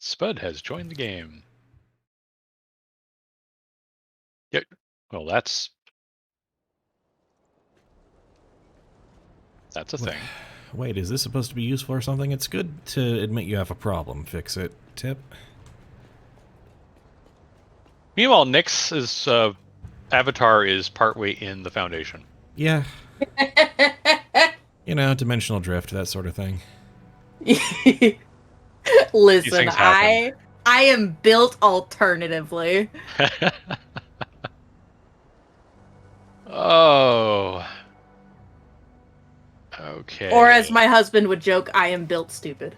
Spud has joined the game. Yep. Well, that's a thing. Wait, is this supposed to be useful or something? It's good to admit you have a problem. Fix it. Tip. Meanwhile, Nyx's avatar is partway in the Foundation. Yeah. You know, dimensional drift, that sort of thing. These Listen, things happen. I am built alternatively. Oh. Okay. Or as my husband would joke, I am built stupid.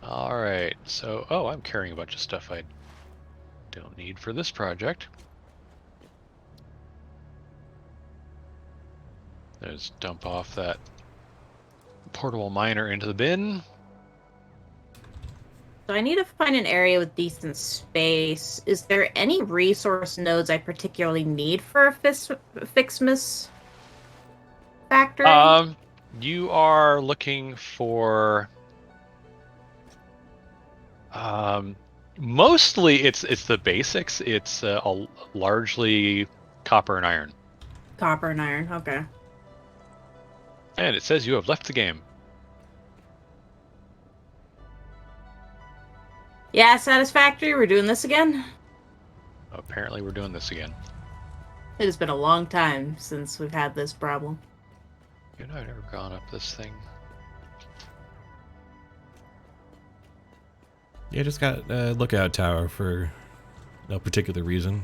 All right. So, I'm carrying a bunch of stuff I don't need for this project. Let's dump off that portable miner into the bin. So I need to find an area with decent space. Is there any resource nodes I particularly need for a Fixmas factory? You are looking for mostly it's the basics. It's largely copper and iron. Copper and iron, okay. And it says you have left the game. Yeah, Satisfactory, we're doing this again? Apparently we're doing this again. It has been a long time since we've had this problem. You know, I've never gone up this thing. Yeah, just got a lookout tower for no particular reason.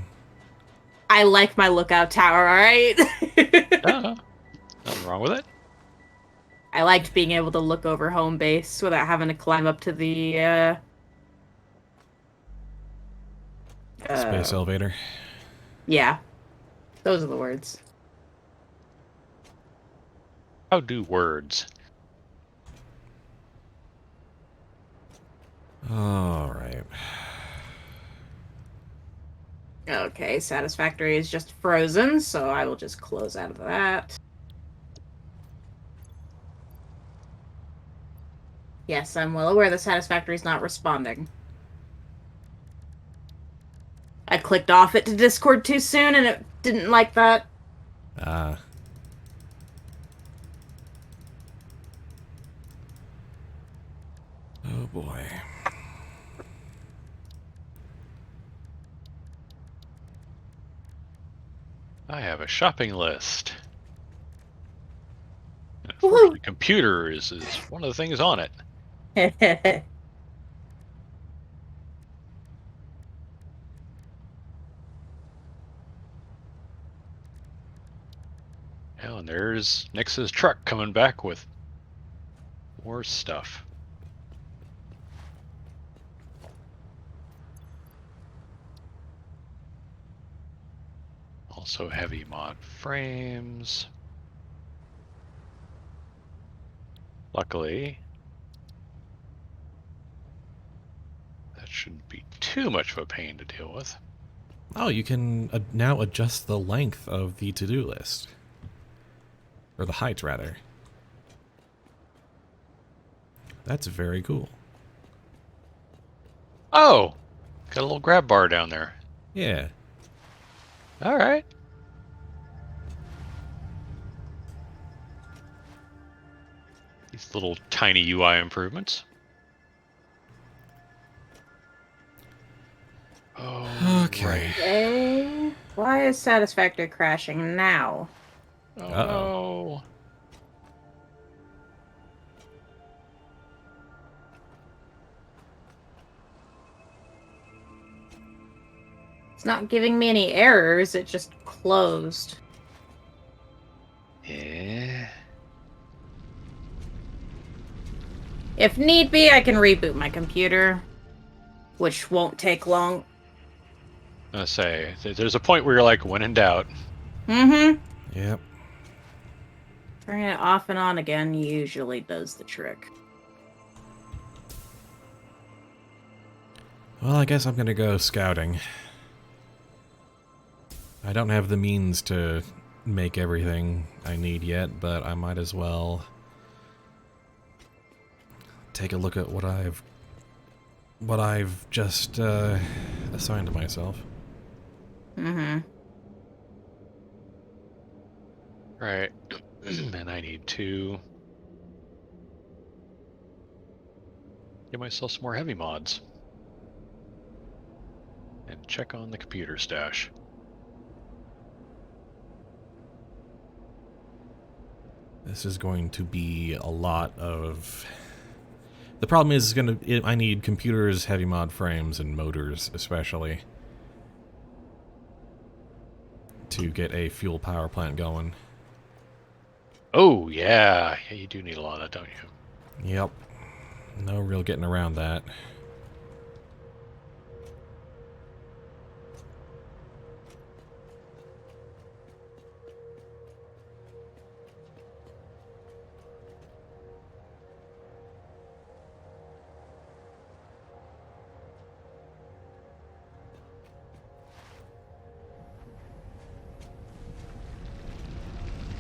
I like my lookout tower, alright? Nothing wrong with it. I liked being able to look over home base without having to climb up to the, Space elevator. Yeah. Those are the words. How do words? All right. Okay, Satisfactory is just frozen, so I will just close out of that. Yes, I'm well aware that Satisfactory is not responding. I clicked off it to Discord too soon, and it didn't like that. Oh boy. I have a shopping list. Unfortunately, computer is one of the things on it. Oh, and there's Nyx's truck coming back with more stuff. Also heavy mod frames. Luckily, that shouldn't be too much of a pain to deal with. Oh, you can now adjust the length of the to-do list. Or the height, rather. That's very cool. Oh! Got a little grab bar down there. Yeah. Alright. These little tiny UI improvements. Oh, Okay. right. Okay. Why is Satisfactory crashing now? Oh, Uh-oh. no. It's not giving me any errors, it just closed. Yeah. If need be, I can reboot my computer, which won't take long. I'm gonna say, there's a point where you're like, when in doubt. Mm-hmm. Yep. Turning it off and on again usually does the trick. Well, I guess I'm gonna go scouting. I don't have the means to make everything I need yet, but I might as well take a look at what I've just assigned to myself. Mm-hmm. Right. And I need to get myself some more heavy mods. And check on the computer stash. This is going to be a lot of... The problem is, I need computers, heavy mod frames, and motors, especially, to get a fuel power plant going. Oh, yeah. Yeah, you do need a lot of that, don't you? Yep. No real getting around that.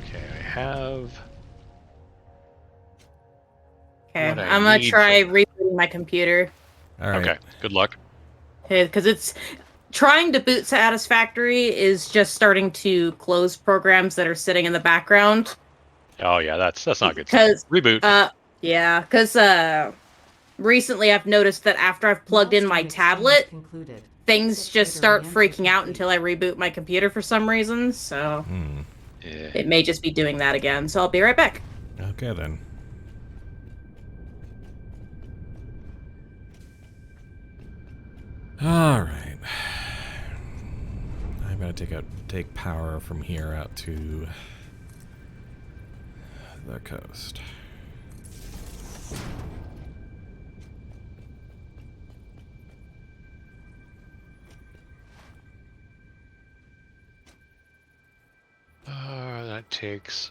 Okay, I have... Okay, what I I'm gonna need try for- rebooting my computer. All right. Okay, good luck. Because it's trying to boot Satisfactory is just starting to close programs that are sitting in the background. Oh, yeah, that's not a good sign. Because Reboot. yeah, because recently I've noticed that after I've plugged in my tablet, things just start freaking out until I reboot my computer for some reason. So Yeah. it may just be doing that again. So I'll be right back. Okay, then. All right. I'm gonna take power from here out to the coast. That takes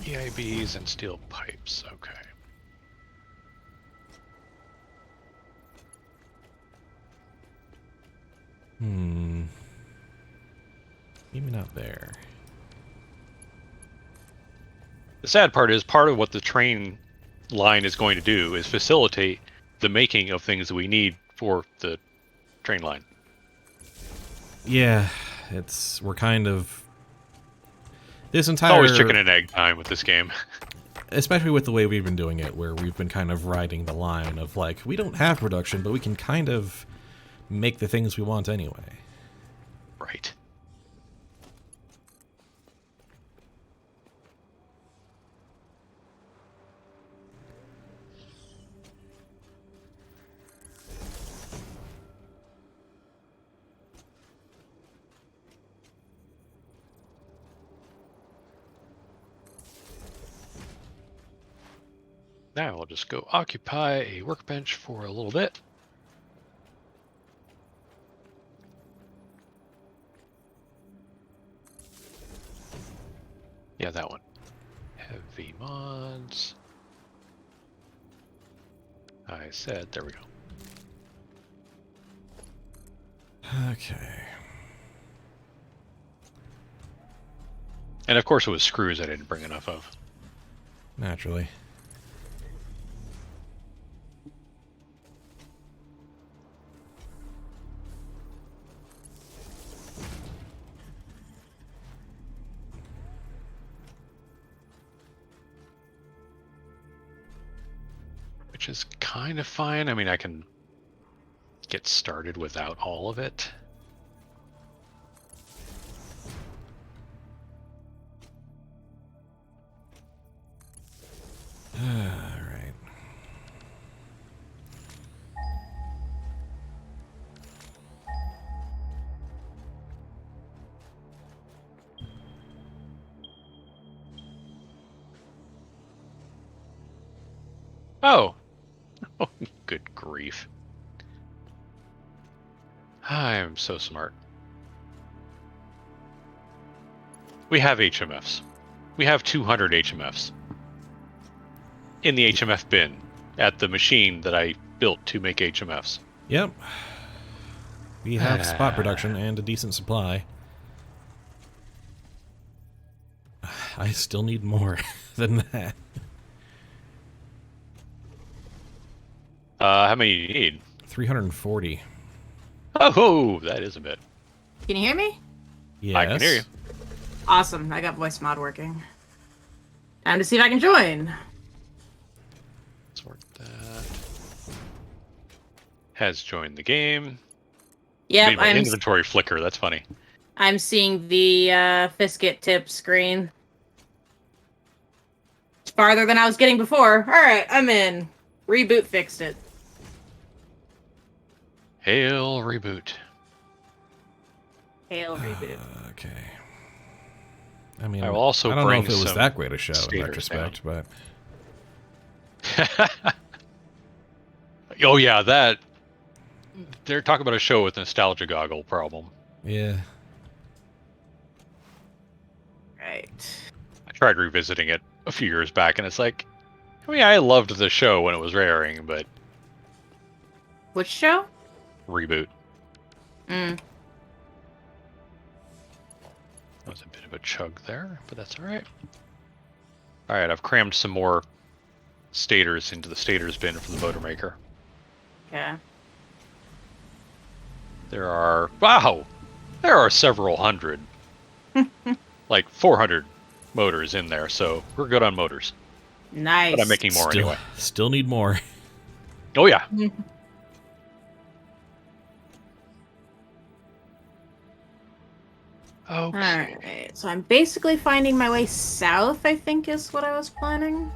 EIBs and steel pipes. Okay. Maybe not there. The sad part is part of what the train line is going to do is facilitate the making of things that we need for the train line. Yeah, we're kind of... This entire... It's always chicken and egg time with this game. Especially with the way we've been doing it, where we've been kind of riding the line of, like, we don't have production, but we can kind of make the things we want anyway. Right. Now I'll just go occupy a workbench for a little bit. Yeah, that one. Heavy mods. I said, there we go. Okay. And of course it was screws I didn't bring enough of. Naturally. Which is kind of fine. I mean, I can get started without all of it. Alright. Oh! Oh, good grief. I am so smart. We have HMFs. We have 200 HMFs. In the HMF bin at the machine that I built to make HMFs. Yep. We have spot production and a decent supply. I still need more than that. How many do you need? 340. Oh, that is a bit. Can you hear me? Yes. I can hear you. Awesome. I got voice mod working. Time to see if I can join. Sort that. Has joined the game. Yep, Made my inventory flicker. That's funny. I'm seeing the Fiskit tip screen. It's farther than I was getting before. Alright, I'm in. Reboot fixed it. Hail reboot. Hail reboot. Okay. I mean, I will also I don't know bring if it was some that great a show in staters retrospect, but Oh yeah, that. They're talking about a show with nostalgia goggle problem. yeah. Right. I tried revisiting it a few years back, and it's like, I mean, I loved the show when it was airing, but Which show? reboot. Mm. That was a bit of a chug there, but that's all right. All right, I've crammed some more stators into the stators bin for the motor maker. Yeah. There are there are several hundred, like 400 motors in there, so we're good on motors. Nice. But I'm making more anyway. Still need more. Oh yeah. Oh. Alright, so I'm basically finding my way south, I think is what I was planning.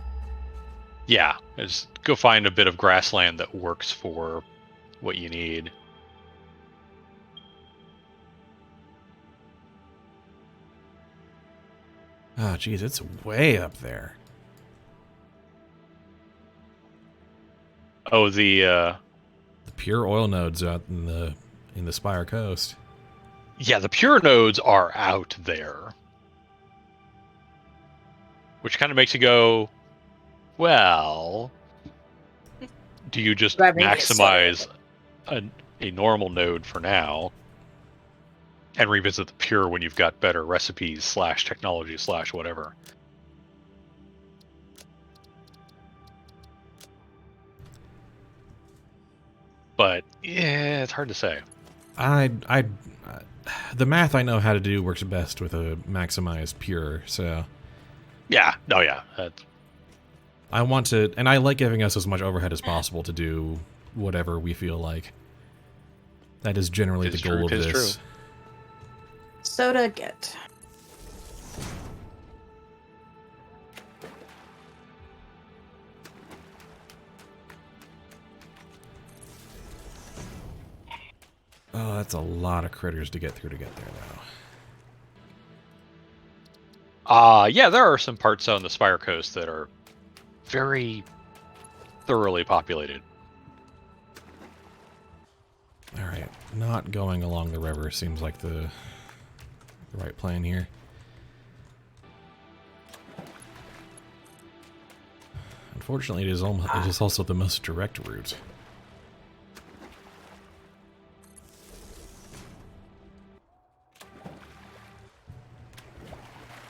Yeah, just go find a bit of grassland that works for what you need. Oh, geez, it's way up there. Oh, the The pure oil nodes out in the Spire Coast. yeah, the pure nodes are out there, which kind of makes you go, well, do you just maximize a normal node for now and revisit the pure when you've got better recipes / technology / whatever? But yeah, it's hard to say. The math I know how to do works best with a maximized pure, so Yeah, no, yeah. I want to, and I like giving us as much overhead as possible to do whatever we feel like. That is generally the goal of this. Soda get. Oh, that's a lot of critters to get through to get there, though. Yeah, there are some parts on the Spire Coast that are very thoroughly populated. All right, not going along the river seems like the right plan here. Unfortunately, it is also the most direct route.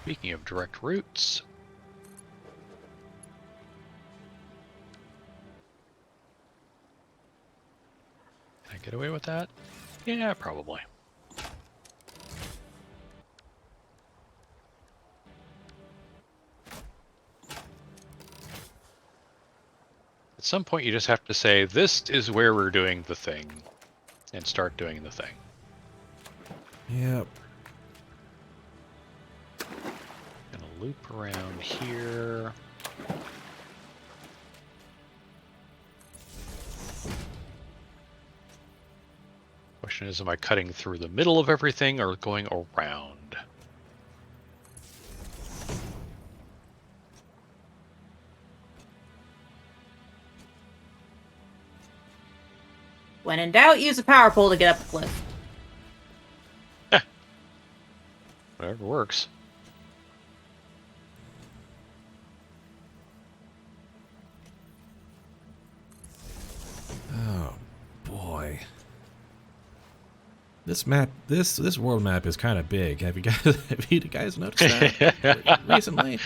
Speaking of direct routes, can I get away with that? Yeah, probably. At some point, you just have to say, this is where we're doing the thing, and start doing the thing. Yep. Gonna loop around here. Question is, am I cutting through the middle of everything or going around? When in doubt, use a power pole to get up a cliff. Whatever works. Oh boy. This map, this world map is kind of big. Have you guys noticed that recently?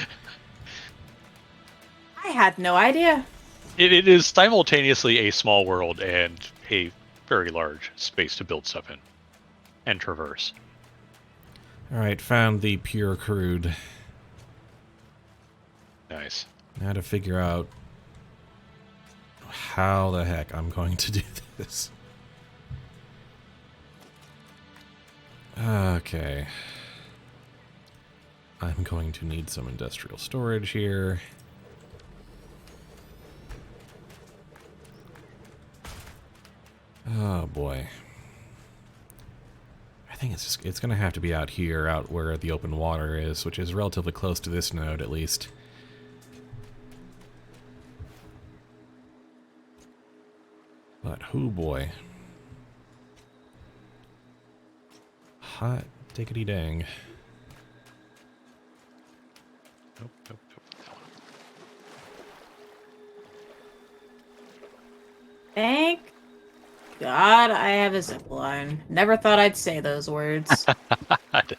I had no idea. It is simultaneously a small world and a very large space to build stuff in and traverse. Alright, found the pure crude. Nice. Now to figure out how the heck I'm going to do this. Okay. I'm going to need some industrial storage here. Oh boy. I think it's going to have to be out here, out where the open water is, which is relatively close to this node at least. But oh boy. Hot diggity dang. Nope, nope, nope. Thank God I have a zip line. Never thought I'd say those words. That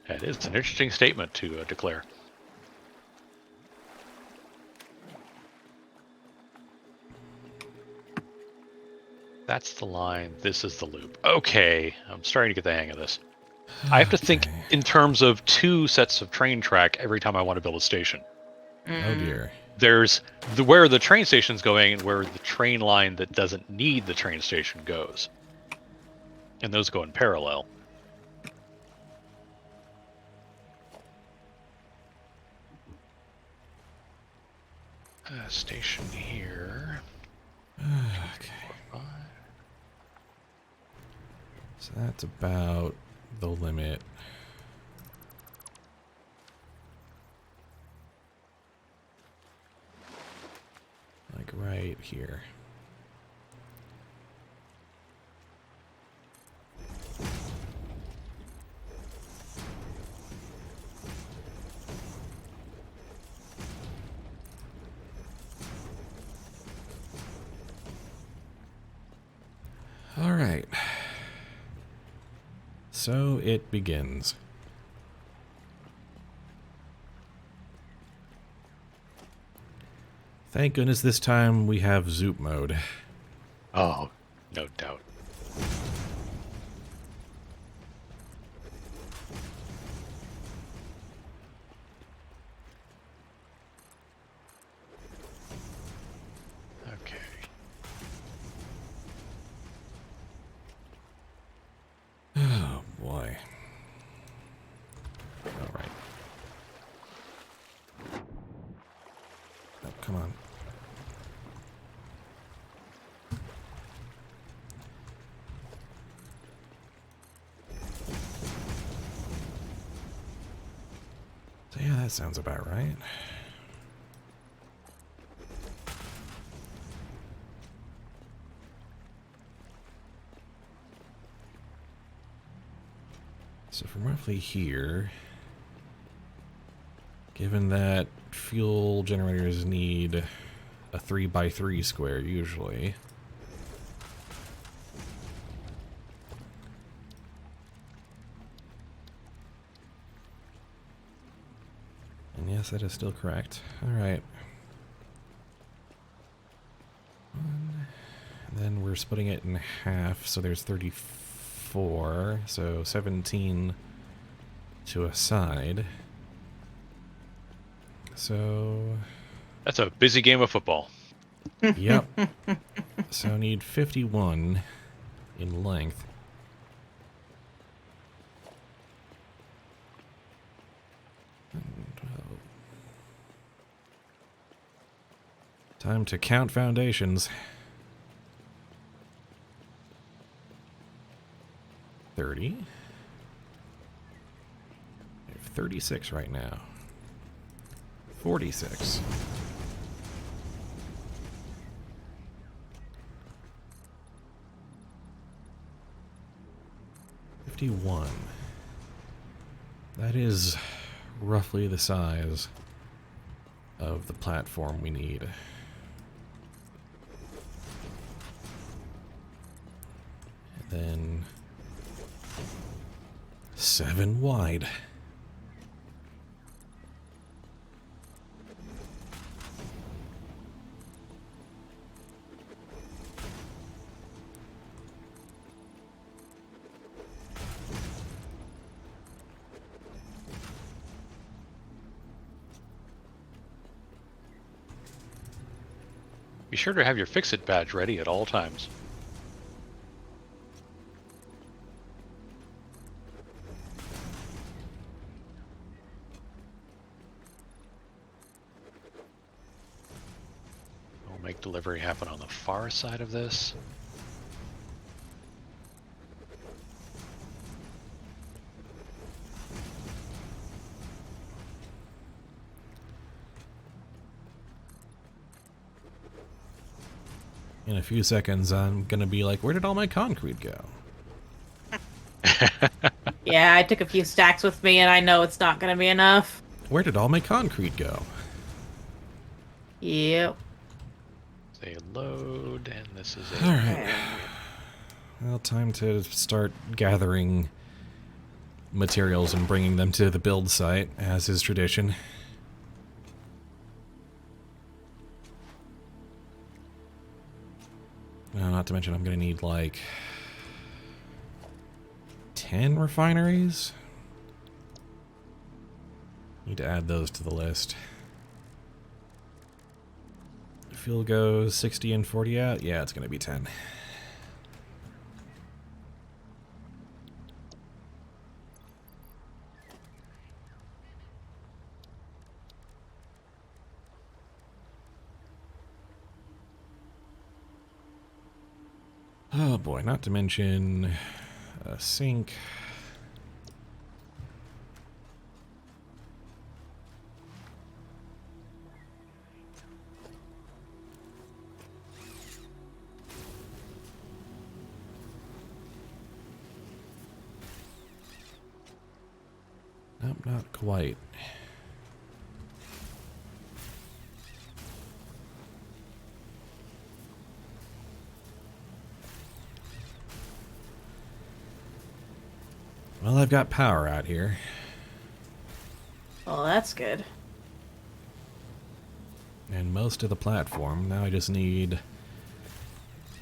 is an interesting statement to declare. That's the line. This is the loop. Okay, I'm starting to get the hang of this. I have to think in terms of 2 sets of train track every time I want to build a station. Oh dear. There's where the train station's going and where the train line that doesn't need the train station goes. And those go in parallel. Station here. Okay. 4, 5. So that's about the limit. Like right here. All right. So it begins. Thank goodness this time we have Zoop mode. Oh, no doubt. Okay. Oh boy. All right. Oh, come on. So yeah, that sounds about right. So from roughly here, given that fuel generators need a 3x3 square usually, and yes, that is still correct. All right. And then we're splitting it in half, so there's 34, so 17 to a side. So That's a busy game of football. yep. So I need 51 in length. Time to count foundations. 30. I have 36 right now. 46. $51. That is roughly the size of the platform we need. And then 7 wide. Be sure to have your fix-it badge ready at all times. We'll make delivery happen on the far side of this. In a few seconds, I'm gonna be like, where did all my concrete go? Yeah, I took a few stacks with me, and I know it's not gonna be enough. Where did all my concrete go? Yep. Say load, and this is All right. Well, time to start gathering materials and bringing them to the build site, as is tradition. Not to mention I'm going to need, like, 10 refineries? Need to add those to the list. Fuel goes 60 and 40 out? Yeah, it's going to be 10. Oh boy, not to mention a sink. Nope, not quite. Well, I've got power out here. Well, that's good. And most of the platform. Now I just need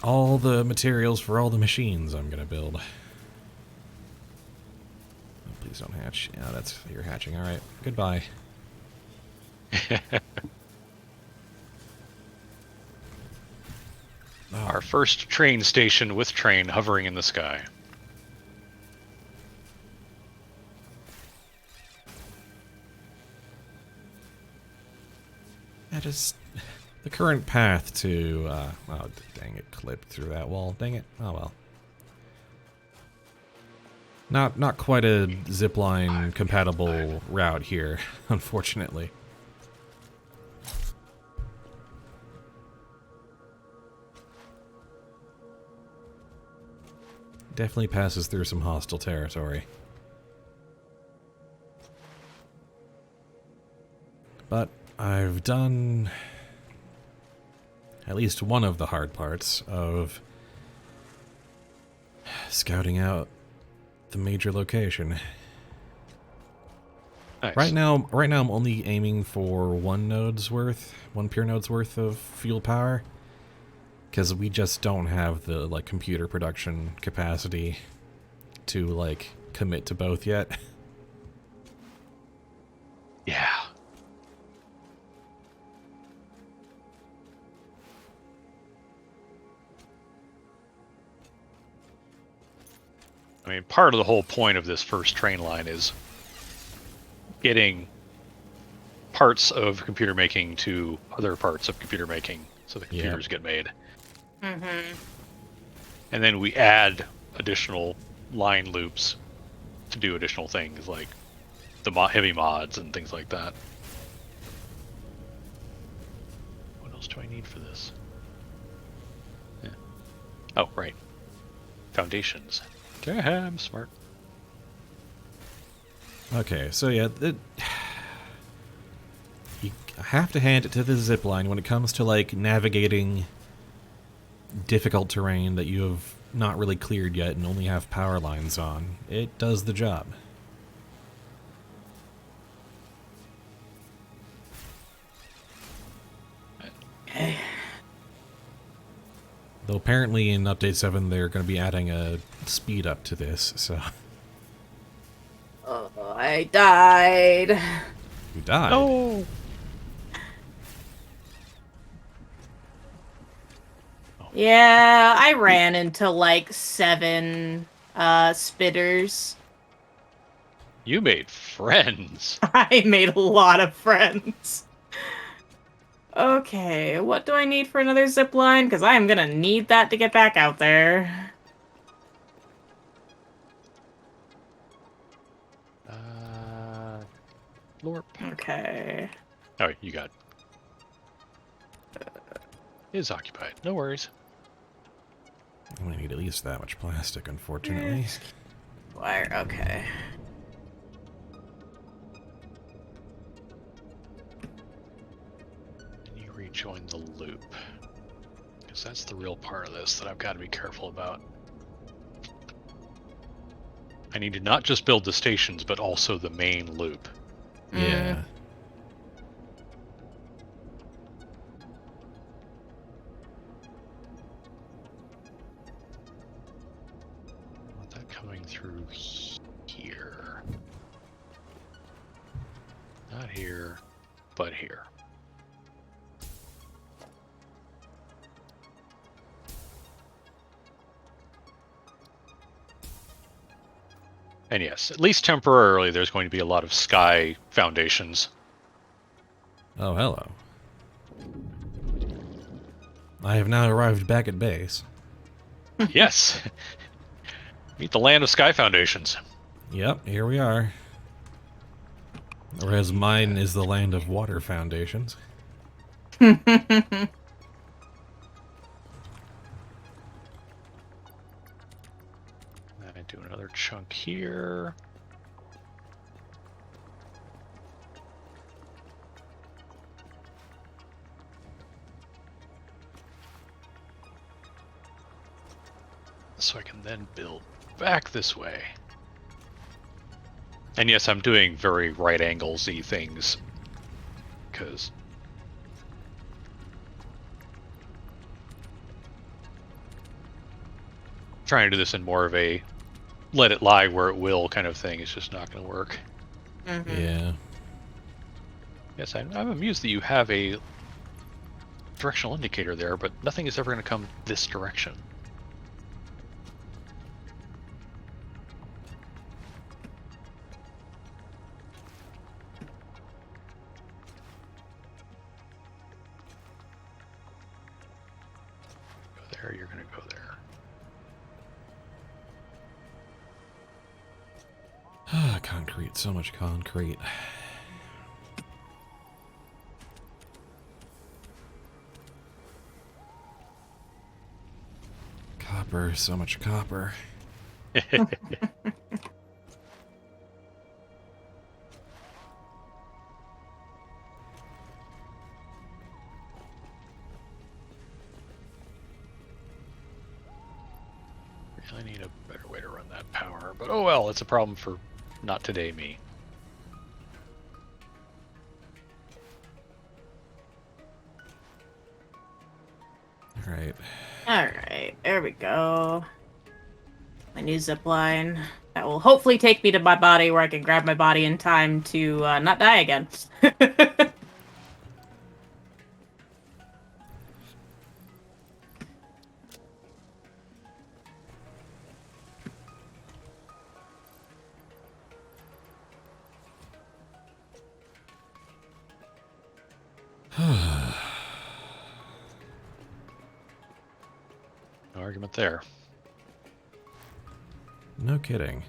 all the materials for all the machines I'm going to build. Oh, please don't hatch. Yeah, that's... you're hatching. Alright. Goodbye. our first train station with train hovering in the sky. That is the current path to, oh, dang it, clipped through that wall. Dang it. Oh, well. Not quite a zipline compatible route here, unfortunately. Definitely passes through some hostile territory. But I've done at least one of the hard parts of scouting out the major location. Nice. Right now I'm only aiming for one pure node's worth of fuel power, because we just don't have the computer production capacity to commit to both yet. Yeah. I mean, part of the whole point of this first train line is getting parts of computer making to other parts of computer making so the computers get made. Mm-hmm. And then we add additional line loops to do additional things like the heavy mods and things like that. What else do I need for this? Yeah. Oh, right. Foundations. Yeah, I'm smart. Okay, so yeah, you have to hand it to the zipline when it comes to navigating difficult terrain that you have not really cleared yet and only have power lines on. It does the job. Okay. Though apparently in Update 7 they're going to be adding a speed up to this, so... Oh, I died. You died? Oh! Yeah, I ran into like 7 spitters. You made friends. I made a lot of friends. Okay, what do I need for another zip line? Because I am gonna need that to get back out there. Lorp. Okay. Oh, you got is occupied. No worries. I'm gonna need at least that much plastic, unfortunately. Wire, okay. And you rejoin the loop. Because that's the real part of this that I've got to be careful about. I need to not just build the stations, but also the main loop. Yeah. I want that coming through here. Not here, but here. And yes, at least temporarily, there's going to be a lot of sky foundations. Oh, hello. I have now arrived back at base. Yes. Meet the land of sky foundations. Yep, here we are. Whereas mine is the land of water foundations. I do another chunk here. So I can then build back this way. And yes, I'm doing very right angle-y things. Because trying to do this in more of a let it lie where it will kind of thing is just not going to work. Yeah. Yes, I'm amused that you have a directional indicator there, but nothing is ever going to come this direction. Go there, you're going to go there. Ah, concrete, so much concrete. Copper, so much copper. Really need a better way to run that power, but oh well, it's a problem for not today me. Alright. Alright, there we go. My new zip line. That will hopefully take me to my body where I can grab my body in time to not die again. No argument there. No kidding.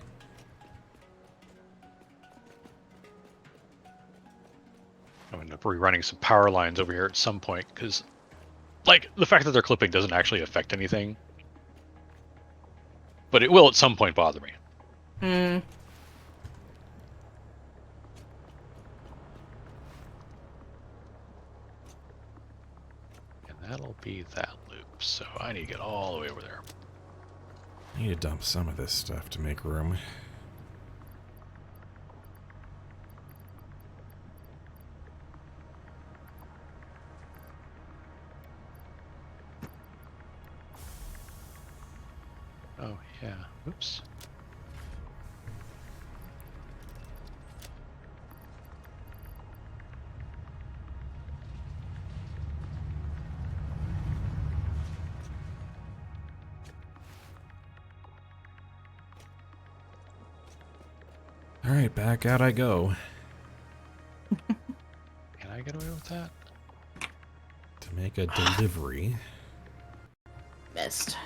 I'm going to end up rerunning some power lines over here at some point, because, like, the fact that they're clipping doesn't actually affect anything. But it will at some point bother me. Hmm. And that'll be that loop, so I need to get all the way over there. I need to dump some of this stuff to make room. Oh, yeah. Oops. Alright, back out I go. Can I get away with that? To make a delivery. Missed.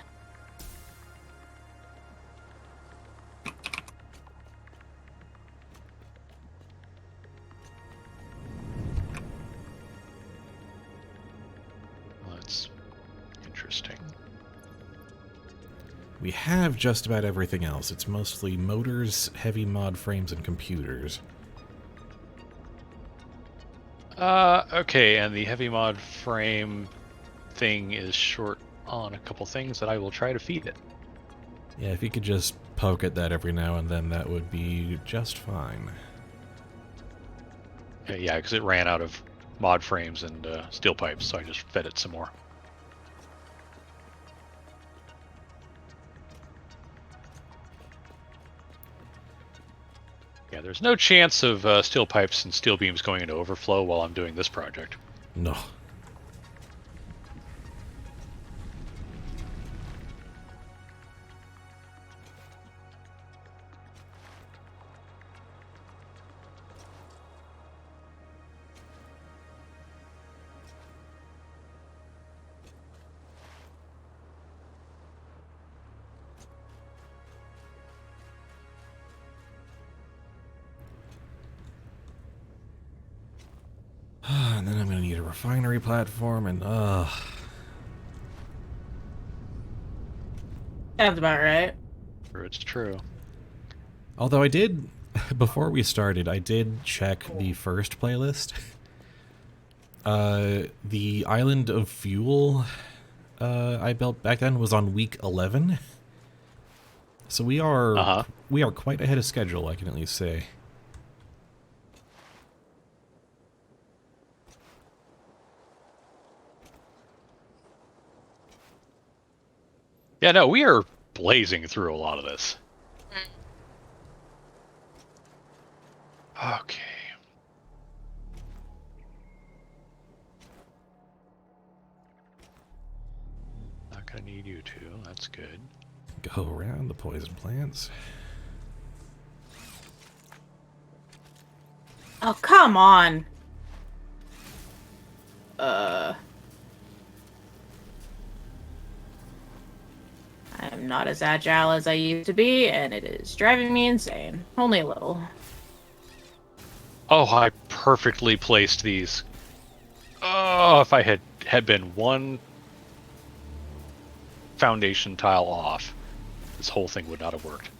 Well, that's interesting. We have just about everything else. It's mostly motors, heavy mod frames, and computers. Okay, and the heavy mod frame thing is short on a couple things that I will try to feed it. Yeah, if you could just poke at that every now and then, that would be just fine. Yeah, because it ran out of mod frames and steel pipes, so I just fed it some more. Yeah, there's no chance of steel pipes and steel beams going into overflow while I'm doing this project. No. And then I'm going to need a refinery platform, and Sounds about right. It's true. although I did, before we started, I did check the first playlist. The Island of Fuel I built back then was on week 11. So we are quite ahead of schedule, I can at least say. Yeah, no, we are blazing through a lot of this. Okay. Not gonna need you two, that's good. Go around the poison plants. Oh, come on. I am not as agile as I used to be, and it is driving me insane. Only a little. Oh, I perfectly placed these. Oh, if I had been one foundation tile off, this whole thing would not have worked.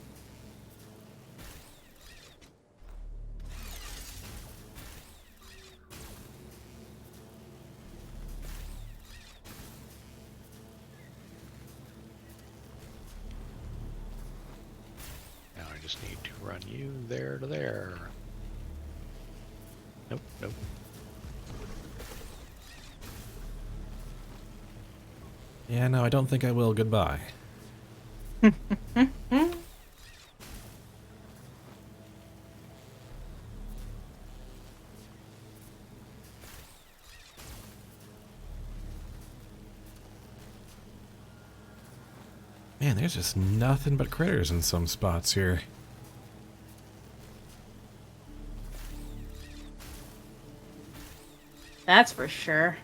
Now I just need to run you there to there. Nope, nope. Yeah, no, I don't think I will. Goodbye. Man, there's just nothing but critters in some spots here. That's for sure.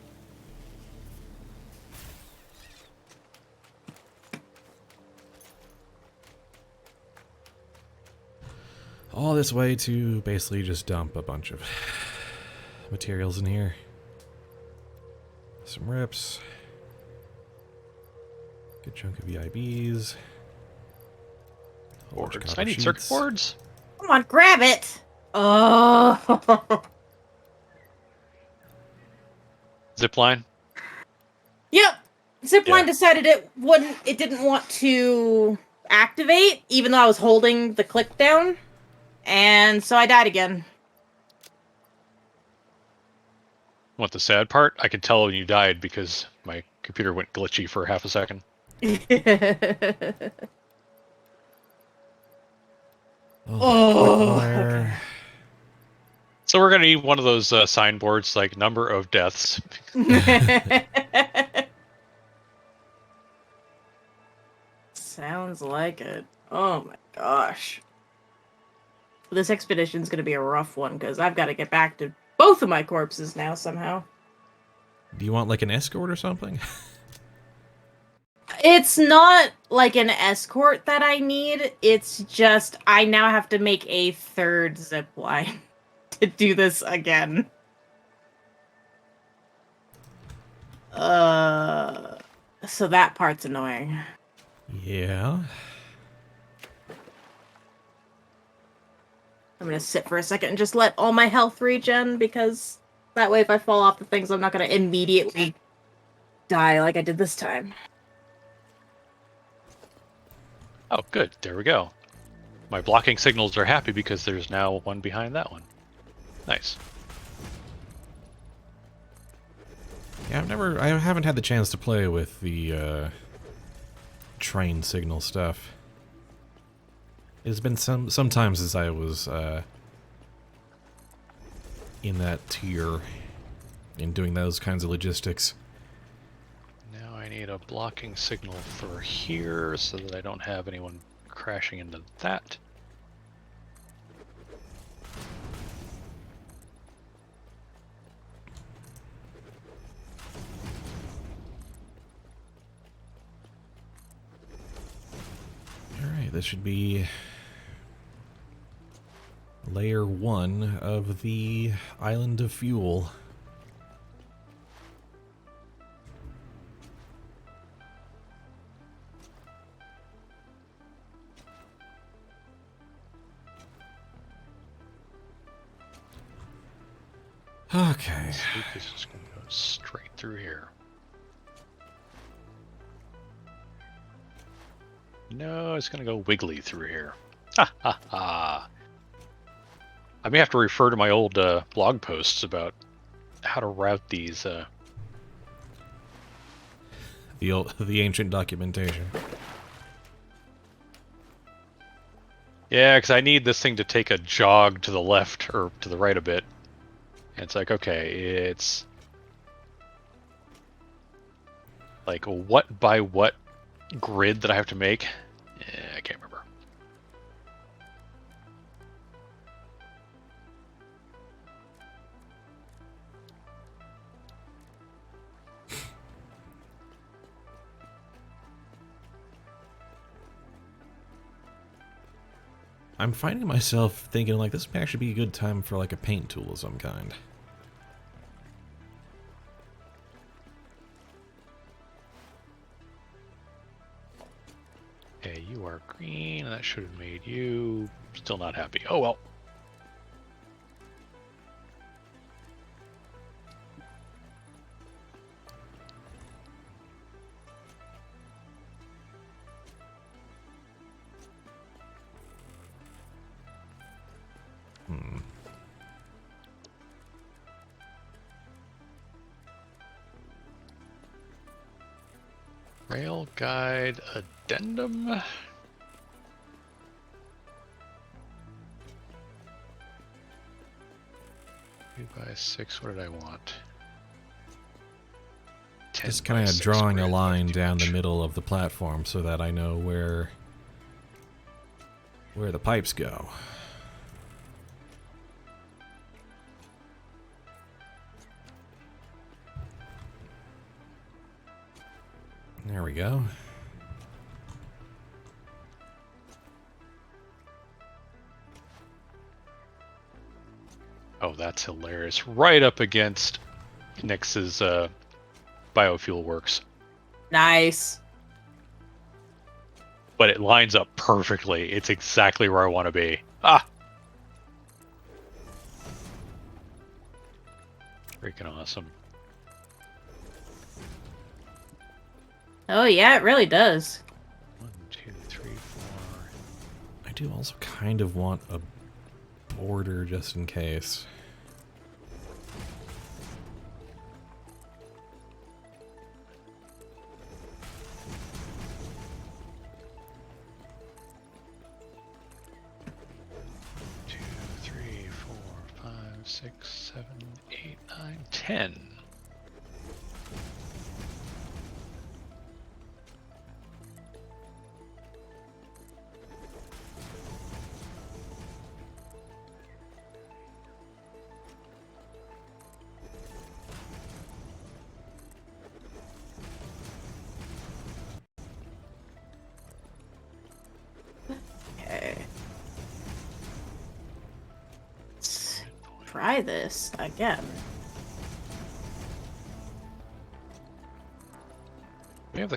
All this way to basically just dump a bunch of materials in here. Some rips. Good chunk of VIBs. Boards. I need circuit boards. Come on, grab it! Oh. Zipline. Yep. Zipline decided it didn't want to activate, even though I was holding the click down. And so I died again. Want the sad part? I could tell when you died because my computer went glitchy for half a second. Oh. So we're gonna need one of those signboards, like number of deaths. Sounds like it. Oh my gosh. This expedition's gonna be a rough one, because I've got to get back to both of my corpses now, somehow. Do you want, like, an escort or something? It's not like an escort that I need. It's just I now have to make a third zip line to do this again. So that part's annoying. Yeah. I'm gonna sit for a second and just let all my health regen, because that way if I fall off the things, I'm not gonna immediately die like I did this time. Oh, good. There we go. My blocking signals are happy because there's now one behind that one. Nice. Yeah, I haven't had the chance to play with the train signal stuff. It's been some time since I was in that tier in doing those kinds of logistics. Now I need a blocking signal for here so that I don't have anyone crashing into that. Alright, this should be layer 1 of the Island of Fuel. Okay. This is going to go straight through here. No, it's going to go wiggly through here. Ha ha ha. I may have to refer to my old blog posts about how to route these. The ancient documentation. Yeah, because I need this thing to take a jog to the left or to the right a bit. And it's like, okay, it's like what by what grid that I have to make? Yeah, I can't remember. I'm finding myself thinking, like, this may actually be a good time for, like, a paint tool of some kind. Okay, you are green, and that should have made you still not happy. Oh well. Rail guide addendum. 2x6. What did I want? Just kind of drawing a line down the middle of the platform so that I know where the pipes go. There we go. Oh, that's hilarious. Right up against Nyx's biofuel works. Nice. But it lines up perfectly. It's exactly where I want to be. Ah! Freaking awesome. Oh yeah, it really does. 1, 2, 3, 4. I do also kind of want a border just in case. Two, 3, 4, 5, 6, 7, 8, 9, 10. try this again. We have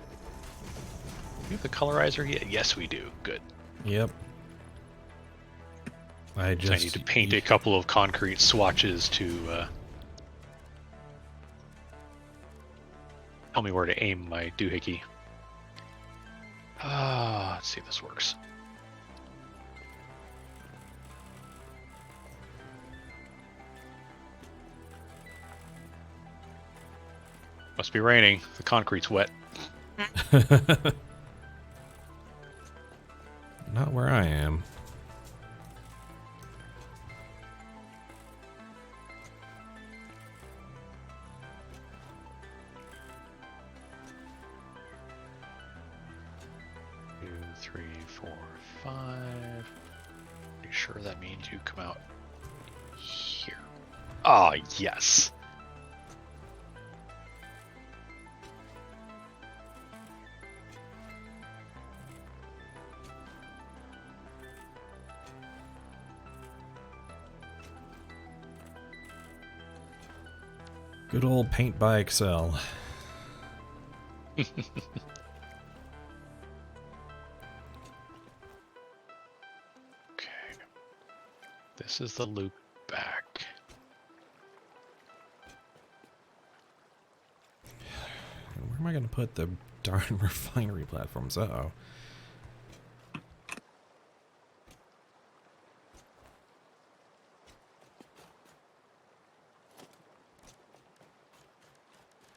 the colorizer here? Yes, we do. Good. Yep. I need to paint a couple of concrete swatches to tell me where to aim my doohickey. Let's see if this works. Must be raining. The concrete's wet. Not where I am. Two, three, four, five. Pretty sure that means you come out here. Ah, yes. Good old paint by Excel. Okay. This is the loop back. Where am I going to put the darn refinery platforms? Uh-oh.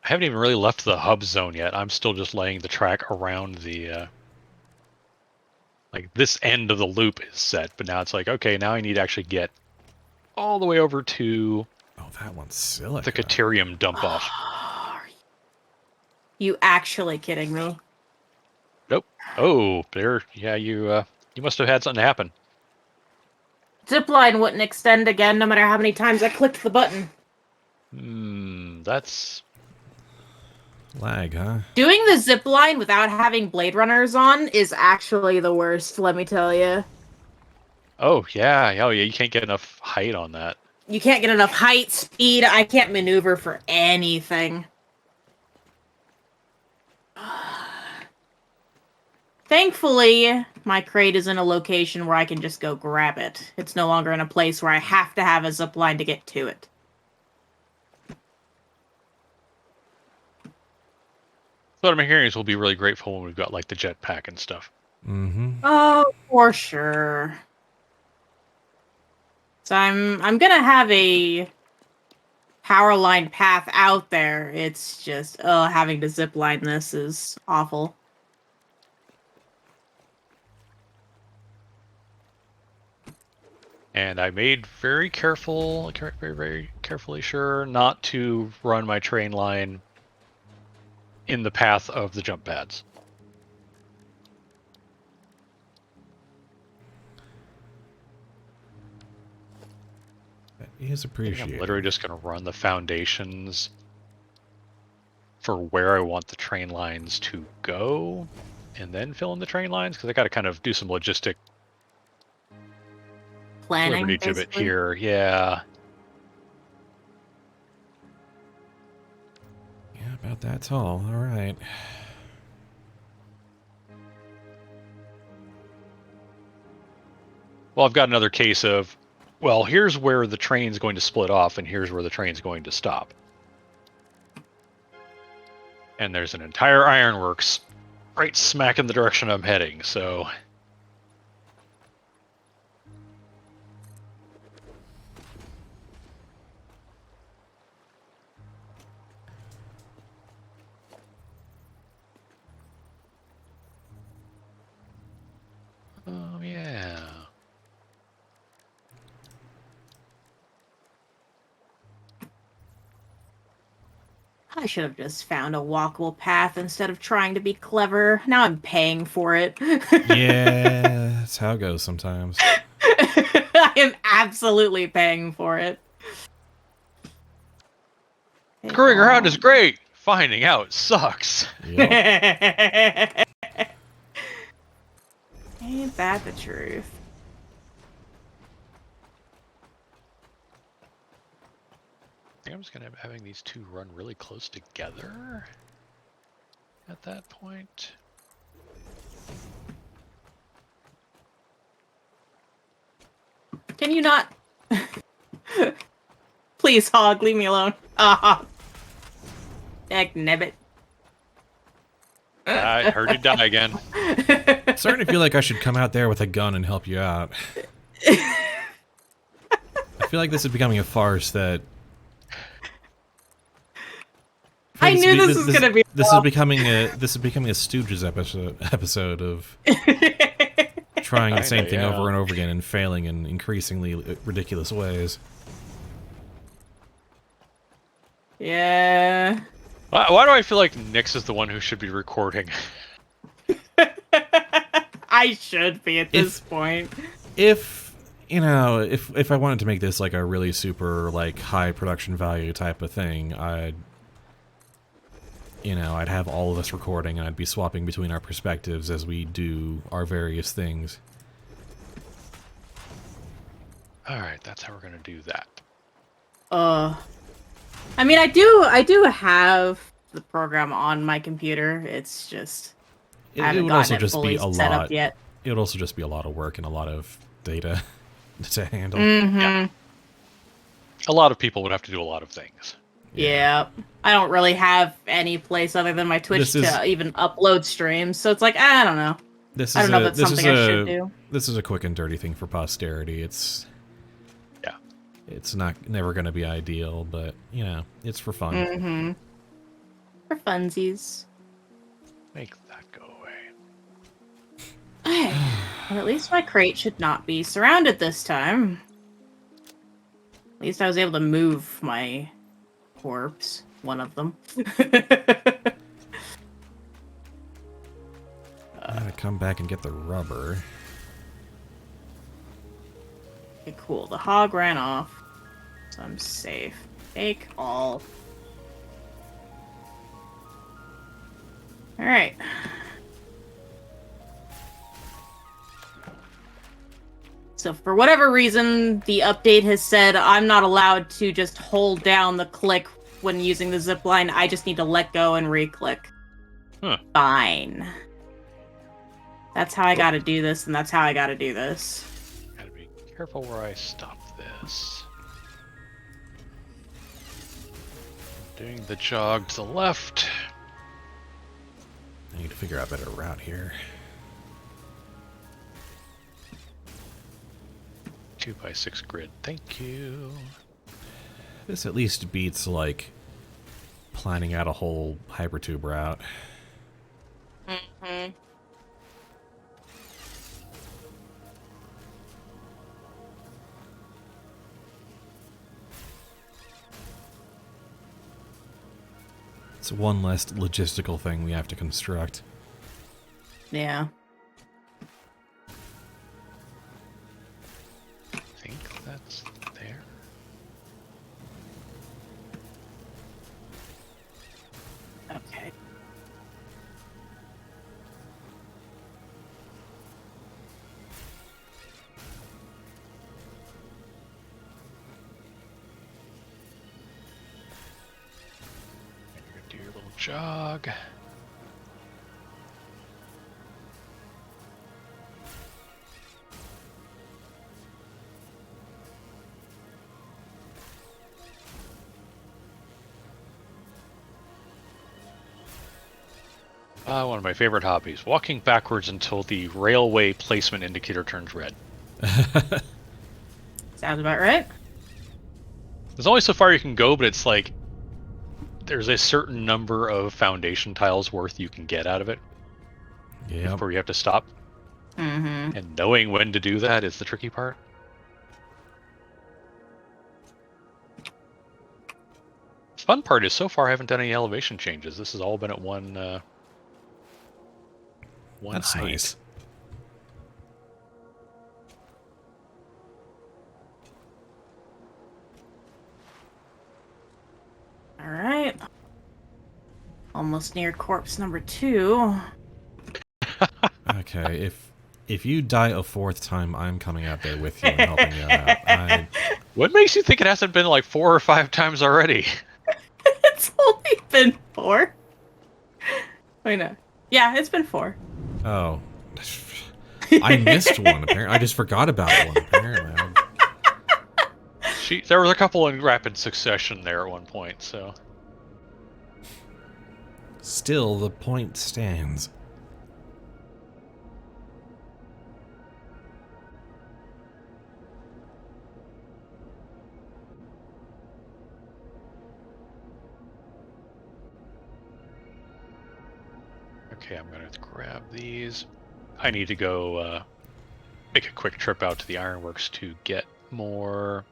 I haven't even really left the hub zone yet. I'm still just laying the track around the like this end of the loop is set, but now it's like, okay, now I need to actually get all the way over to that one's silica. the Caterium dump off. You actually kidding me? Nope. Oh, there. Yeah, you must have had something happen. Zipline wouldn't extend again, no matter how many times I clicked the button. That's lag, huh? Doing the zipline without having Blade Runners on is actually the worst, let me tell you. Oh yeah, you can't get enough height on that. You can't get enough height, speed, I can't maneuver for anything. Thankfully, my crate is in a location where I can just go grab it. It's no longer in a place where I have to have a zipline to get to it. So what I'm hearing is we'll be really grateful when we've got like the jetpack and stuff. Mm-hmm. Oh, for sure. So I'm gonna have a power line path out there. It's just having to zip line this is awful. And I made very carefully sure not to run my train line in the path of the jump pads. That is appreciated. I'm literally just going to run the foundations for where I want the train lines to go, and then fill in the train lines, because I got to kind of do some logistic Planning liberty to it basically. here. Yeah. Yeah, about that tall. All right. Well, I've got another case of, well, here's where the train's going to split off, and here's where the train's going to stop. And there's an entire ironworks right smack in the direction I'm heading, so... yeah. I should have just found a walkable path instead of trying to be clever. Now I'm paying for it. Yeah, that's how it goes sometimes. I am absolutely paying for it. Screwing around is great. Finding out sucks. Yep. Ain't that the truth? just gonna end up having these two run really close together at that point. Can you not? Please, Hog, leave me alone. Ah, heck, Nebbit. I heard you die again. I'm starting to feel like I should come out there with a gun and help you out. I feel like this is becoming a farce that... I knew this was gonna be. This is becoming a Stooges episode of trying the same thing over and over again and failing in increasingly ridiculous ways. Yeah. Why do I feel like Nyx is the one who should be recording? I should be at this point. If, you know, if I wanted to make this like a really super like high production value type of thing, I'd have all of us recording and I'd be swapping between our perspectives as we do our various things. Alright, that's how we're gonna do that. I mean, I do have the program on my computer. It's just I haven't gotten it fully set up yet. It would also just be a lot of work and a lot of data to handle. Mm-hmm. Yeah. A lot of people would have to do a lot of things. Yeah. I don't really have any place other than my Twitch to even upload streams, so it's like, I don't know. I don't know if that's something I should do. This is a quick and dirty thing for posterity. It's never going to be ideal, but, you know, it's for fun. Mm-hmm. For funsies. Make that go away. Well, at least my crate should not be surrounded this time. At least I was able to move my corpse. One of them. I'm gonna come back and get the rubber. Okay, cool. The hog ran off. So I'm safe. Take all. Alright. So for whatever reason, the update has said I'm not allowed to just hold down the click when using the zipline. I just need to let go and re-click. Huh. Fine. That's how I gotta do this, and that's how I gotta do this. Gotta be careful where I stop this. Doing the jog to the left. I need to figure out a better route here. 2x6 grid, thank you. This at least beats, like, planning out a whole hypertube route. Mm-hmm. It's one less logistical thing we have to construct. Yeah. I think that's there. Okay. Do your little jog. One of my favorite hobbies, walking backwards until the railway placement indicator turns red. Sounds about right. There's only so far you can go, but it's like there's a certain number of foundation tiles worth you can get out of it. Yeah. Before you have to stop. Mm-hmm. And knowing when to do that is the tricky part. The fun part is so far I haven't done any elevation changes. This has all been at one That's height. nice. All right. Almost near corpse number 2. Okay, if you die a 4th time, I'm coming out there with you and helping you out. What makes you think it hasn't been like 4 or 5 times already? It's only been 4. Wait, no. Yeah, it's been 4. Oh. I missed one, apparently. I just forgot about one, apparently. There was a couple in rapid succession there at one point, so... Still, the point stands. Okay, I'm gonna grab these. I need to go make a quick trip out to the ironworks to get more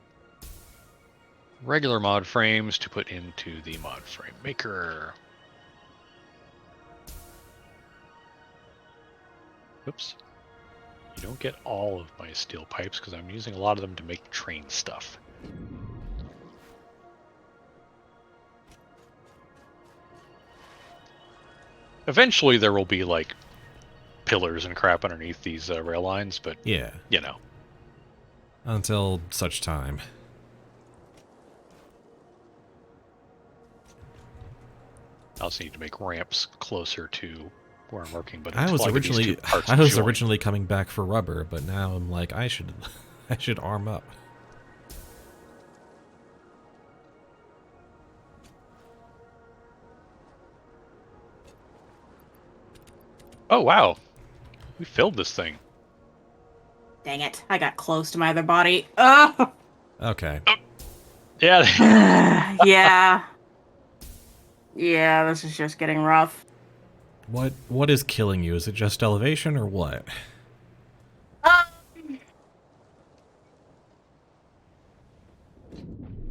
regular mod frames to put into the mod frame maker. Oops. You don't get all of my steel pipes because I'm using a lot of them to make train stuff. Eventually there will be like pillars and crap underneath these rail lines, but yeah, you know. Until such time. I also need to make ramps closer to where I'm working, but I was originally coming back for rubber, but now I'm like I should arm up. Oh wow. We filled this thing. Dang it. I got close to my other body. Oh! Okay. Oh. Yeah. Yeah. Yeah, this is just getting rough. What is killing you? Is it just elevation or what?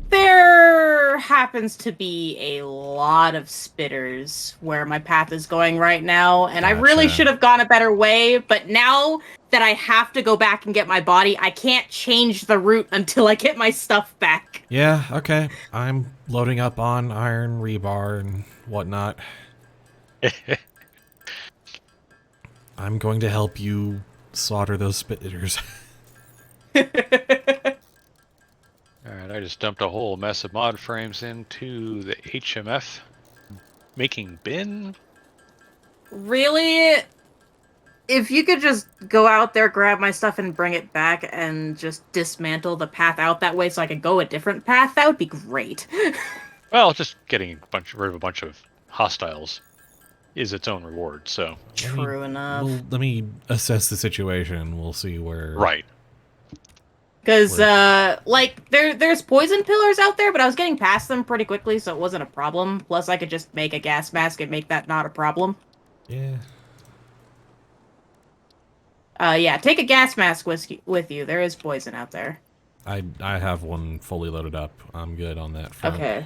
There happens to be a lot of spitters where my path is going right now, and I really should have gone a better way, but now that I have to go back and get my body, I can't change the route until I get my stuff back. Yeah, okay. I'm loading up on iron rebar and whatnot. I'm going to help you slaughter those spitters. Alright, I just dumped a whole mess of mod frames into the HMF making bin. Really? If you could just go out there, grab my stuff, and bring it back, and just dismantle the path out that way so I could go a different path, that would be great. Well, just getting rid of a bunch of hostiles is its own reward, so... True enough. Let me assess the situation. We'll see where... Right. Because, like, there's poison pillars out there, but I was getting past them pretty quickly, so it wasn't a problem. Plus, I could just make a gas mask and make that not a problem. Yeah. Yeah, take a gas mask with you. There is poison out there. I have one fully loaded up. I'm good on that front. Okay.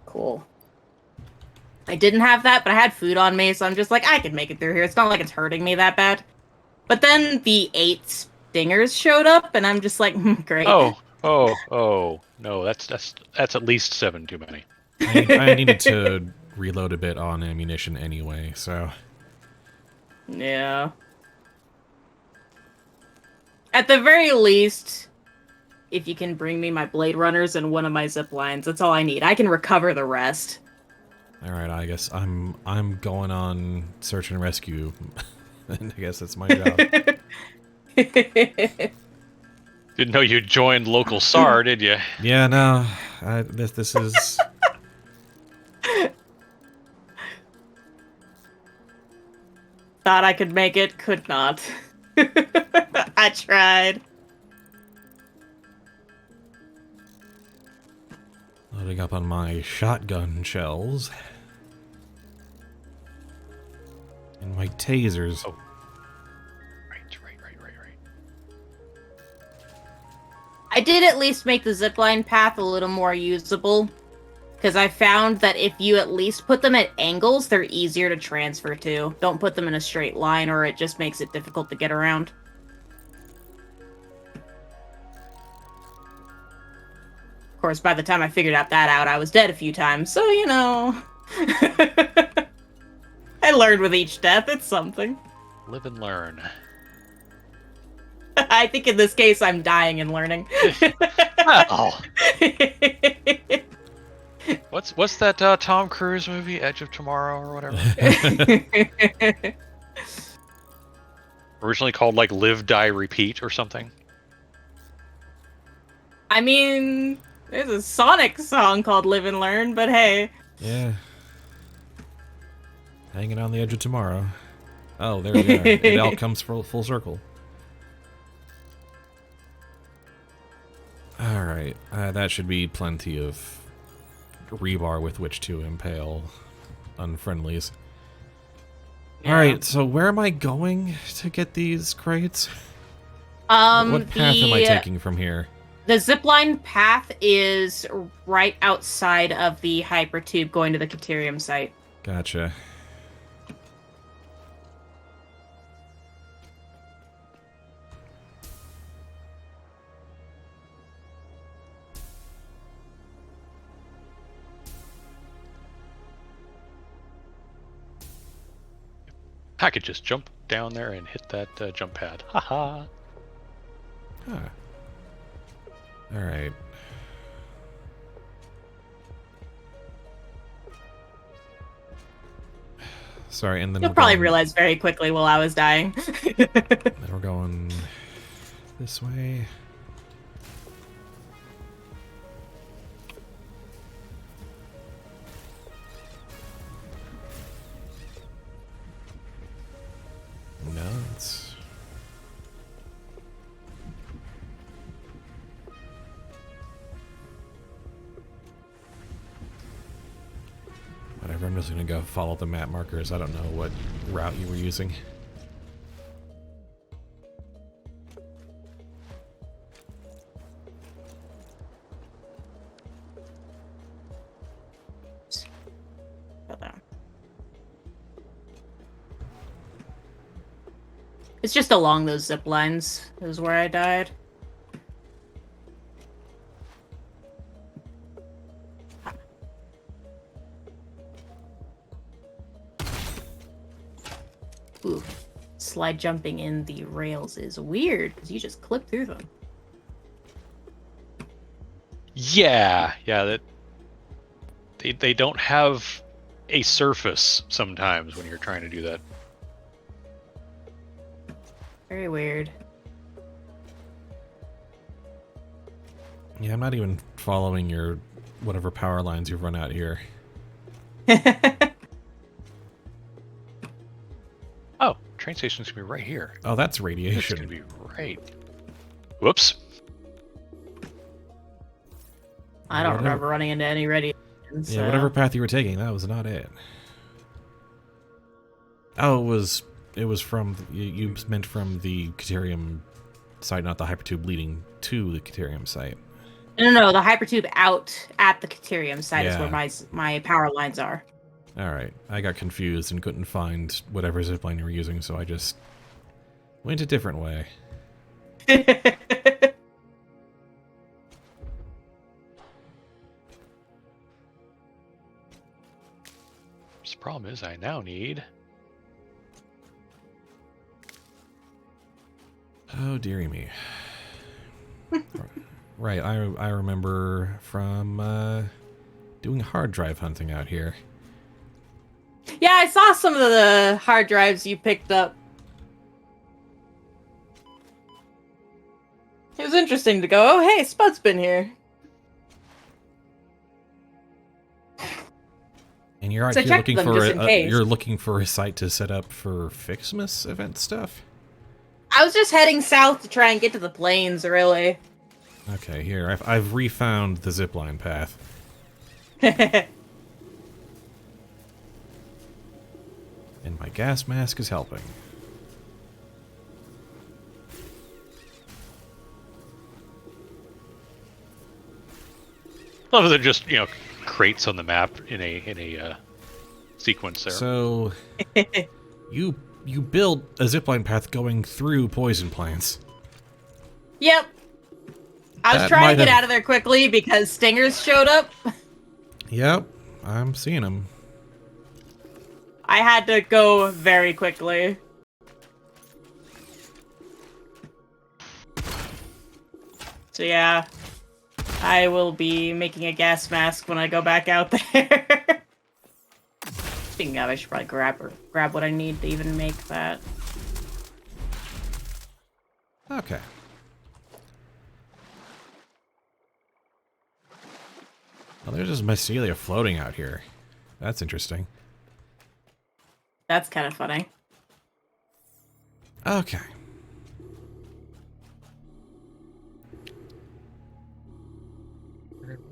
Cool. I didn't have that, but I had food on me, so I'm just like, I can make it through here. It's not like it's hurting me that bad. But then the 8 stingers showed up, and I'm just like, great. Oh, no, that's at least 7 too many. I needed to reload a bit on ammunition anyway, so... Yeah. At the very least, if you can bring me my Blade Runners and one of my zip lines, that's all I need. I can recover the rest. Alright, I guess I'm going on search and rescue. And I guess that's my job. Didn't know you joined local SAR, did you? Yeah, no. This is... Thought I could make it, could not. I tried. Loading up on my shotgun shells. And my tasers. Oh. Right. I did at least make the zipline path a little more usable. Because I found that if you at least put them at angles, they're easier to transfer to. Don't put them in a straight line or it just makes it difficult to get around. Of course, by the time I figured that out, I was dead a few times, so, you know. I learned with each death, it's something. Live and learn. I think in this case, I'm dying and learning. Oh. What's that Tom Cruise movie, Edge of Tomorrow or whatever? Originally called like Live, Die, Repeat or something. I mean, there's a Sonic song called Live and Learn, but hey. Yeah. Hanging on the edge of tomorrow. Oh, there we go. It all comes full circle. Alright, that should be plenty of rebar with which to impale unfriendlies. Yeah. Alright, so where am I going to get these crates? What path am I taking from here? The zipline path is right outside of the hypertube going to the Caterium site. Gotcha. I could just jump down there and hit that jump pad. Haha. Huh. Alright. Sorry, and then You'll probably realize very quickly while I was dying. Then we're going this way. No, it's... Whatever, I'm just gonna go follow the map markers. I don't know what route you were using. It's just along those zip lines is where I died. Ooh. Slide jumping in the rails is weird, because you just clip through them. Yeah, that they don't have a surface sometimes when you're trying to do that. Very weird. Yeah, I'm not even following your whatever power lines you've run out here. Oh, train station's gonna be right here. Oh, that's It's radiation. gonna be right. Whoops. I don't Whatever. remember running into any ready. Yeah, whatever path you were taking, that was not it. Oh, it was from, you meant from the Caterium site, not the hypertube leading to the Caterium site. No, the hypertube out at the Caterium site is Yeah. where my power lines are. Alright, I got confused and couldn't find whatever zipline you were using, so I just went a different way. The problem is I now need... Oh, dearie me. Right, I remember from doing hard drive hunting out here. Yeah, I saw some of the hard drives you picked up. It was interesting to go, oh hey, Spud's been here. And you're out So here check looking them for just in case. you're looking for a site to set up for Fixmas event stuff? I was just heading south to try and get to the plains, really. Okay, here. I've refound the zipline path. And my gas mask is helping. Well, they're just, crates on the map in a sequence there. So, you build a zipline path going through poison plants. Yep. I was That trying might to get have- out of there quickly because stingers showed up. Yep, I'm seeing them. I had to go very quickly. So yeah. I will be making a gas mask when I go back out there. Speaking of, I should probably grab what I need to even make that. Okay. Well, there's just mycelia floating out here. That's interesting. That's kind of funny. Okay.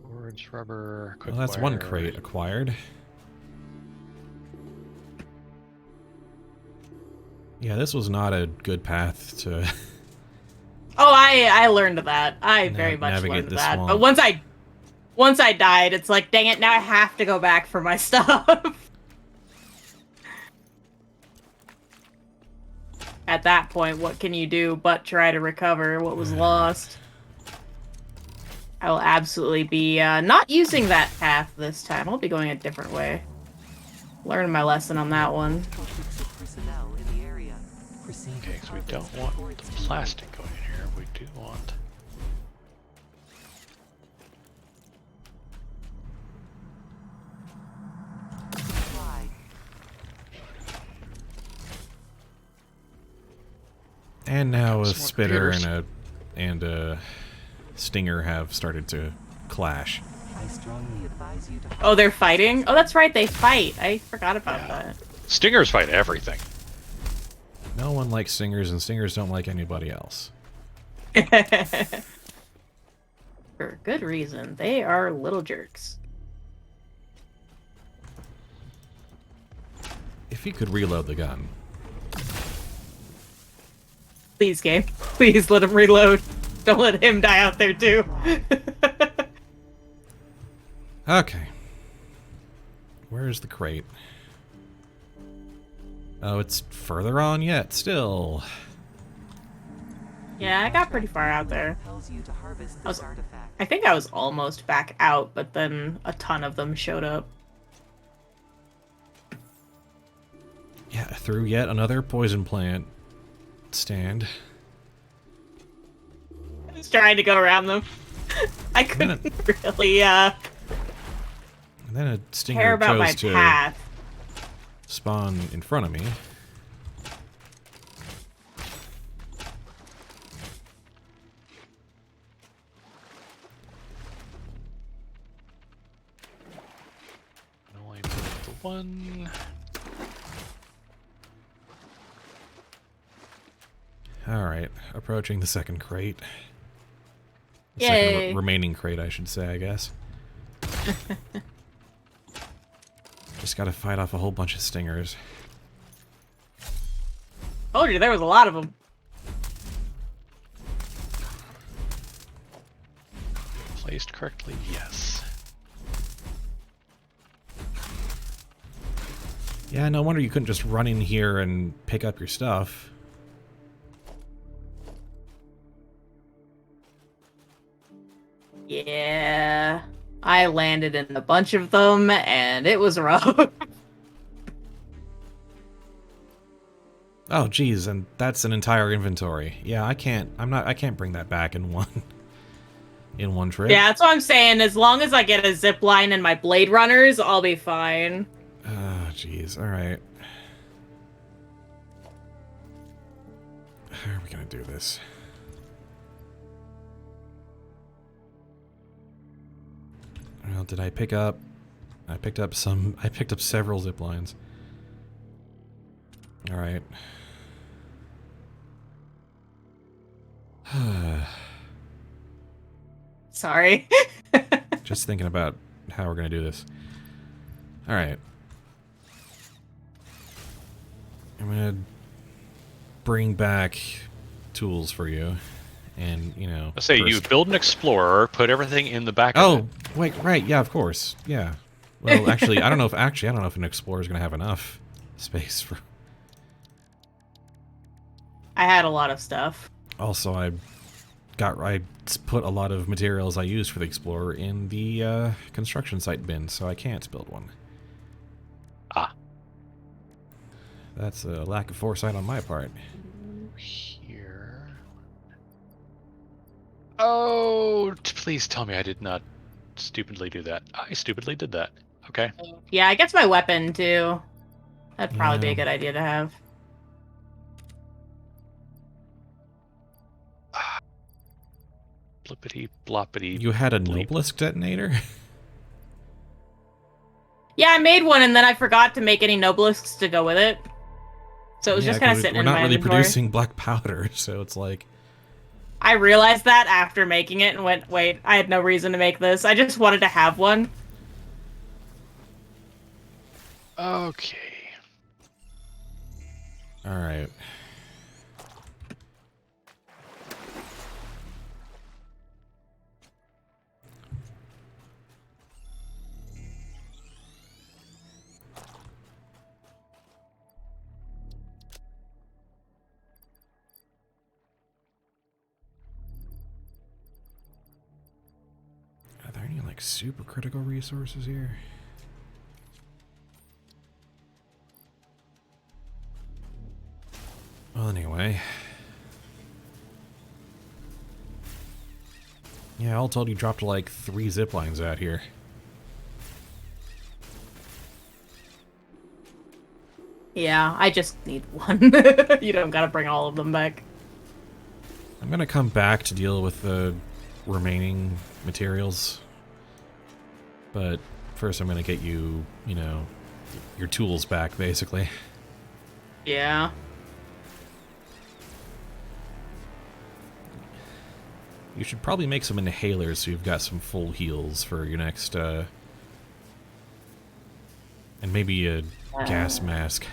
Boards, rubber, Well, that's cookware. one crate acquired. Yeah, this was not a good path to... Oh, I learned that. I very much navigate learned the that. swamp. But once I died, it's like, dang it, now I have to go back for my stuff. At that point, what can you do but try to recover what was lost? I will absolutely be not using that path this time. I'll be going a different way. Learned my lesson on that one. Okay, so we don't want the plastic going in here. We do want... And now a Some more spitter computers. and a stinger have started to clash. I strongly advise you to... Oh, they're fighting? Oh, that's right, they fight. I forgot about Yeah. Stingers fight everything. No one likes stingers, and stingers don't like anybody else. that. For good reason. They are little jerks. If you could reload the gun. Please, game. Please let him reload. Don't let him die out there, too. Okay. Where's the crate? Oh, it's further on yet, still. Yeah, I got pretty far out there. Compels you to harvest I was- this artifact. I think I was almost back out, but then a ton of them showed up. Yeah, through yet another poison plant stand. I was trying to go around them. I couldn't really And then a care stinger about my chose to path. spawn in front of me. Only put the one. Alright, approaching the second crate. The Yay. second remaining crate, I should say, I guess. Just gotta fight off a whole bunch of stingers. Told you there was a lot of them. Placed correctly, yes. Yeah, no wonder you couldn't just run in here and pick up your stuff. Yeah. I landed in a bunch of them, and it was rough. Oh, geez, and that's an entire inventory. Yeah, I can't bring that back in one trip. Yeah, that's what I'm saying. As long as I get a zip line and my Blade Runners, I'll be fine. Oh, jeez. All right. How are we gonna do this? Well, did I pick up? I picked up several zip lines. All right. Sorry. Just thinking about how we're gonna do this. All right. I'm gonna bring back tools for you, and you know. Let's say you first- build an explorer, put everything in the back of Oh, it. wait, right, yeah, of course, yeah. Well, actually, I don't know if an explorer is gonna have enough space for. I had a lot of stuff. Also, I put a lot of materials I used for the explorer in the construction site bin, so I can't build one. Ah. That's a lack of foresight on my part. Here. Oh, please tell me I did not stupidly do that. I stupidly did that. Okay. Yeah, I guess my weapon, too. That'd probably be Yeah. a good idea to have. Blippity bloppity. You had a bleep. Noblisk detonator? Yeah, I made one, and then I forgot to make any Nobelisks to go with it. So it was just kind of sitting we're in not my really inventory. producing black powder, so it's like... I realized that after making it and went, wait, I had no reason to make this. I just wanted to have one. Okay. Alright. Are there any, like, super critical resources here? Well, anyway. Yeah, all told you dropped, like, 3 zip lines out here. Yeah, I just need one. You don't gotta bring all of them back. I'm gonna come back to deal with the remaining materials. But first I'm gonna get you, you know, your tools back, basically. Yeah. You should probably make some inhalers so you've got some full heals for your next, and maybe a gas mask.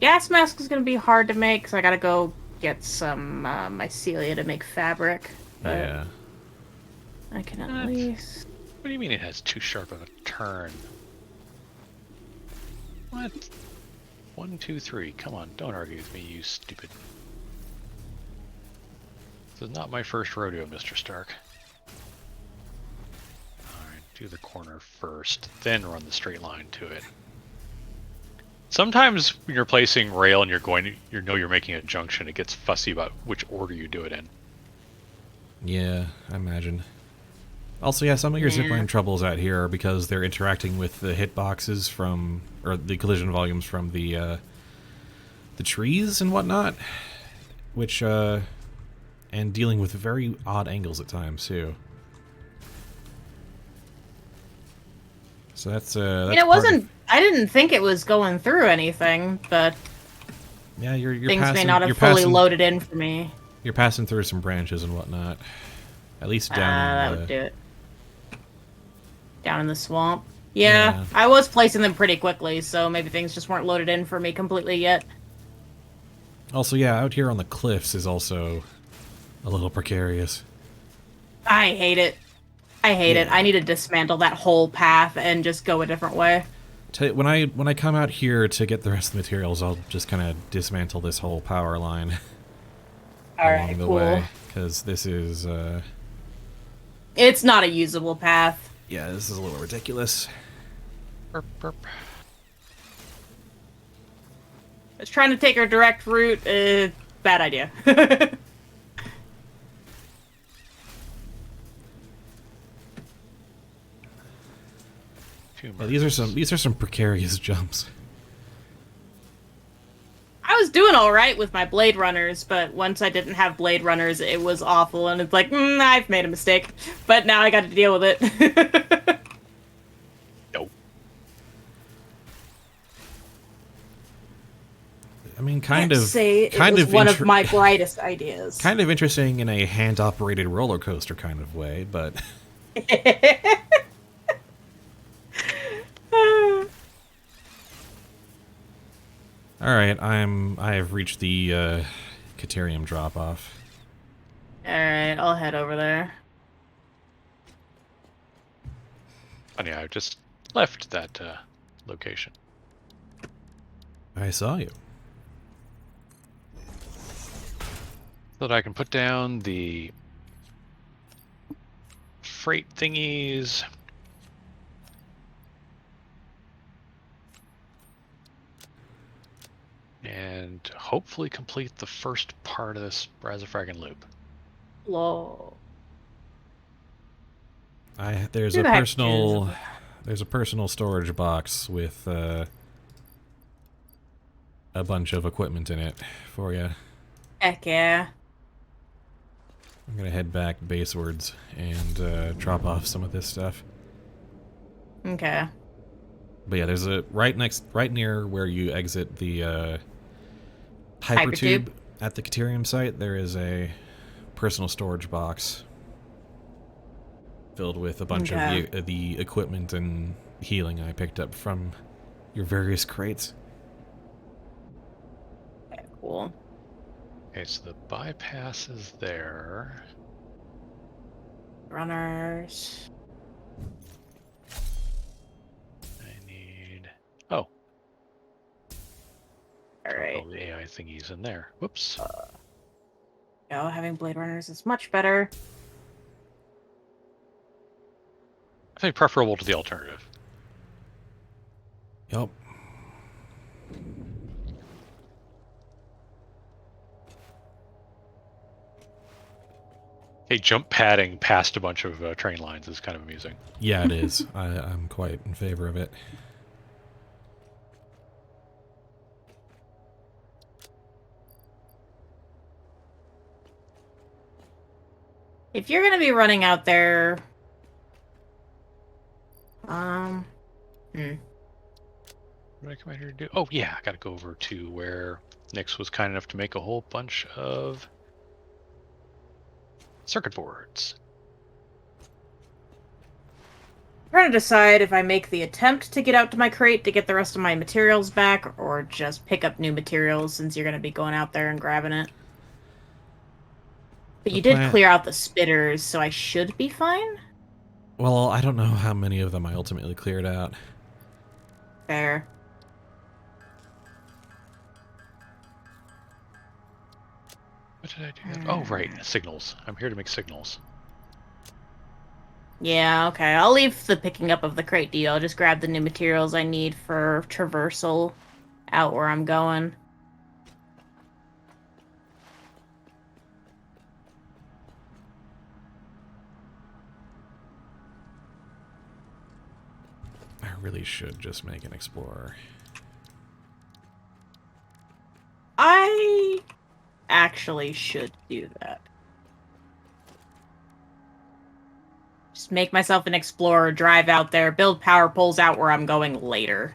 Gas mask is gonna be hard to make, because I gotta go get some mycelia to make fabric. But Yeah. I can at least... What do you mean it has too sharp of a turn? What? 1, 2, 3. Come on, don't argue with me, you stupid. This is not my first rodeo, Mr. Stark. Alright, do the corner first, then run the straight line to it. Sometimes when you're placing rail and you know you're making a junction, it gets fussy about which order you do it in. Yeah, I imagine. Also, yeah, some of your zipline troubles out here are because they're interacting with the hitboxes from, or the collision volumes from the trees and whatnot, which, and dealing with very odd angles at times, too. So that's, it wasn't... I didn't think it was going through anything, but... Yeah, you're things passing, may not have you're fully passing, loaded in for me. You're passing through some branches and whatnot. At least down That in would the... do it. Down in the swamp. Yeah, I was placing them pretty quickly, so maybe things just weren't loaded in for me completely yet. Also, yeah, out here on the cliffs is also a little precarious. I hate it. I hate it. I need to dismantle that whole path and just go a different way. When I come out here to get the rest of the materials, I'll just kind of dismantle this whole power line along the way, because this is it's not a usable path. Yeah, this is a little ridiculous. Burp, burp. I was trying to take our direct route. Bad idea. Yeah, these are some precarious jumps. I was doing all right with my Blade Runners, but once I didn't have Blade Runners, it was awful, and it's like, I've made a mistake, but now I got to deal with it. Nope. I mean, It was one of my brightest ideas. Kind of interesting in a hand-operated roller coaster kind of way, but... Alright, I have reached the Caterium drop-off. Alright, I'll head over there. Funny, I just left that location. I saw you. So that I can put down the freight thingies. And hopefully complete the first part of this Razafragan loop. Low. There's Who a the heck personal is- there's a personal storage box with a bunch of equipment in it for you. Heck yeah. I'm gonna head back basewards and drop off some of this stuff. Okay. But yeah, there's a right near where you exit the Hypertube? hypertube at the Caterium site. There is a personal storage box filled with a bunch of the equipment and healing I picked up from your various crates. Okay, cool. Okay, so the bypass is there. Runners. I need... Oh. Alright. All the AI thingies in there. Whoops. Having Blade Runners is much better. I think preferable to the alternative. Yup. Hey, jump padding past a bunch of train lines is kind of amusing. Yeah, it is. I'm quite in favor of it. If you're gonna be running out there... What did I come out here to do? Oh, yeah, I gotta go over to where Nyx was kind enough to make a whole bunch of circuit boards. I'm trying to decide if I make the attempt to get out to my crate to get the rest of my materials back, or just pick up new materials since you're gonna be going out there and grabbing it. But you did clear out the spitters, so I should be fine? Well, I don't know how many of them I ultimately cleared out. Fair. What did I do? Oh, right, signals. I'm here to make signals. Yeah, okay. I'll leave the picking up of the crate deal. I'll just grab the new materials I need for traversal out where I'm going. I really should just make an explorer. I actually should do that. Just make myself an explorer, drive out there, build power poles out where I'm going later.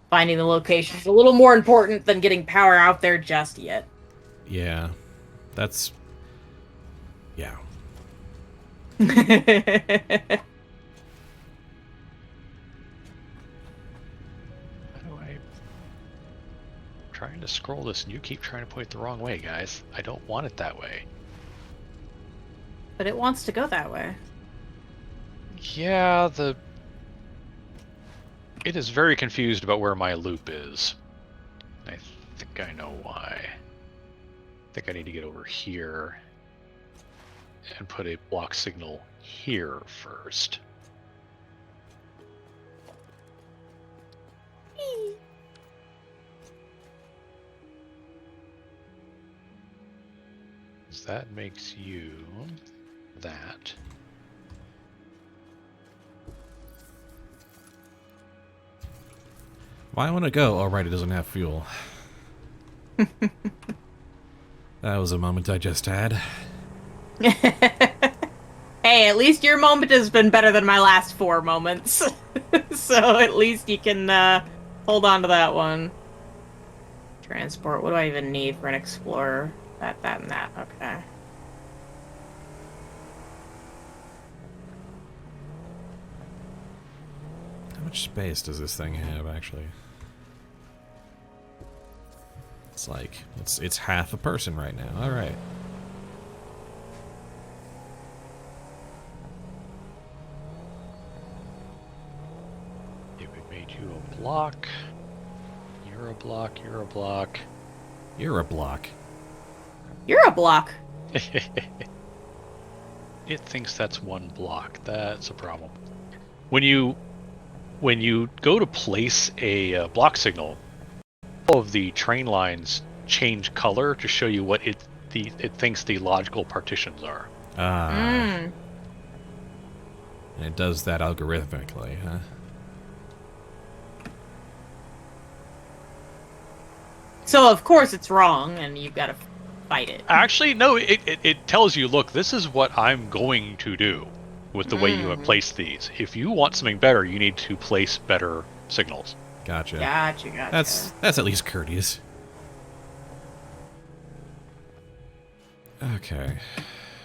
Finding the location is a little more important than getting power out there just yet. Yeah. That's... Yeah. How do I... I'm trying to scroll this and you keep trying to point it the wrong way, guys. I don't want it that way. But it wants to go that way. Yeah, it is very confused about where my loop is. I think I know why. I think I need to get over here and put a block signal here first. That makes you that. Why want to go? Oh, right, it doesn't have fuel. That was a moment I just had. Hey, at least your moment has been better than my last 4 moments. So at least you can hold on to that one. Transport, what do I even need for an explorer? That, and that, okay. How much space does this thing have, actually? It's like, it's half a person right now. Alright. If we made you a block, you're a block, you're a block. You're a block. You're a block. It thinks that's one block. That's a problem. When you go to place a block signal, all of the train lines change color to show you what it thinks the logical partitions are. And it does that algorithmically, huh? So of course it's wrong, and you've got to fight it. Actually, no. It tells you, look, this is what I'm going to do with the way you have placed these. If you want something better, you need to place better signals. Gotcha. Gotcha. That's at least courteous. Okay.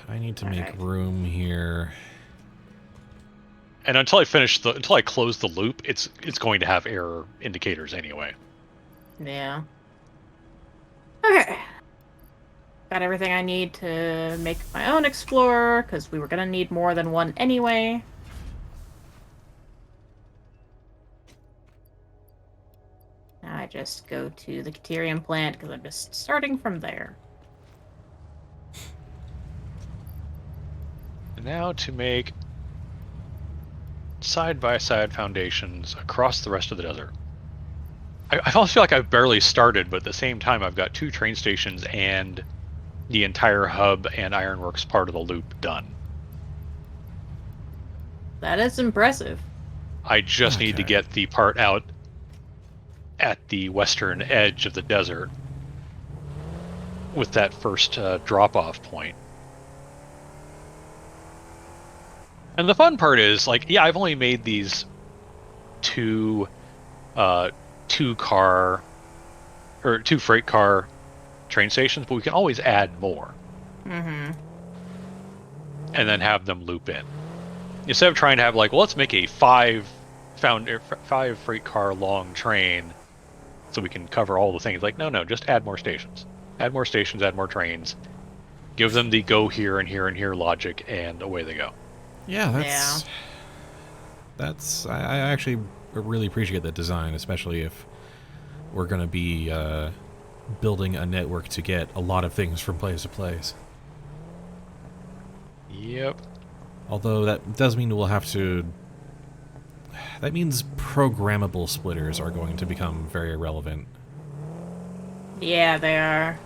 I need to make room here. And until I close the loop, it's going to have error indicators anyway. Yeah. Okay. Got everything I need to make my own explorer, because we were gonna need more than one anyway. Now I just go to the Caterium plant, because I'm just starting from there. And now to make side-by-side foundations across the rest of the desert. I almost feel like I've barely started, but at the same time I've got 2 train stations and the entire hub and ironworks part of the loop done. That is impressive. I just need to get the part out at the western edge of the desert with that first drop-off point. And the fun part is, like, yeah, I've only made these 2 freight car train stations, but we can always add more. And then have them loop in. Instead of trying to have, like, well, let's make a 5 freight car long train so we can cover all the things. Like, no, just add more stations. Add more stations, add more trains. Give them the go here and here and here logic, and away they go. Yeah, that's I actually really appreciate that design, especially if we're going to be building a network to get a lot of things from place to place. Yep. Although that does mean we'll have to... That means programmable splitters are going to become very irrelevant. Yeah, they are.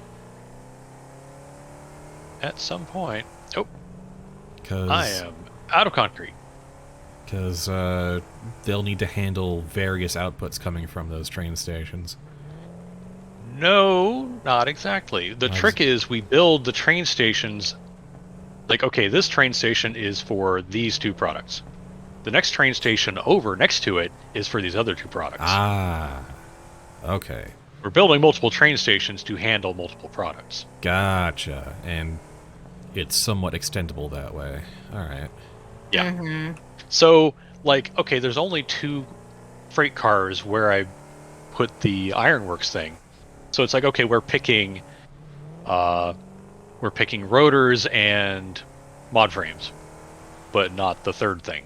At some point. Oh. 'Cause I am out of concrete. Because they'll need to handle various outputs coming from those train stations. No, not exactly. The trick is we build the train stations like, okay, this train station is for these 2 products. The next train station over next to it is for these other 2 products. Ah, okay. We're building multiple train stations to handle multiple products. Gotcha. And it's somewhat extendable that way. Alright. Yeah. So, like, okay, there's only 2 freight cars where I put the ironworks thing. So it's like, okay, we're picking rotors and mod frames, but not the third thing.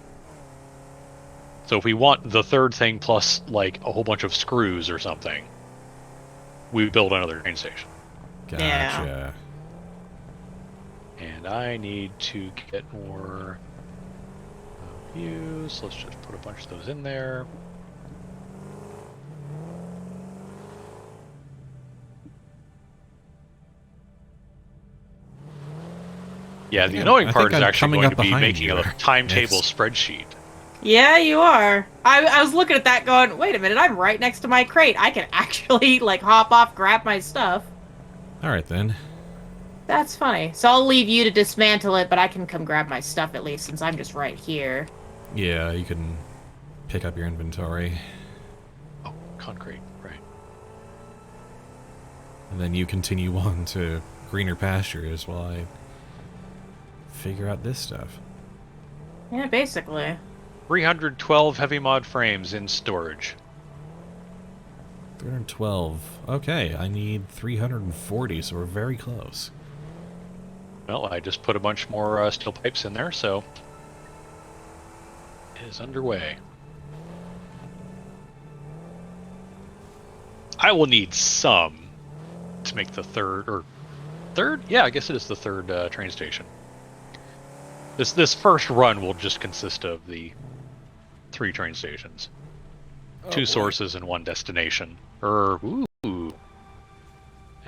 So if we want the third thing plus, like, a whole bunch of screws or something, we build another train station. Gotcha. Yeah. And I need to get more views. Let's just put a bunch of those in there. Yeah, the annoying part is actually going to be making a timetable spreadsheet. Yeah, you are. I was looking at that going, wait a minute, I'm right next to my crate. I can actually, like, hop off, grab my stuff. Alright then. That's funny. So I'll leave you to dismantle it, but I can come grab my stuff at least, since I'm just right here. Yeah, you can pick up your inventory. Oh, concrete, right. And then you continue on to greener pastures while I figure out this stuff. Yeah, basically. 312 heavy mod frames in storage. 312. Okay, I need 340, so we're very close. Well, I just put a bunch more steel pipes in there, so it is underway. I will need some to make the third? Yeah, I guess it is the third train station. This first run will just consist of the 3 train stations. Oh, 2 boy. sources and 1 destination. Ooh.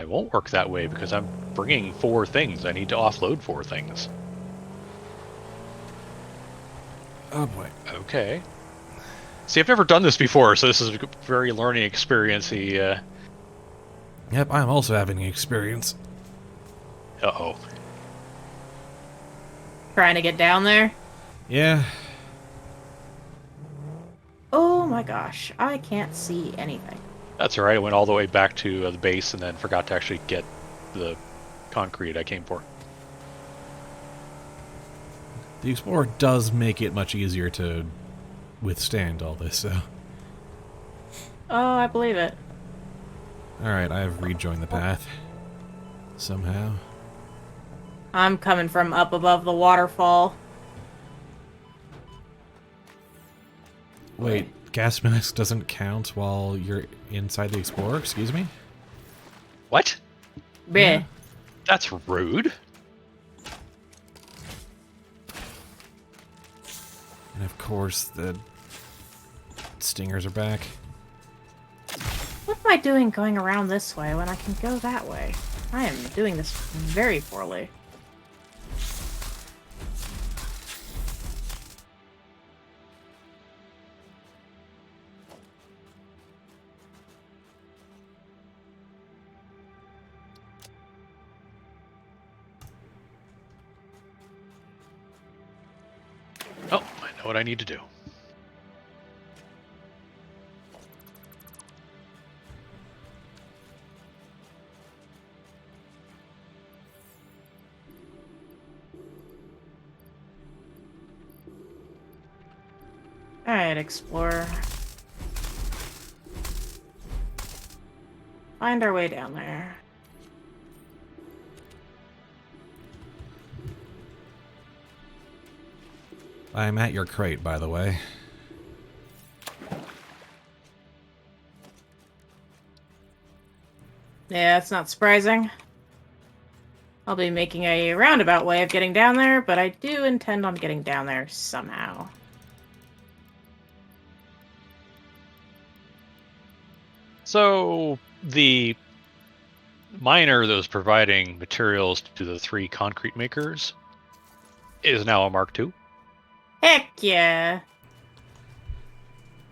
It won't work that way because I'm bringing 4 things. I need to offload 4 things. Oh boy. Okay. See, I've never done this before, so this is a very learning experience. Yep, I'm also having an experience. Uh-oh. Trying to get down there. Yeah. Oh my gosh, I can't see anything. That's alright. I went all the way back to the base and then forgot to actually get the concrete I came for. The Explorer does make it much easier to withstand all this, so... Oh, I believe it. Alright, I have rejoined the path. Somehow. I'm coming from up above the waterfall. Wait, gas mask doesn't count while you're inside the Explorer? Excuse me? What? Bleh. Yeah. That's rude. And of course, the stingers are back. What am I doing going around this way when I can go that way? I am doing this very poorly. Oh, I know what I need to do. Alright, Explorer. Find our way down there. I'm at your crate, by the way. Yeah, it's not surprising. I'll be making a roundabout way of getting down there, but I do intend on getting down there somehow. So, the miner that was providing materials to the 3 concrete makers is now a Mark II. Heck yeah!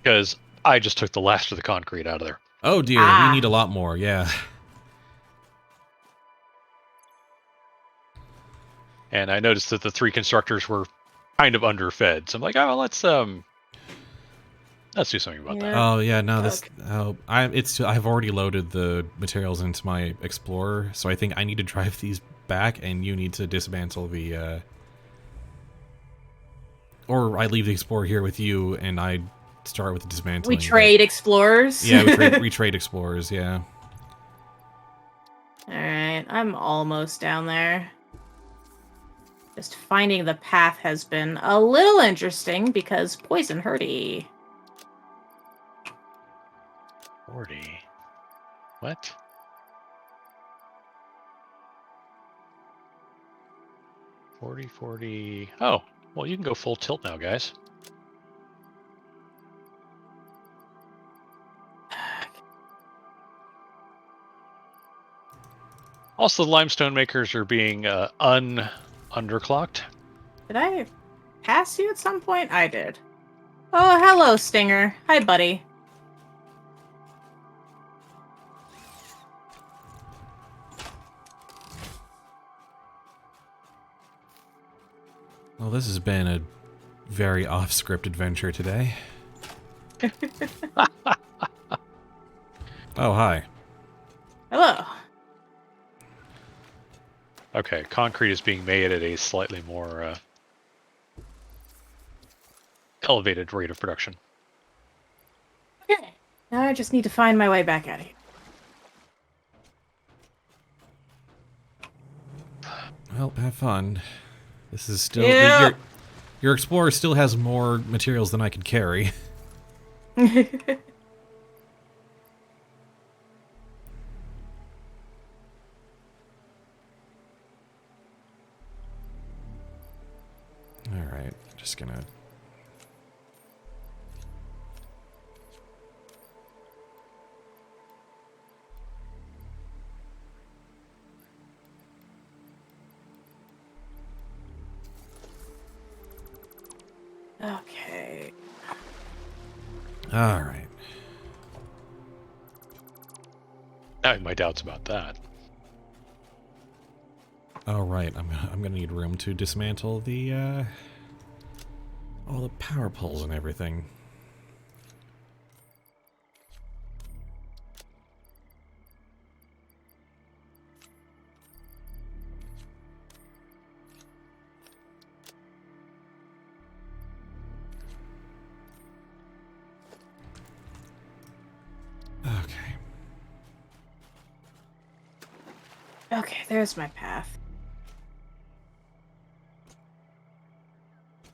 Because I just took the last of the concrete out of there. Oh dear, we need a lot more, yeah. And I noticed that the 3 constructors were kind of underfed. So I'm like, oh, let's do something about that. Oh yeah, no, this. Oh, I've already loaded the materials into my Explorer, so I think I need to drive these back, and you need to dismantle the. Or I leave the Explorer here with you, and I start with the dismantling. We trade Explorers? Yeah, we trade Explorers, yeah. Alright, I'm almost down there. Just finding the path has been a little interesting because poison hurty. 40. What? $40. Oh, well, you can go full tilt now, guys. Also, the limestone makers are being underclocked. Did I pass you at some point? I did. Oh, hello, Stinger. Hi, buddy. Well, this has been a very off-script adventure today. Oh, hi. Hello. Okay, concrete is being made at a slightly more elevated rate of production. Okay. Now I just need to find my way back out of here. Well, have fun. This is still... Yeah. Your Explorer still has more materials than I could carry. Alright, just gonna... Okay. All right. I have my doubts about that. All right. I'm gonna need room to dismantle the all the power poles and everything. Okay. Okay, there's my path.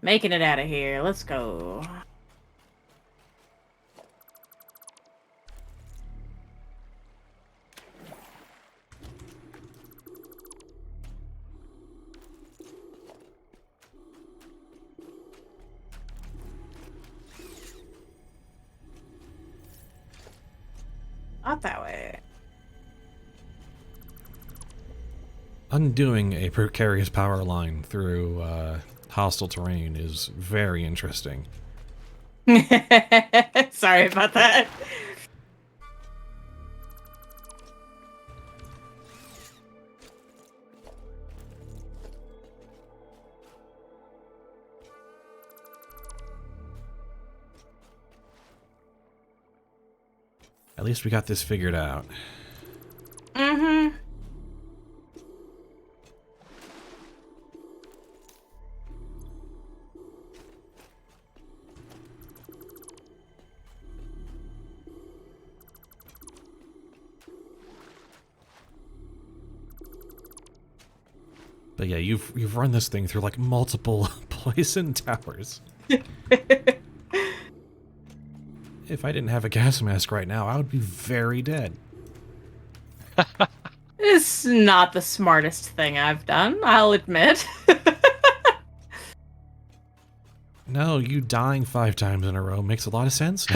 Making it out of here. Let's go. Not that way. Undoing a precarious power line through hostile terrain is very interesting. Sorry about that. At least we got this figured out. Mm-hmm. But yeah, you've run this thing through like multiple poison towers. If I didn't have a gas mask right now, I would be very dead. It's not the smartest thing I've done, I'll admit. No, you dying 5 times in a row makes a lot of sense.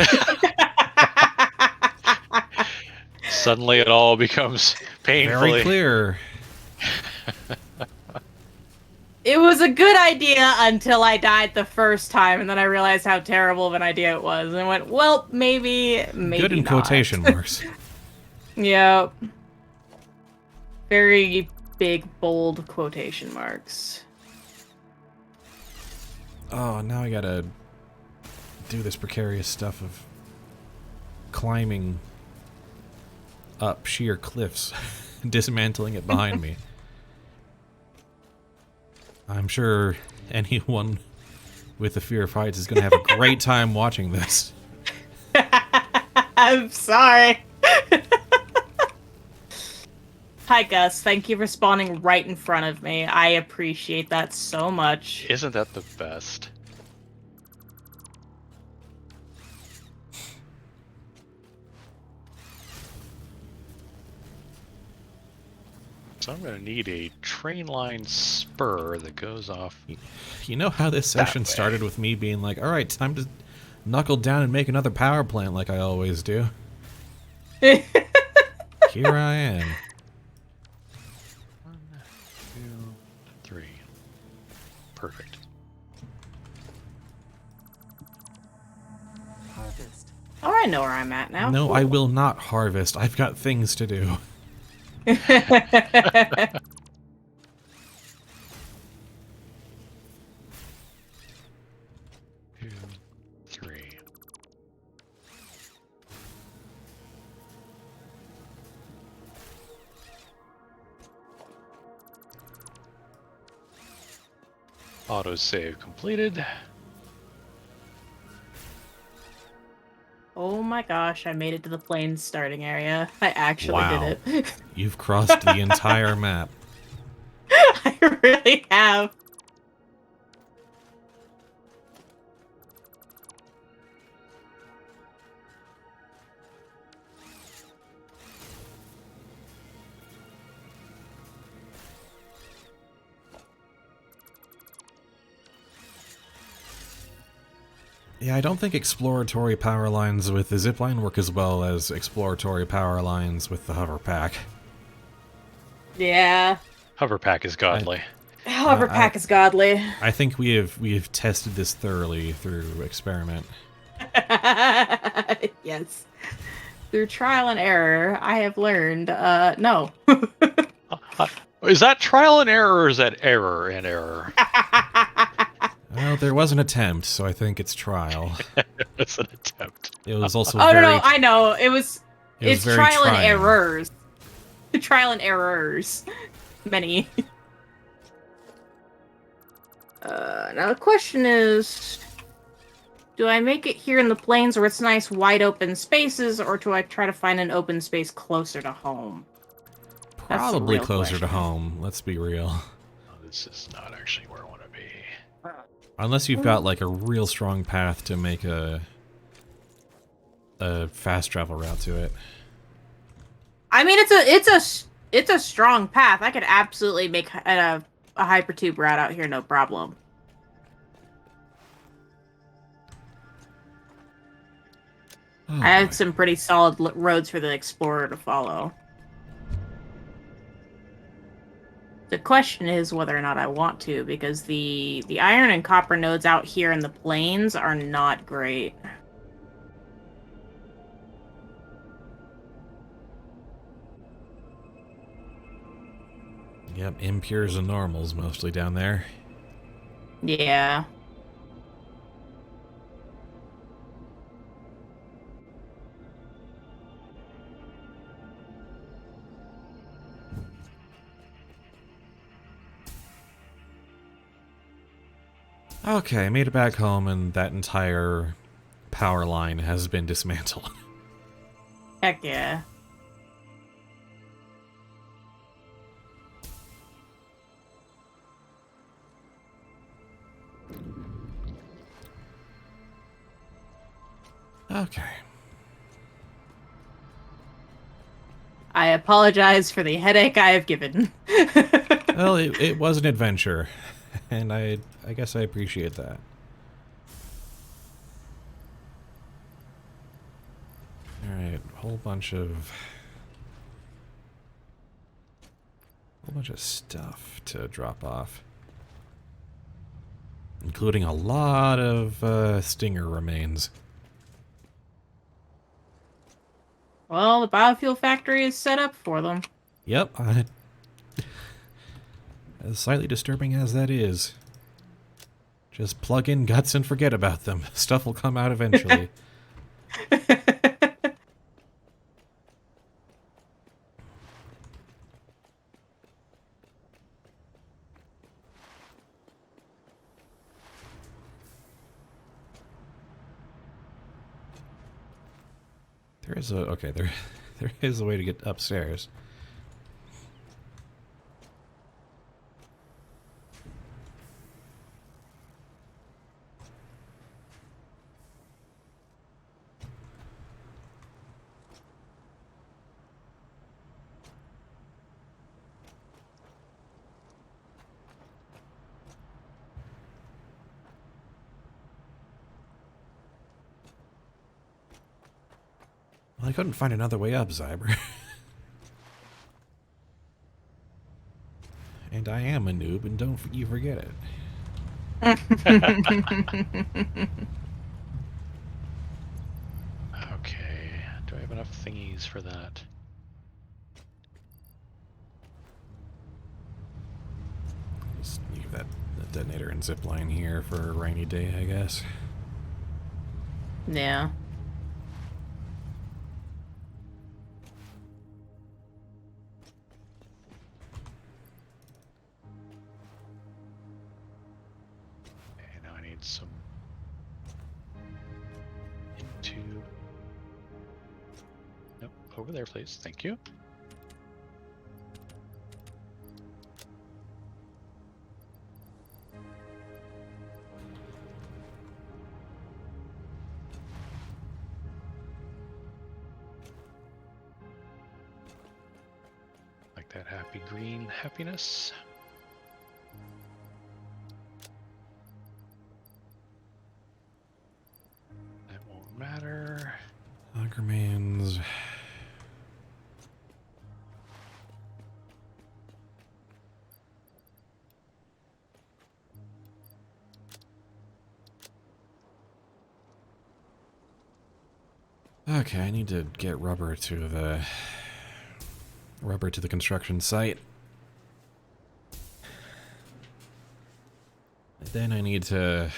Suddenly it all becomes painfully Very clear. It was a good idea until I died the first time, and then I realized how terrible of an idea it was, and I went, well, maybe Good in not. quotation marks. Yep. Very big, bold quotation marks. Oh, now I gotta do this precarious stuff of climbing up sheer cliffs, dismantling it behind me. I'm sure anyone with a fear of heights is going to have a great time watching this. I'm sorry. Hi, Gus. Thank you for spawning right in front of me. I appreciate that so much. Isn't that the best? So I'm going to need a train line spur that goes off. You know how this session started with me being like, all right, time to knuckle down and make another power plant like I always do. Here I am. 1, 2, 3. Perfect. Harvest. Oh, I know where I'm at now. No, I will not harvest. I've got things to do. 2, 3. Autosave completed. Oh my gosh, I made it to the plains starting area. I actually Wow. did it. You've crossed the entire map. I really have. Yeah, I don't think exploratory power lines with the zipline work as well as exploratory power lines with the hover pack. Yeah. Hover pack is godly. However, pack is godly. I think we have tested this thoroughly through experiment. Yes. Through trial and error, I have learned, no. Is that trial and error, or is that error and error? Well, there was an attempt, so I think it's trial. It's an attempt. It was also Oh, no, I know. It's very trial and trying. errors. Trial and errors. Many. Now the question is, do I make it here in the plains where it's nice wide open spaces, or do I try to find an open space closer to home? Probably closer to home, let's be real. Oh, this is not actually where I want to be. Unless you've got like a real strong path to make a fast travel route to it. I mean, it's a strong path. I could absolutely make a hypertube route out here, no problem. Oh, I have boy. some pretty solid roads for the explorer to follow. The question is whether or not I want to, because the iron and copper nodes out here in the plains are not great. Yep, impures and normals mostly down there. Yeah. Okay, I made it back home and that entire power line has been dismantled. Heck yeah. Okay. I apologize for the headache I have given. Well, it was an adventure, and I guess I appreciate that. Alright, whole bunch of stuff to drop off. Including a lot of stinger remains. Well, the biofuel factory is set up for them. Yep. As slightly disturbing as that is. Just plug in guts and forget about them. Stuff will come out eventually. There is there is a way to get upstairs. Well, I couldn't find another way up, Zyber. And I am a noob, and don't you forget it. Okay, do I have enough thingies for that? Just leave that detonator and zipline here for a rainy day, I guess. Yeah. Okay, now I need some into. Nope, over there, please. Thank you. Like that happy green happiness. That won't matter. Loggermans. Okay, I need to get rubber to the construction site. Then I need to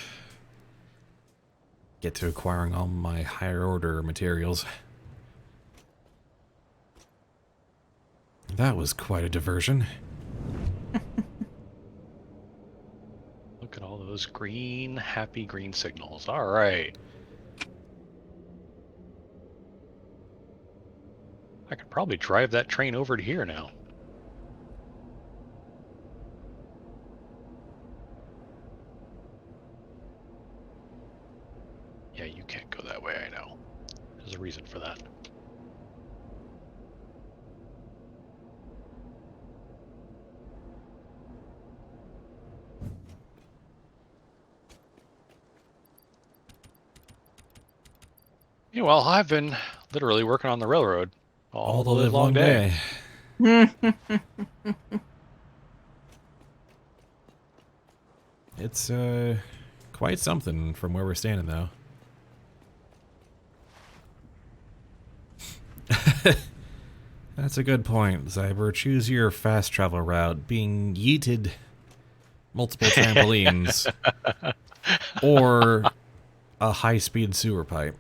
get to acquiring all my higher order materials. That was quite a diversion. Look at all those green, happy green signals. All right. I could probably drive that train over to here now. Yeah, you can't go that way, I know. There's a reason for that. Meanwhile, I've been literally working on the railroad all the live long day. It's quite something from where we're standing, though. That's a good point, Zyber. Choose your fast travel route, being yeeted multiple trampolines, or a high-speed sewer pipe.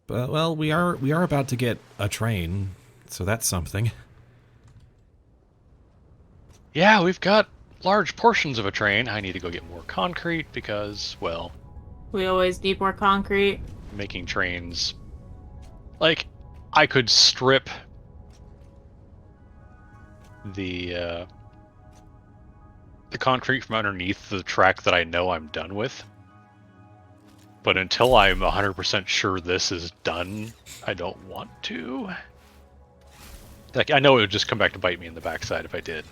But, well, we are about to get a train, so that's something. Yeah, we've got large portions of a train. I need to go get more concrete because, well... We always need more concrete. Making trains... Like, I could strip the concrete from underneath the track that I know I'm done with. But until I'm 100% sure this is done, I don't want to. Like, I know it would just come back to bite me in the backside if I did.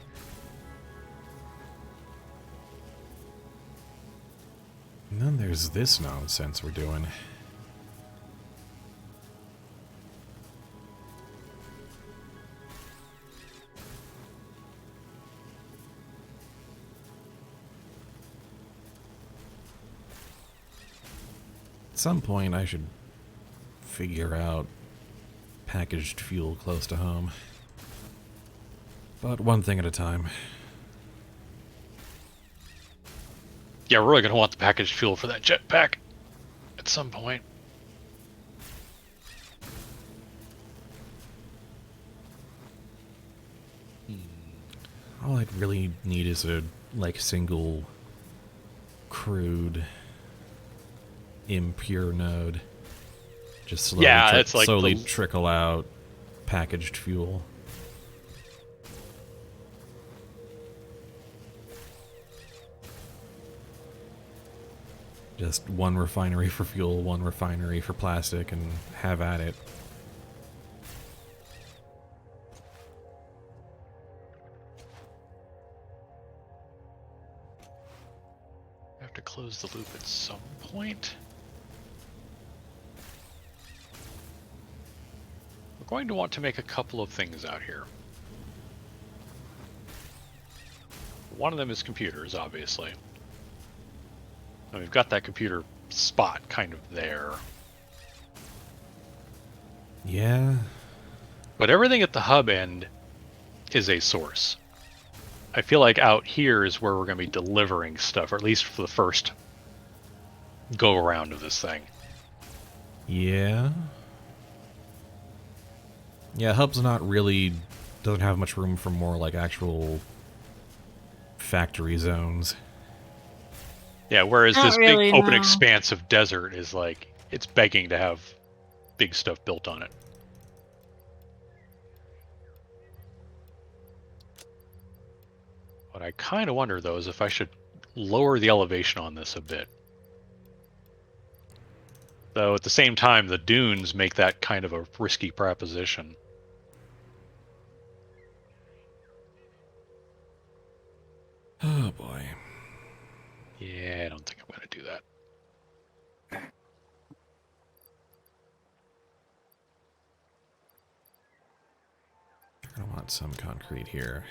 And then there's this nonsense we're doing. At some point, I should figure out packaged fuel close to home. But one thing at a time. Yeah, we're really going to want the packaged fuel for that jetpack at some point. All I'd really need is a, like, single crude impure node. Just slowly, Yeah, it's like slowly trickle out packaged fuel. Just one refinery for fuel, one refinery for plastic, and have at it. I have to close the loop at some point. We're going to want to make a couple of things out here. One of them is computers, obviously. And we've got that computer spot kind of there. Yeah. But everything at the hub end is a source. I feel like out here is where we're going to be delivering stuff, or at least for the first go-around of this thing. Yeah. Yeah, hub's not really... doesn't have much room for more, like, actual factory zones. Yeah, whereas Not this really, big open no. expanse of desert is like, it's begging to have big stuff built on it. What I kind of wonder, though, is if I should lower the elevation on this a bit. Though, at the same time, the dunes make that kind of a risky proposition. Oh, boy. Yeah, I don't think I'm going to do that. I want some concrete here.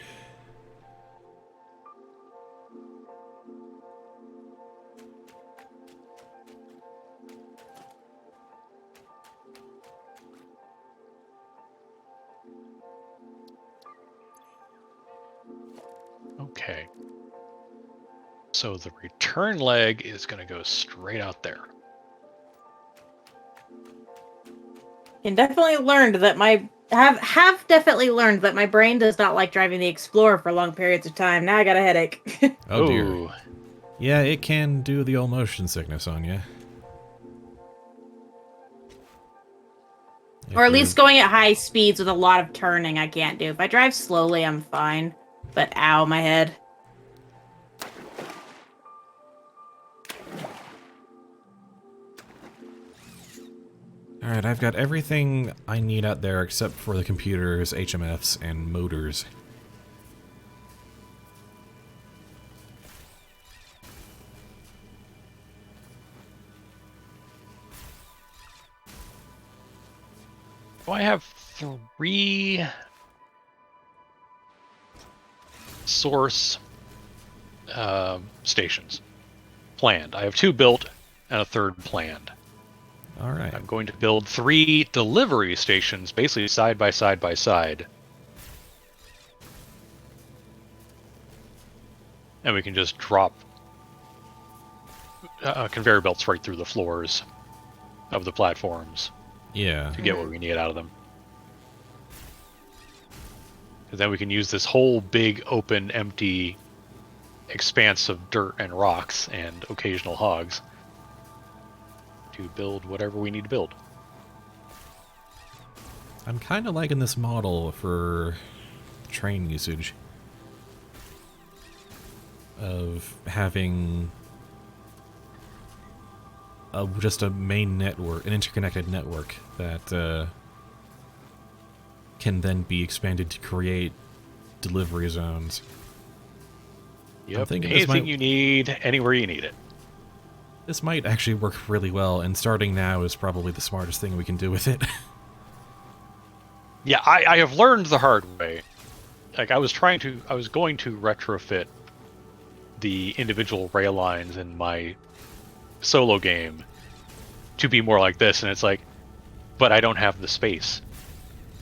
Okay. So the return leg is going to go straight out there. And definitely learned that have definitely learned that my brain does not like driving the Explorer for long periods of time. Now I got a headache. Oh dear. Ooh. Yeah, it can do the old motion sickness on you. Or at least going at high speeds with a lot of turning I can't do. If I drive slowly, I'm fine. But ow, my head. Alright, I've got everything I need out there except for the computers, HMFs, and motors. Well, I have 3 source stations planned. I have 2 built and a 3rd planned. Alright. I'm going to build 3 delivery stations, basically side by side by side. And we can just drop conveyor belts right through the floors of the platforms. Yeah. To get what we need out of them. And then we can use this whole big, open, empty expanse of dirt and rocks and occasional hogs to build whatever we need to build. I'm kind of liking this model for train usage. Of having just a main network, an interconnected network that can then be expanded to create delivery zones. Yep, anything you need, anywhere you need it. This might actually work really well, and starting now is probably the smartest thing we can do with it. Yeah, I have learned the hard way. Like, I was going to retrofit the individual rail lines in my solo game to be more like this, and it's like, but I don't have the space.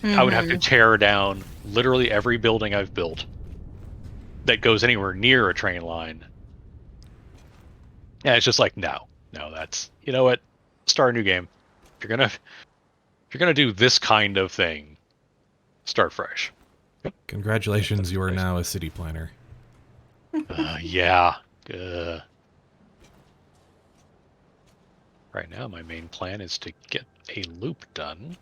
I would have to tear down literally every building I've built that goes anywhere near a train line. Yeah, it's just like, no, that's, you know what? Start a new game. If you're gonna do this kind of thing, start fresh. Yep. Congratulations, you are now a city planner. Yeah. Right now, my main plan is to get a loop done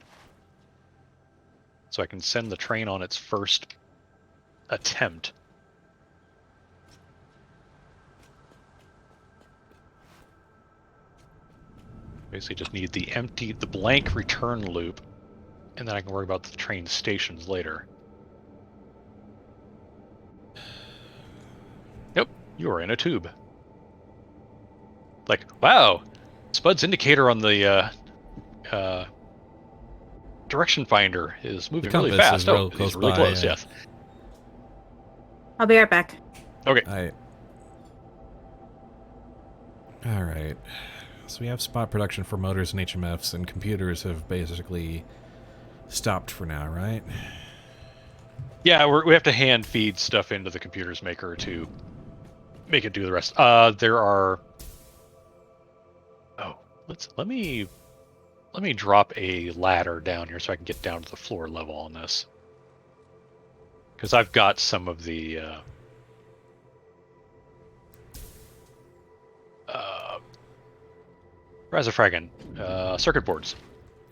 so I can send the train on its first attempt. Basically just need the blank return loop, and then I can worry about the train stations later. Yep, you are in a tube. Like, wow, Spud's indicator on the direction finder is moving really fast. It's really close, yes. I'll be right back. Okay. Alright. So we have spot production for motors and HMFs, and computers have basically stopped for now, right? Yeah, we have to hand feed stuff into the computers maker to make it do the rest. There are. Oh, let me drop a ladder down here so I can get down to the floor level on this, because I've got some of the Razafragan circuit boards.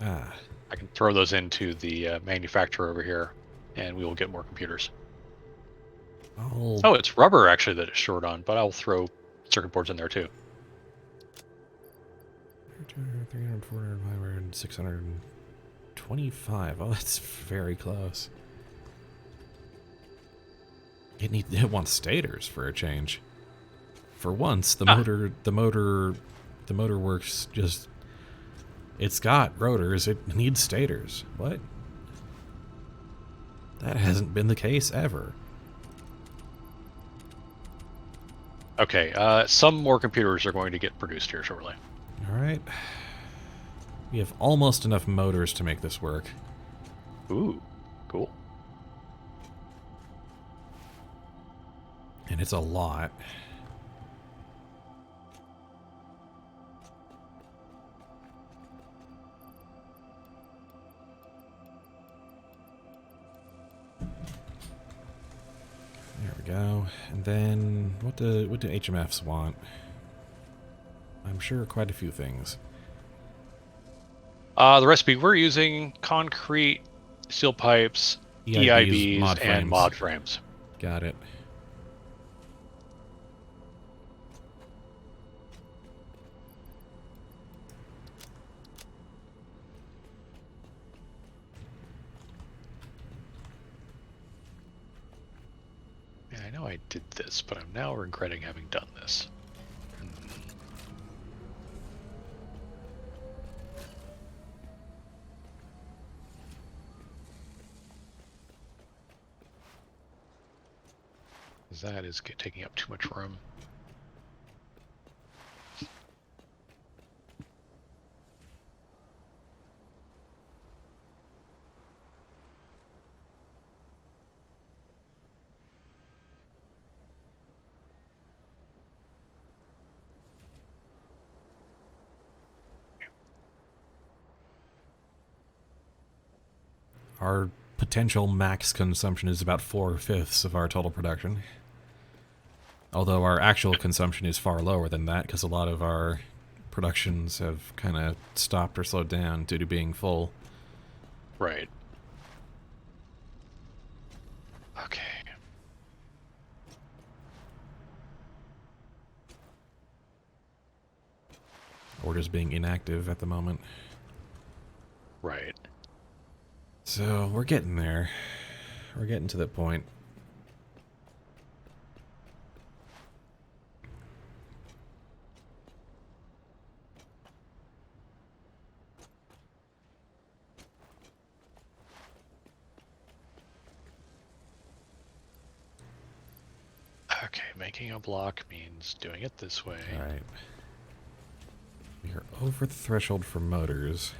Ah. I can throw those into the manufacturer over here, and we will get more computers. Oh, it's rubber actually that it's short on, but I'll throw circuit boards in there too. 300, 400, 500, 625. Oh, that's very close. It wants stators for a change. For once, the motor works just. It's got rotors. It needs stators. What? That hasn't been the case ever. Okay, some more computers are going to get produced here shortly. Alright. We have almost enough motors to make this work. Ooh, cool. And it's a lot. There we go. And then what do HMFs want? I'm sure quite a few things. The recipe we're using: concrete, steel pipes, EIBs, mod and frames. mod frames. Got it. Yeah, I know I did this, but I'm now regretting having done this. That is taking up too much room. Our potential max consumption is about 4/5 of our total production. Although our actual consumption is far lower than that, because a lot of our productions have kind of stopped or slowed down due to being full. Right. Okay. Or just being inactive at the moment. Right. So we're getting there. We're getting to that point. Okay, making a block means doing it this way. Alright. We are over the threshold for motors.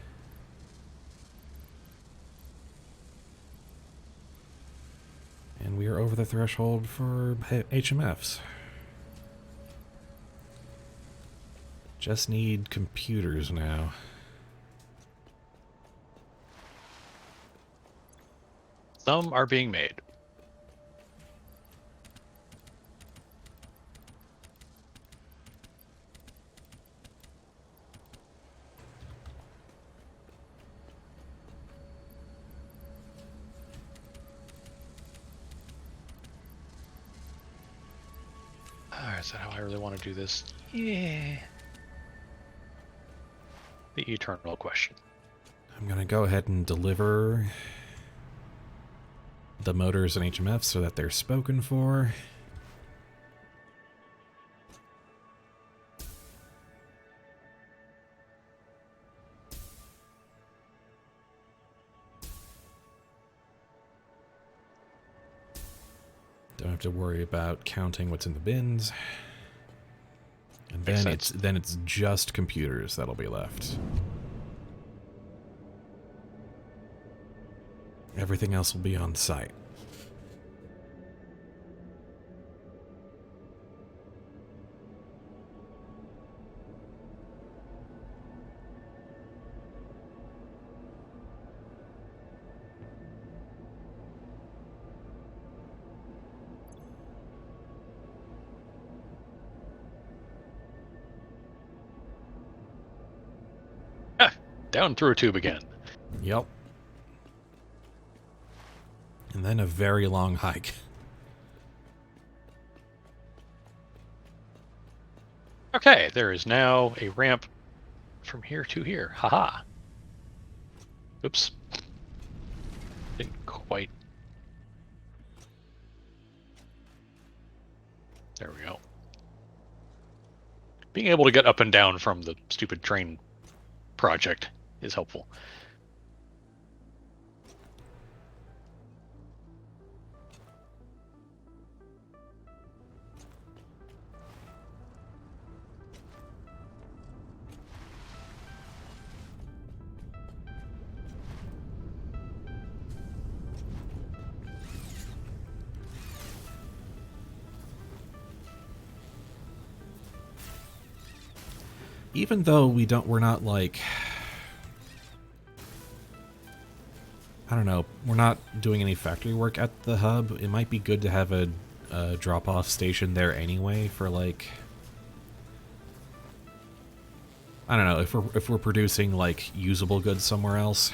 And we are over the threshold for HMFs. Just need computers now. Some are being made. Is that how I really want to do this? Yeah. The eternal question. I'm going to go ahead and deliver the motors and HMFs so that they're spoken for. Don't have to worry about counting what's in the bins. And then it's just computers that'll be left. Everything else will be on site. Down through a tube again. Yep. And then a very long hike. Okay, there is now a ramp from here to here. Haha. Oops. Didn't quite. There we go. Being able to get up and down from the stupid train project is helpful. even though we're not like, I don't know, we're not doing any factory work at the hub, it might be good to have a drop-off station there anyway for like, I don't know, if we're producing like usable goods somewhere else.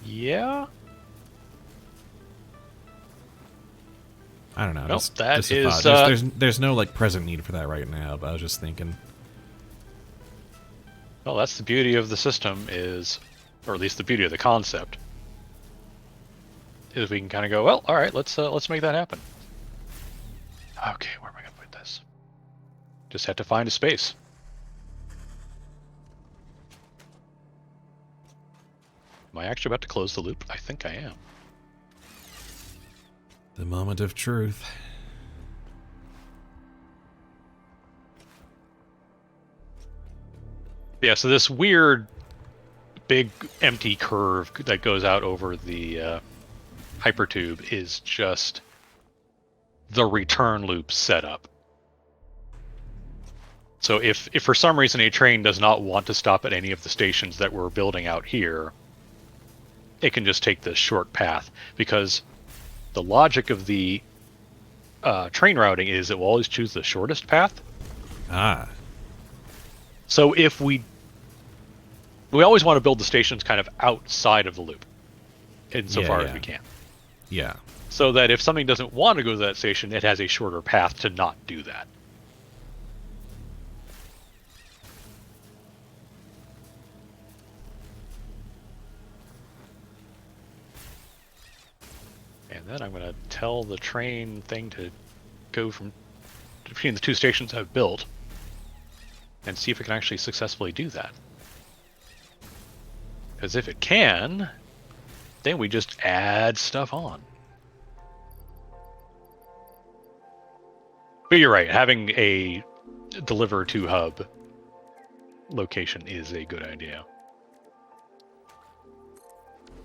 Yeah. I don't know. Well, that is. There's no like present need for that right now, but I was just thinking. Well, that's the beauty of the system is, or at least the beauty of the concept, is we can kind of go, well, all right, let's make that happen. Okay, where am I gonna put this? Just have to find a space. Am I actually about to close the loop? I think I am. The moment of truth. Yeah, so this weird big empty curve that goes out over the hypertube is just the return loop setup. So if for some reason a train does not want to stop at any of the stations that we're building out here, it can just take this short path, because the logic of the train routing is it will always choose the shortest path. Ah. So if we always want to build the stations kind of outside of the loop, insofar as we can. Yeah. So that if something doesn't want to go to that station, it has a shorter path to not do that. And then I'm going to tell the train thing to go from between the two stations I've built and see if it can actually successfully do that. Because if it can, then we just add stuff on. But you're right, having a deliver to hub location is a good idea.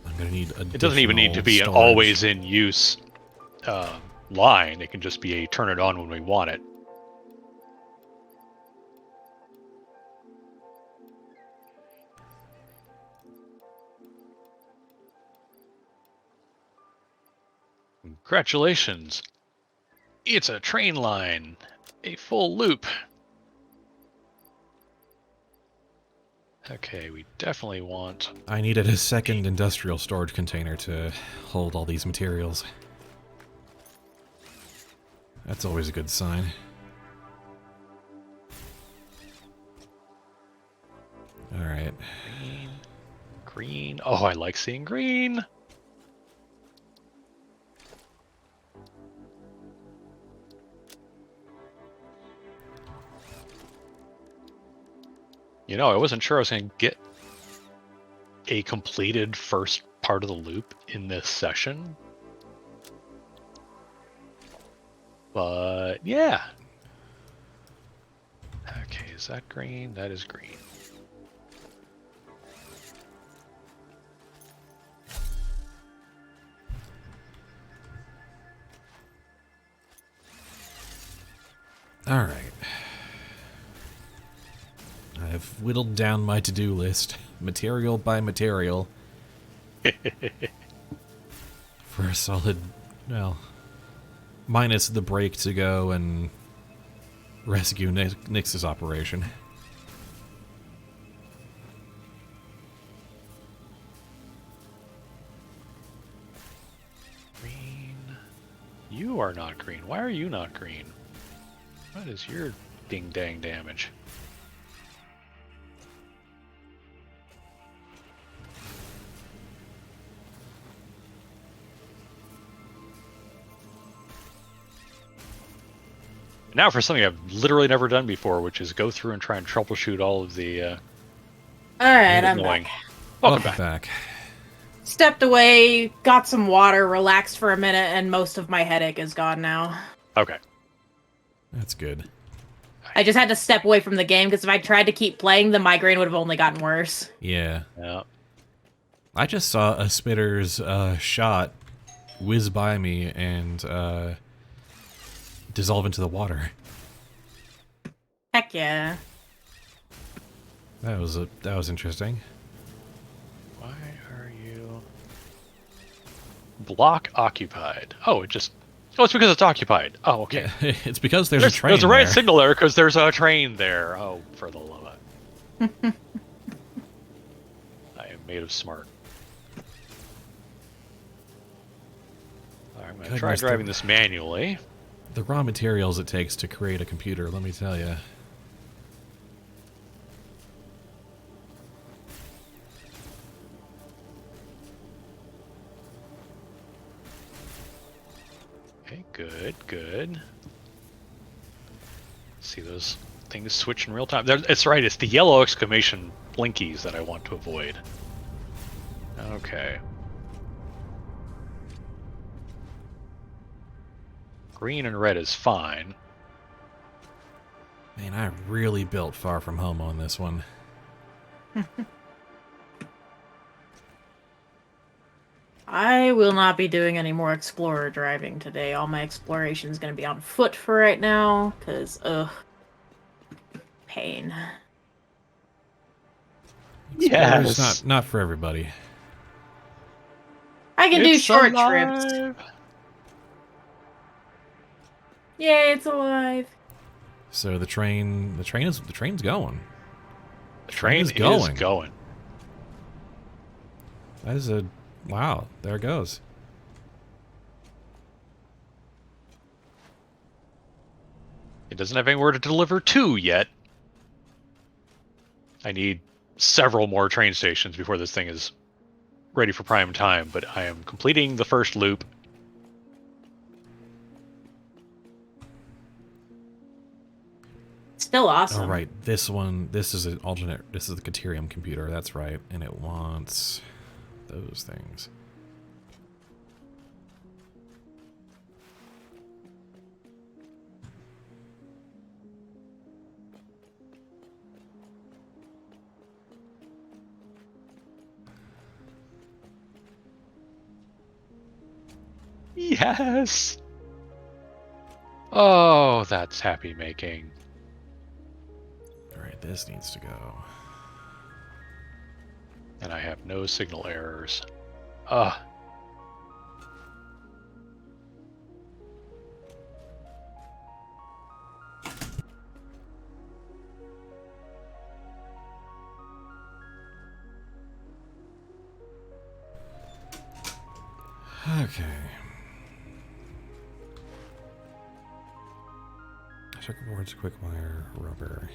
I'm gonna need it doesn't even need to be storage. An always in use line. It can just be a turn it on when we want it. Congratulations. It's a train line. A full loop. Okay, we definitely want... I needed a second industrial storage container to hold all these materials. That's always a good sign. Alright. Green. Oh, I like seeing green. You know, I wasn't sure I was going to get a completed first part of the loop in this session. But, yeah. Okay, is that green? That is green. Alright. I've whittled down my to-do list, material by material, for a solid, well, minus the break to go and rescue Nyx's operation. Green. You are not green. Why are you not green? What is your ding-dang damage? Now for something I've literally never done before, which is go through and try and troubleshoot all of the... Alright, I'm back. Welcome back. Stepped away, got some water, relaxed for a minute, and most of my headache is gone now. Okay. That's good. I just had to step away from the game, because if I tried to keep playing, the migraine would have only gotten worse. Yeah. Yeah. I just saw a Spitter's shot whiz by me, and dissolve into the water. Heck yeah. That was interesting. Why are you block occupied? Oh, it's because it's occupied. Oh, okay. Yeah, it's because there's a train There's a red there. signal there because there's a train there. Oh, for the love of it. I am made of smart. I'm going to try driving this manually. The raw materials it takes to create a computer, let me tell you. Okay, good. See those things switch in real time. It's right, it's the yellow exclamation blinkies that I want to avoid. Okay. Green and red is fine. Man, I really built far from home on this one. I will not be doing any more explorer driving today. All my exploration is going to be on foot for right now, because, pain. Explorer's not for everybody. I can do short trips. Yay, it's alive. So the train's going. The train is going. That is a wow. There it goes. It doesn't have anywhere to deliver to yet. I need several more train stations before this thing is ready for prime time, but I am completing the first loop. Still awesome. Oh, right. This is an alternate. This is the Caterium computer. That's right. And it wants those things. Yes! Oh, that's happy making. Alright, this needs to go. And I have no signal errors. Ugh. Okay. Circuit boards, quick wire, rubber.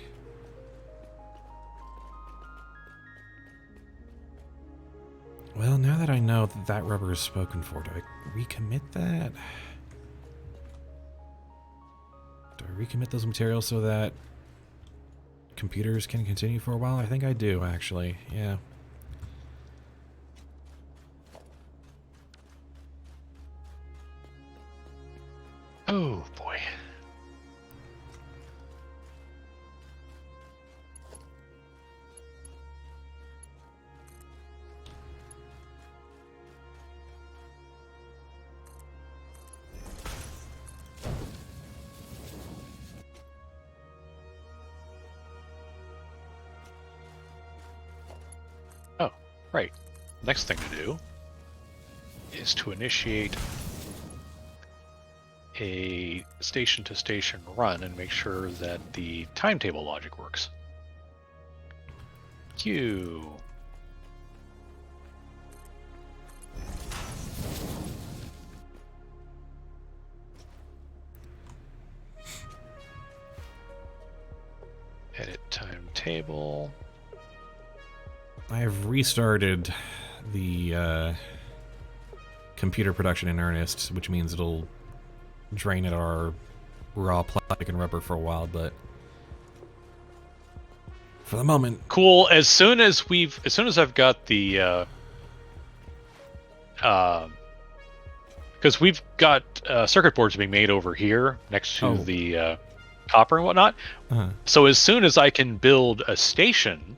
Well, now that I know that that rubber is spoken for, do I recommit that? Do I recommit those materials so that computers can continue for a while? I think I do, actually. Yeah. Oh, boy. Oh, right. Next thing to do is to initiate a station-to-station run and make sure that the timetable logic works. Q. Edit timetable. I have restarted the computer production in earnest, which means it'll drain at our raw plastic and rubber for a while, but for the moment, cool. As soon as I've got the because we've got circuit boards being made over here next to the copper and whatnot. So as soon as I can build a station,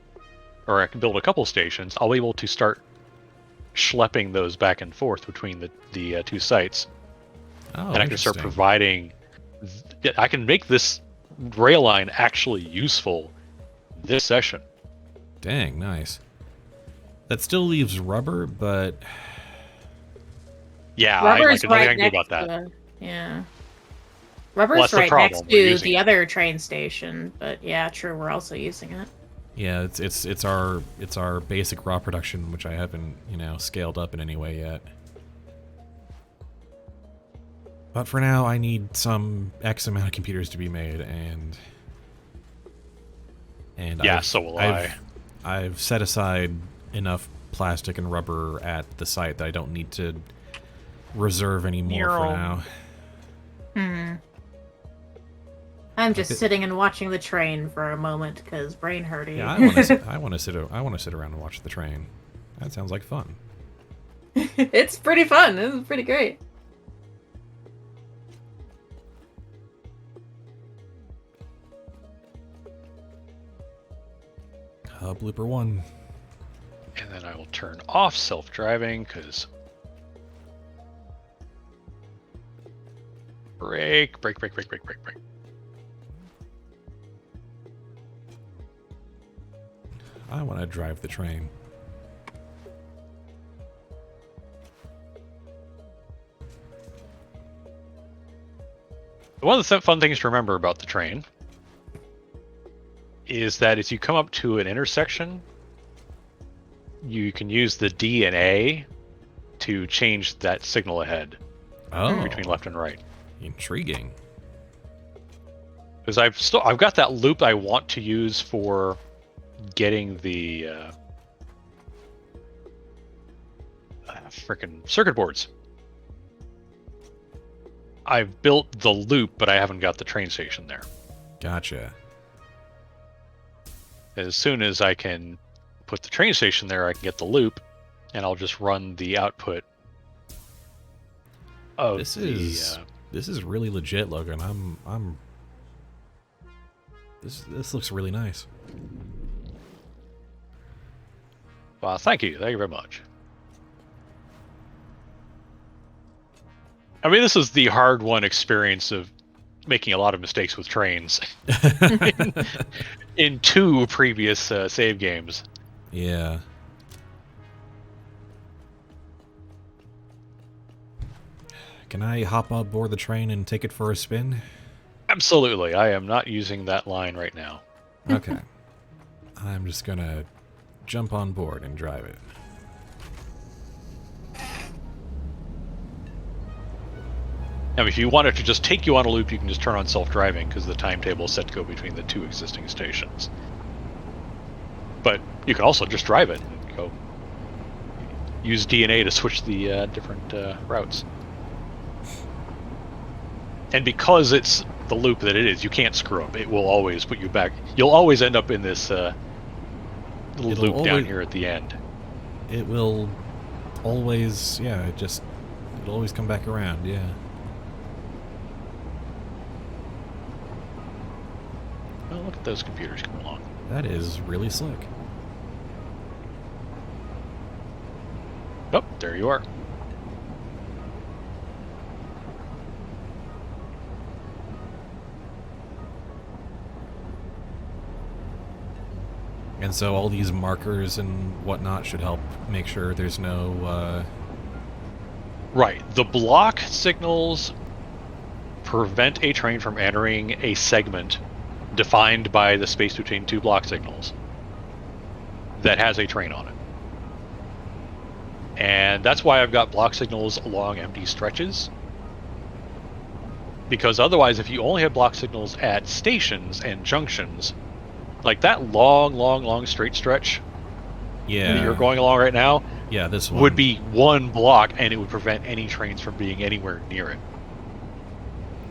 or I can build a couple stations, I'll be able to start schlepping those back and forth between the two sites. oh, and I can start providing I can make this rail line actually useful this session. Dang, nice. That still leaves rubber, but Yeah, Rubber's nothing I right can do next about that. to yeah. Rubber's Well, that's the right problem. next We're to using the it. other train station, but yeah, true. We're also using it. yeah, it's our basic raw production, which I haven't scaled up in any way yet. But for now, I need some X amount of computers to be made, and Yeah, so will I. I've set aside enough plastic and rubber at the site that I don't need to reserve any more for now. I'm just sitting and watching the train for a moment because brain hurting. Yeah, I want to sit around and watch the train. That sounds like fun. It's pretty fun. It's pretty great. Blooper 1. And then I will turn off self-driving because brake. I want to drive the train. One of the fun things to remember about the train is that as you come up to an intersection, you can use the D and A to change that signal ahead between left and right. Intriguing. Because I've got that loop I want to use for getting the frickin' circuit boards. I've built the loop, but I haven't got the train station there. Gotcha. As soon as I can put the train station there, I can get the loop, and I'll just run the output of this is really legit, Logan. This looks really nice. Well, thank you very much. I mean, this is the hard-won experience of making a lot of mistakes with trains in 2 previous save games. Yeah. Can I hop on board the train and take it for a spin? Absolutely. I am not using that line right now. Okay. I'm just gonna jump on board and drive it. Now, if you wanted to just take you on a loop, you can just turn on self-driving because the timetable is set to go between the 2 existing stations. But you can also just drive it and go use DNA to switch the different routes. And because it's the loop that it is, you can't screw up. It will always put you back. You'll always end up in this little loop down here at the end. It will always, yeah, it'll always come back around, yeah. Well, look at those computers coming along. That is really slick. Oh, there you are. And so all these markers and whatnot should help make sure there's no... Right. The block signals prevent a train from entering a segment defined by the space between 2 block signals that has a train on it. And that's why I've got block signals along empty stretches. Because otherwise, if you only have block signals at stations and junctions, like that long straight stretch that you're going along right now, yeah, this one would be 1 block, and it would prevent any trains from being anywhere near it.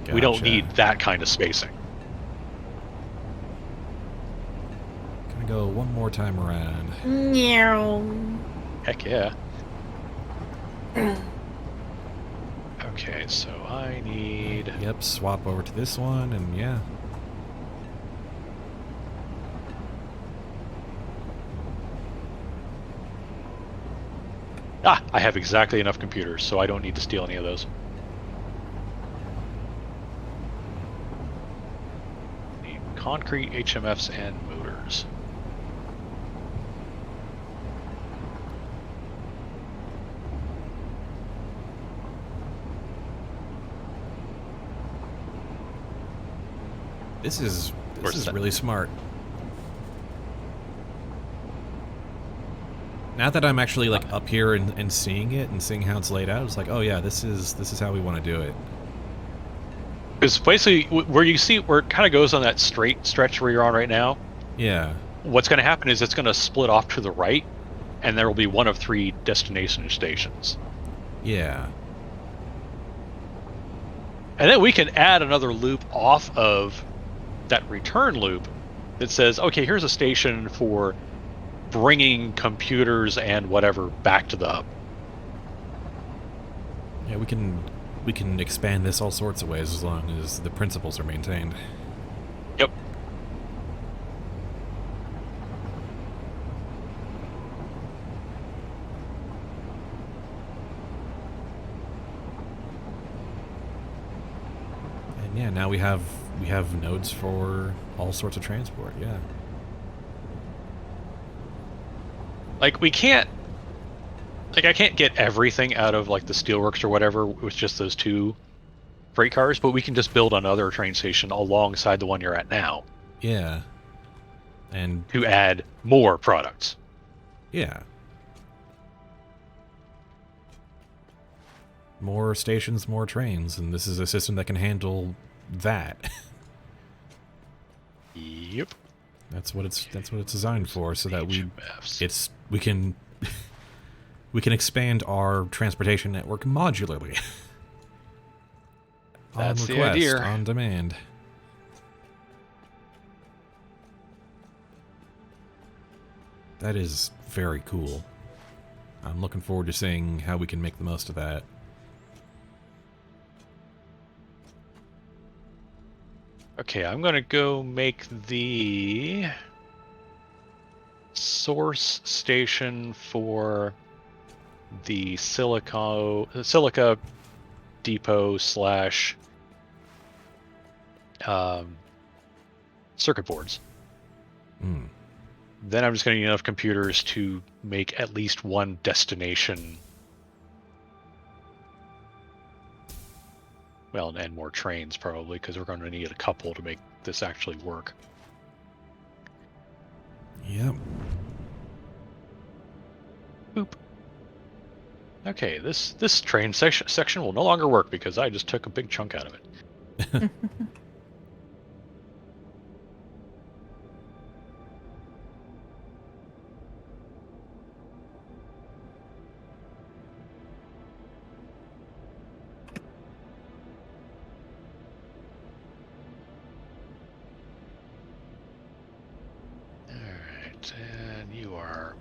Gotcha. We don't need that kind of spacing. Gonna go one more time around. Meow. Heck yeah. Okay, so I need... Yep, swap over to this one, and yeah. Ah, I have exactly enough computers, so I don't need to steal any of those. concrete, HMFs, and motors. This is really smart. Now that I'm actually like up here and seeing it and seeing how it's laid out, it's like, oh yeah, this is how we want to do it. Because basically, where it kind of goes on that straight stretch where you're on right now. Yeah. What's going to happen is it's going to split off to the right, and there will be one of 3 destination stations. Yeah. And then we can add another loop off of that return loop that says, okay, here's a station for bringing computers and whatever back to the hub. Yeah, we can expand this all sorts of ways as long as the principles are maintained. Yep. And yeah, now we have nodes for all sorts of transport. Yeah. Like we can't, like I can't get everything out of like the steelworks or whatever with just those 2 freight cars, but we can just build another train station alongside the one you're at now. Yeah. And to add more products. Yeah. More stations, more trains, and this is a system that can handle that. Yep. That's what it's designed for, so that HMFs. we can expand our transportation network modularly. That's on the request, idea. on demand. That is very cool. I'm looking forward to seeing how we can make the most of that. Okay, I'm going to go make the source station for the silica depot / circuit boards. Mm. Then I'm just going to need enough computers to make at least one destination. Well, and more trains probably, because we're going to need a couple to make this actually work. Yep. Boop. Okay, this train section will no longer work because I just took a big chunk out of it. Alright, and you are...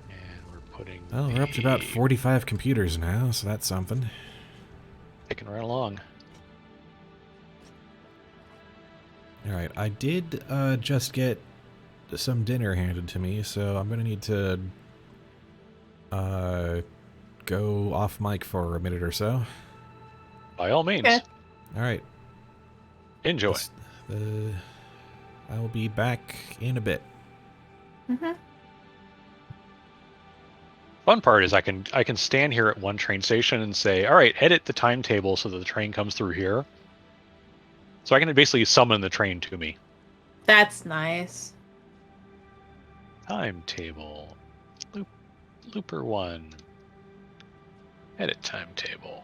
And we're putting... Well, we're up to about 45 computers now, so that's something. Ticking right along. Alright, I did just get some dinner handed to me, so I'm gonna need to go off mic for a minute or so. By all means. Okay. Alright. Enjoy. I will be back in a bit. Mm-hmm. Fun part is I can stand here at one train station and say, all right, edit the timetable so that the train comes through here. So I can basically summon the train to me. That's nice. Timetable. Looper 1. Edit timetable.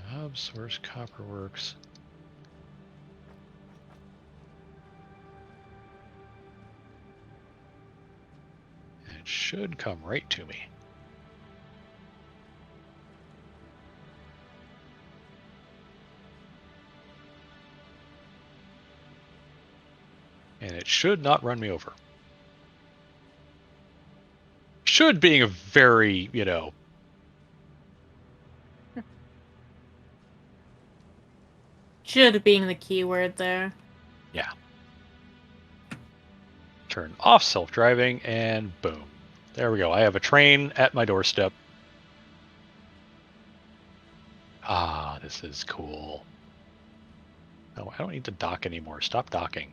Hub source Copperworks. It should come right to me. And it should not run me over. Should being a very, Should being the keyword there. Yeah. Turn off self-driving, and boom. There we go. I have a train at my doorstep. Ah, this is cool. No, I don't need to dock anymore. Stop docking.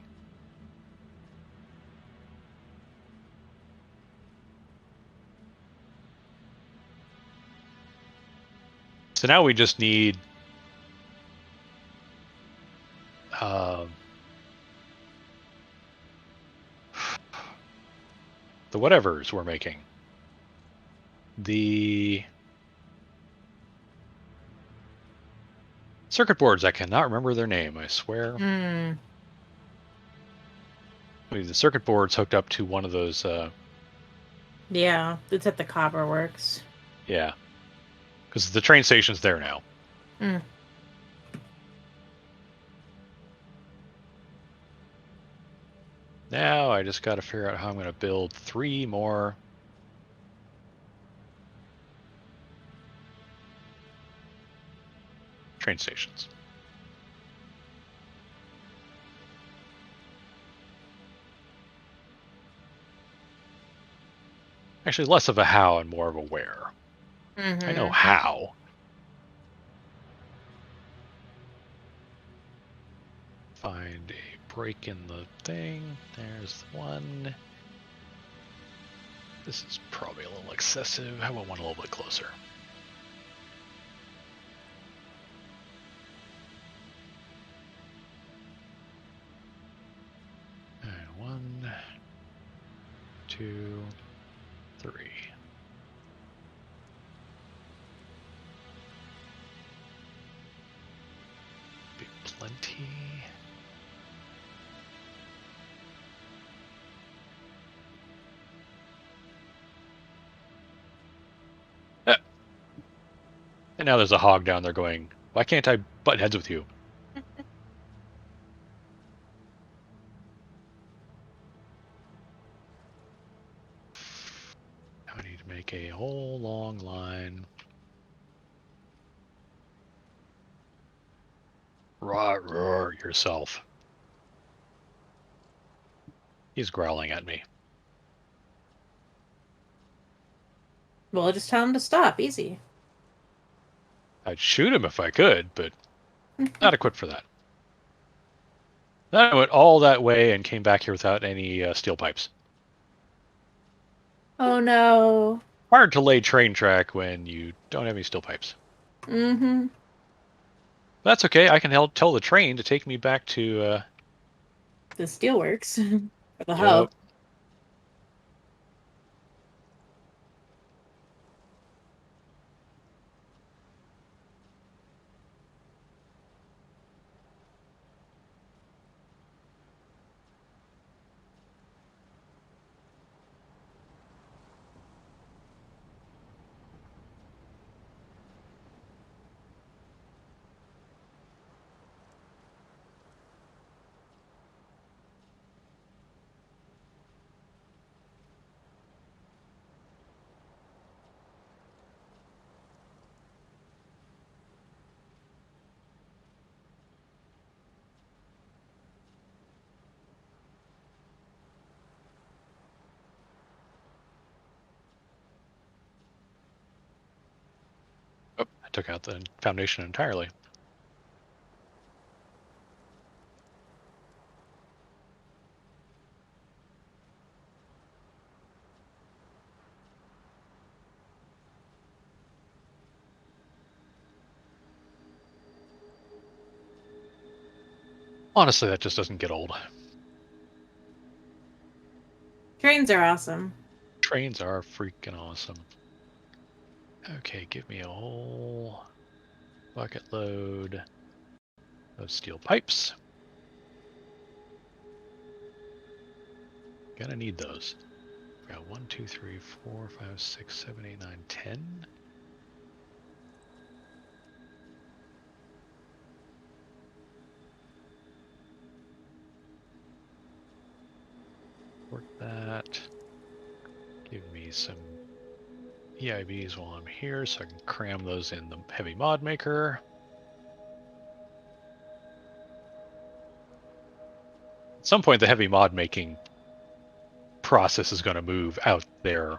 So now we just need the whatevers we're making. The circuit boards, I cannot remember their name, I swear. Hmm. The circuit board's hooked up to one of those. Yeah, it's at the Copper Works. Yeah. Because the train station's there now. Hmm. Now I just got to figure out how I'm going to build 3 more train stations. Actually, less of a how and more of a where. I know how. Find a break in the thing. There's one. This is probably a little excessive. I want one a little bit closer. And 1, 2, 3. Be plenty. And now there's a hog down there going, why can't I butt heads with you? Now I need to make a whole long line. Roar yourself. He's growling at me. Well, just tell him to stop. Easy. I'd shoot him if I could, but not equipped for that. Then I went all that way and came back here without any steel pipes. Oh no. Hard to lay train track when you don't have any steel pipes. Mm-hmm. That's okay. I can tell the train to take me back to... The steelworks. Or the Yep. hub. Oh, I took out the foundation entirely. Honestly, that just doesn't get old. Trains are awesome. Trains are freaking awesome. Okay, give me a whole bucket load of steel pipes. Gonna need those. We got 1, 2, 3, 4, 5, 6, 7, 8, 9, 10. Work that. Give me some EIBs while I'm here so I can cram those in the heavy mod maker. some point the heavy mod making process is going to move out there.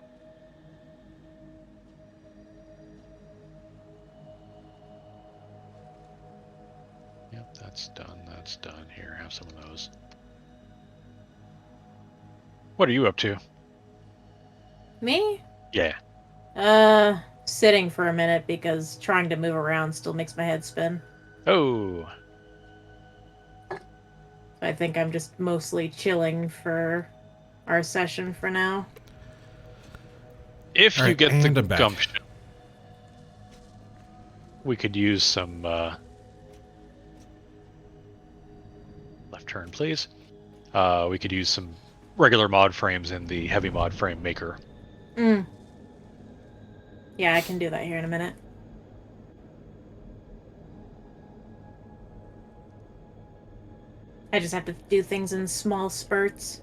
Yep, that's done. That's done. Here, have some of those. What are you up to? Me? Yeah. Sitting for a minute because trying to move around still makes my head spin. Oh. I think I'm just mostly chilling for our session for now. If you get the back. gumption, we could use some left turn, please. We could use some regular mod frames in the heavy mod frame maker. Yeah, I can do that here in a minute. I just have to do things in small spurts.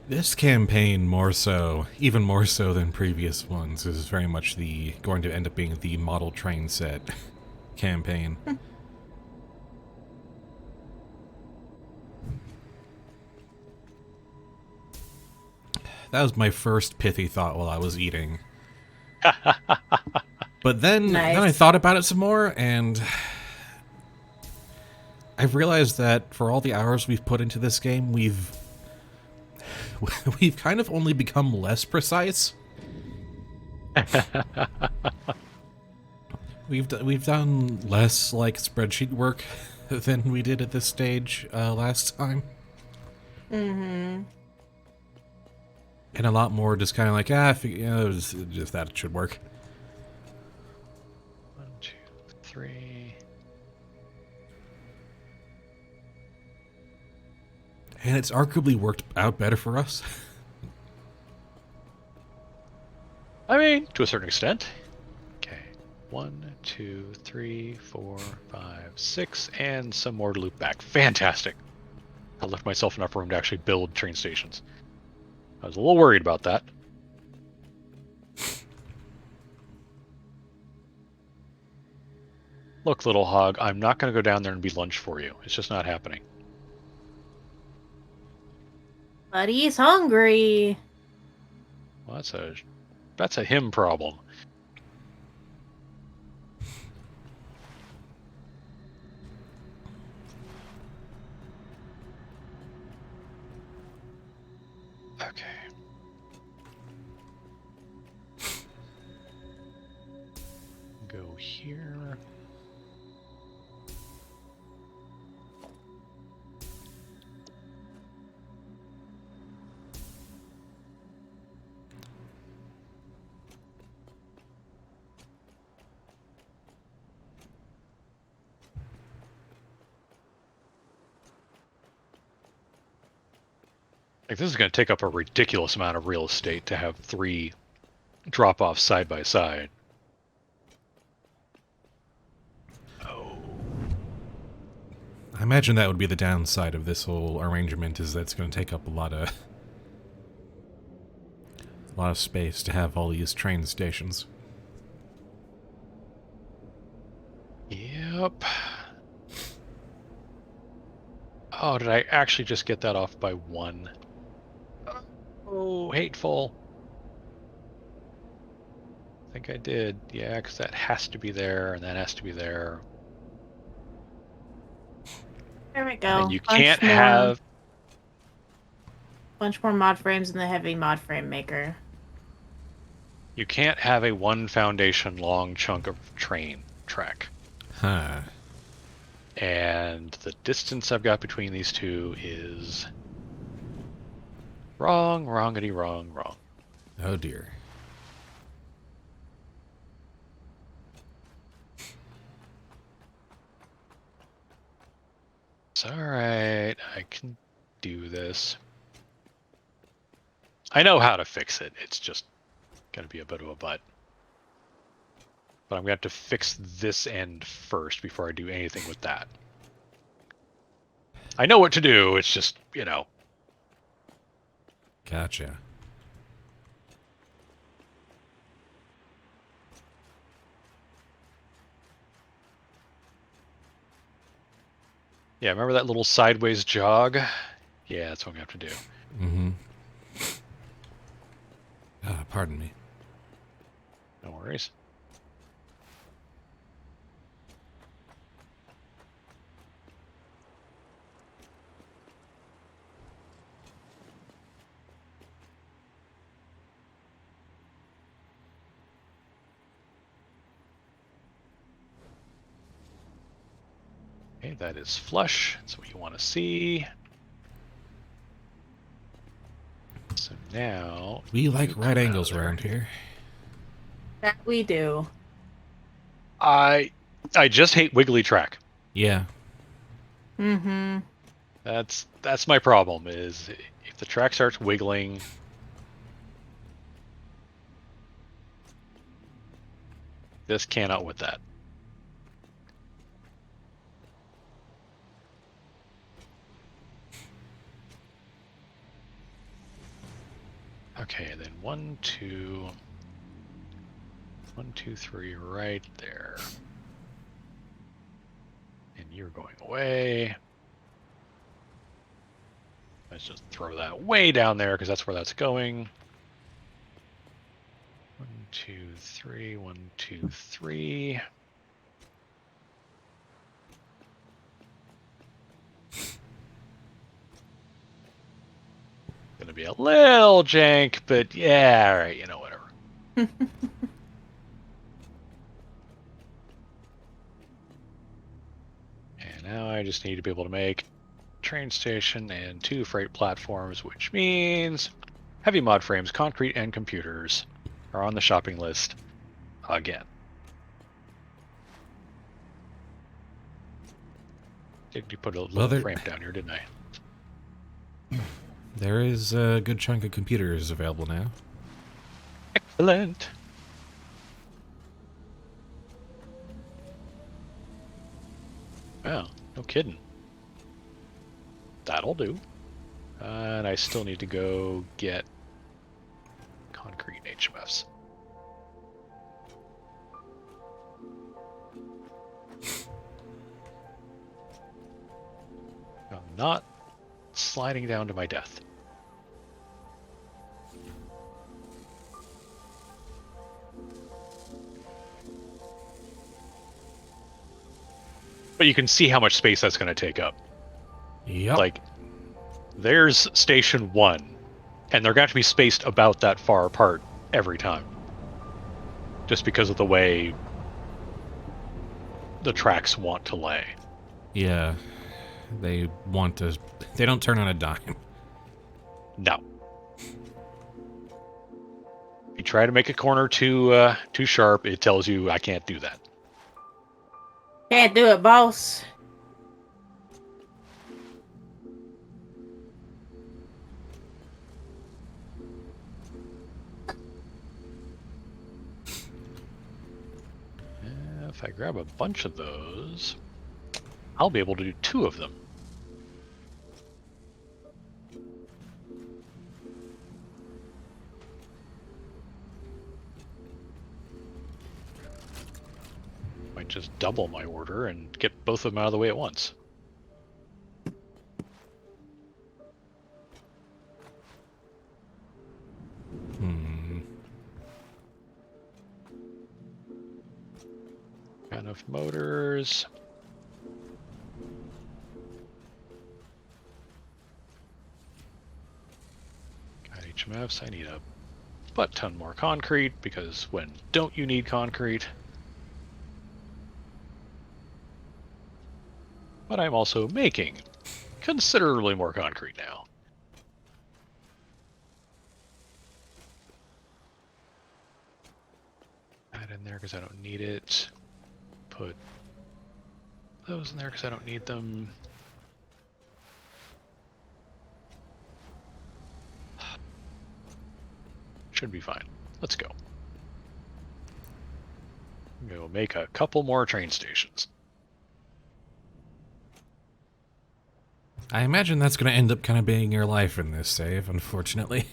This campaign, even more so than previous ones, is very much going to end up being the model train set campaign. That was my first pithy thought while I was eating. But then I thought about it some more, and I've realized that for all the hours we've put into this game, we've kind of only become less precise. We've done less like spreadsheet work than we did at this stage last time. Mm-hmm. And a lot more just kind of like, just that should work. 1, 2, 3. And it's arguably worked out better for us. I mean, to a certain extent. Okay. 1, 2, 3, 4, 5, 6, and some more to loop back. Fantastic. I left myself enough room to actually build train stations. I was a little worried about that. Look, little hog, I'm not going to go down there and be lunch for you. It's just not happening. But he's hungry. Well, that's a him problem. Okay. Go here. Like, this is going to take up a ridiculous amount of real estate to have 3 drop-offs side by side. Oh. I imagine that would be the downside of this whole arrangement, is that it's going to take up a lot of space to have all these train stations. Yep. Oh, did I actually just get that off by 1? Oh, hateful. I think I did. Yeah, because that has to be there, and that has to be there. There we go. And you can't have... Bunch more mod frames in the heavy mod frame maker. You can't have a 1 foundation long chunk of train track. Huh. And the distance I've got between these two is... wrong, wrongity, wrong, wrong. Oh dear. It's alright, I can do this. I know how to fix it, it's just gonna be a bit of a butt. But I'm gonna have to fix this end first before I do anything with that. I know what to do, it's just, you know. Gotcha. Yeah, remember that little sideways jog? Yeah, that's what I'm going to have to do. Mm-hmm. Pardon me. No worries. Okay, that is flush. That's what you want to see. So now... We like right angles around here. That we do. I just hate wiggly track. Yeah. Mm-hmm. That's my problem, is if the track starts wiggling... This cannot with that. Okay, then 1, 2... 1, 2, 3, right there. And you're going away. Let's just throw that way down there, because that's where that's going. 1, 2, 3, 1, 2, 3. Gonna be a little jank, but yeah, alright, whatever. And now I just need to be able to make train station and 2 freight platforms, which means heavy mod frames, concrete, and computers are on the shopping list again. Did you put a little frame down here, didn't I? There is a good chunk of computers available now. Excellent. Wow, no kidding. That'll do. And I still need to go get concrete HMFs. I'm not sliding down to my death. But you can see how much space that's going to take up. Yep. Like, there's station 1, and they're going to be spaced about that far apart every time. Just because of the way the tracks want to lay. Yeah. They want to... They don't turn on a dime. No. You try to make a corner too sharp, it tells you I can't do that. Can't do it, boss. If I grab a bunch of those, I'll be able to do 2 of them. Might just double my order and get both of them out of the way at once. Got enough motors. Got HMFs. I need a butt ton more concrete, because when don't you need concrete? But I'm also making considerably more concrete now. Add in there because I don't need it. Put those in there because I don't need them. Should be fine. Let's go. We'll make a couple more train stations. I imagine that's going to end up kind of being your life in this save, unfortunately.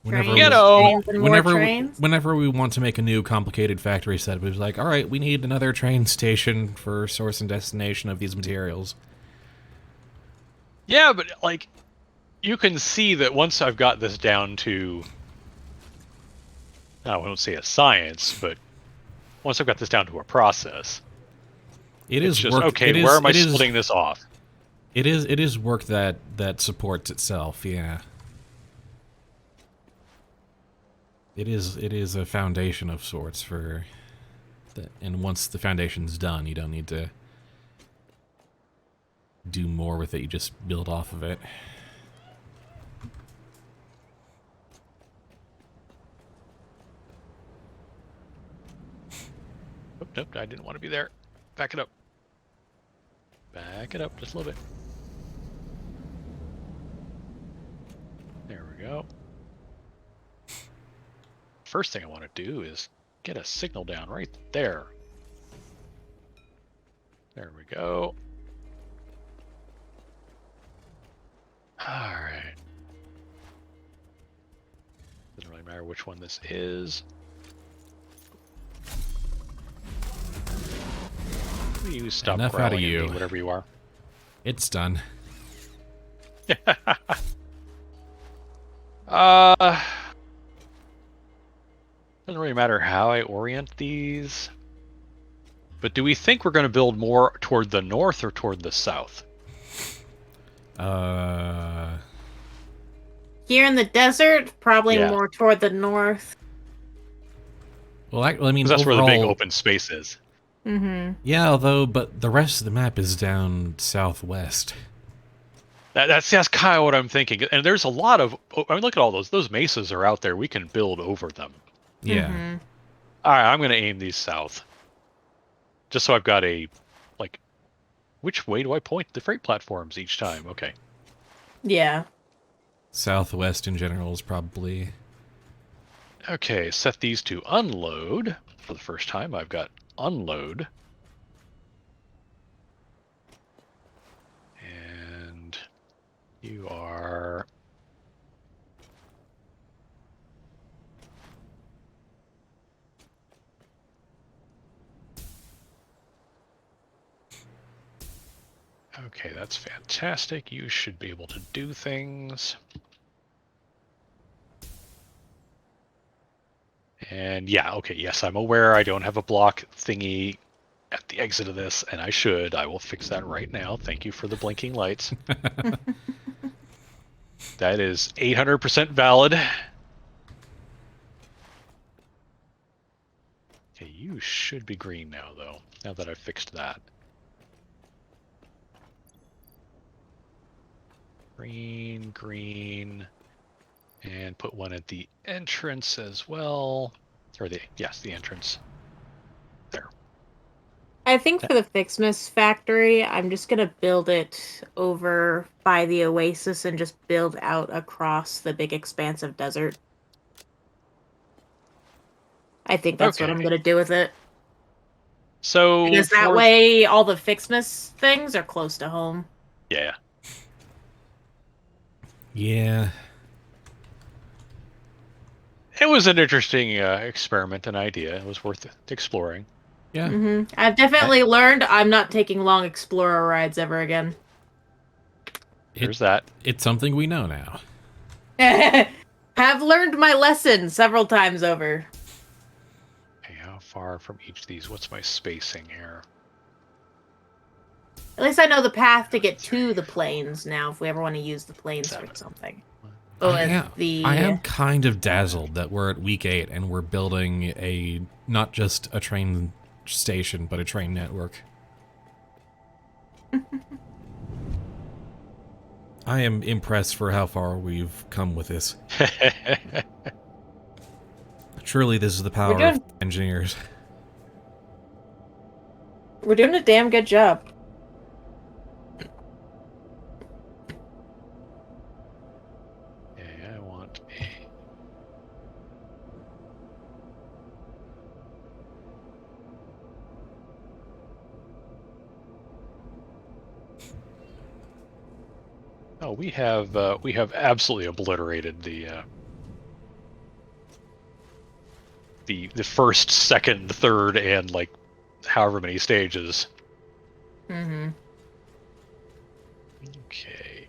Whenever, Trains, trains, and more trains. whenever we want to make a new complicated factory set, we was like, all right, we need another train station for source and destination of these materials. Yeah, but like, you can see that once I've got this down to, I won't say a science, but once I've got this down to a process, it's just okay. Where am I splitting this off? It is work that supports itself. Yeah. It is a foundation of sorts for that, and once the foundation's done, you don't need to do more with it. You just build off of it. Oh, nope, I didn't want to be there. Back it up. Back it up just a little bit. There we go. First thing I want to do is get a signal down right there. There we go. Alright. Doesn't really matter which one this is. You stop Enough growling out of at you. me, whatever you are. It's done. Doesn't really matter how I orient these. But do we think we're going to build more toward the north or toward the south? Here in the desert, probably more toward the north. Well, I mean, that's overall, where the big open space is. Mm-hmm. Yeah, but the rest of the map is down southwest. That's kind of what I'm thinking. And there's a lot of... I mean, look at all those. Those mesas are out there. We can build over them. Yeah. Mm-hmm. All right, I'm going to aim these south. Just so I've got a... Like, which way do I point the freight platforms each time? Okay. Yeah. Southwest in general is probably... Okay, set these to unload. For the first time, I've got unload. And you are... Okay, that's fantastic. You should be able to do things. And yeah, okay, yes, I'm aware I don't have a block thingy at the exit of this, and I should. I will fix that right now. Thank you for the blinking lights. That is 800% valid. Okay, you should be green now, though, now that I've fixed that. Green, green, and put one at the entrance as well. Or the entrance. There. I think for the Fixmas factory, I'm just gonna build it over by the oasis and just build out across the big expanse of desert. I think that's what I'm gonna do with it. So because that way all the Fixmas things are close to home. Yeah. Yeah. It was an interesting experiment and idea. It was worth exploring. Yeah. Mm-hmm. I've definitely learned I'm not taking long explorer rides ever again. There's that. It's something we know now. Have learned my lesson several times over. Okay, how far from each of these? What's my spacing here? At least I know the path to get to the plains now, if we ever want to use the plains for something. I am kind of dazzled that we're at week 8 and we're building not just a train station, but a train network. I am impressed for how far we've come with this. Truly, this is the power of engineers. We're doing a damn good job. Yeah, I want Oh, we have absolutely obliterated the the first, second, third, and like however many stages. Mm-hmm. Okay.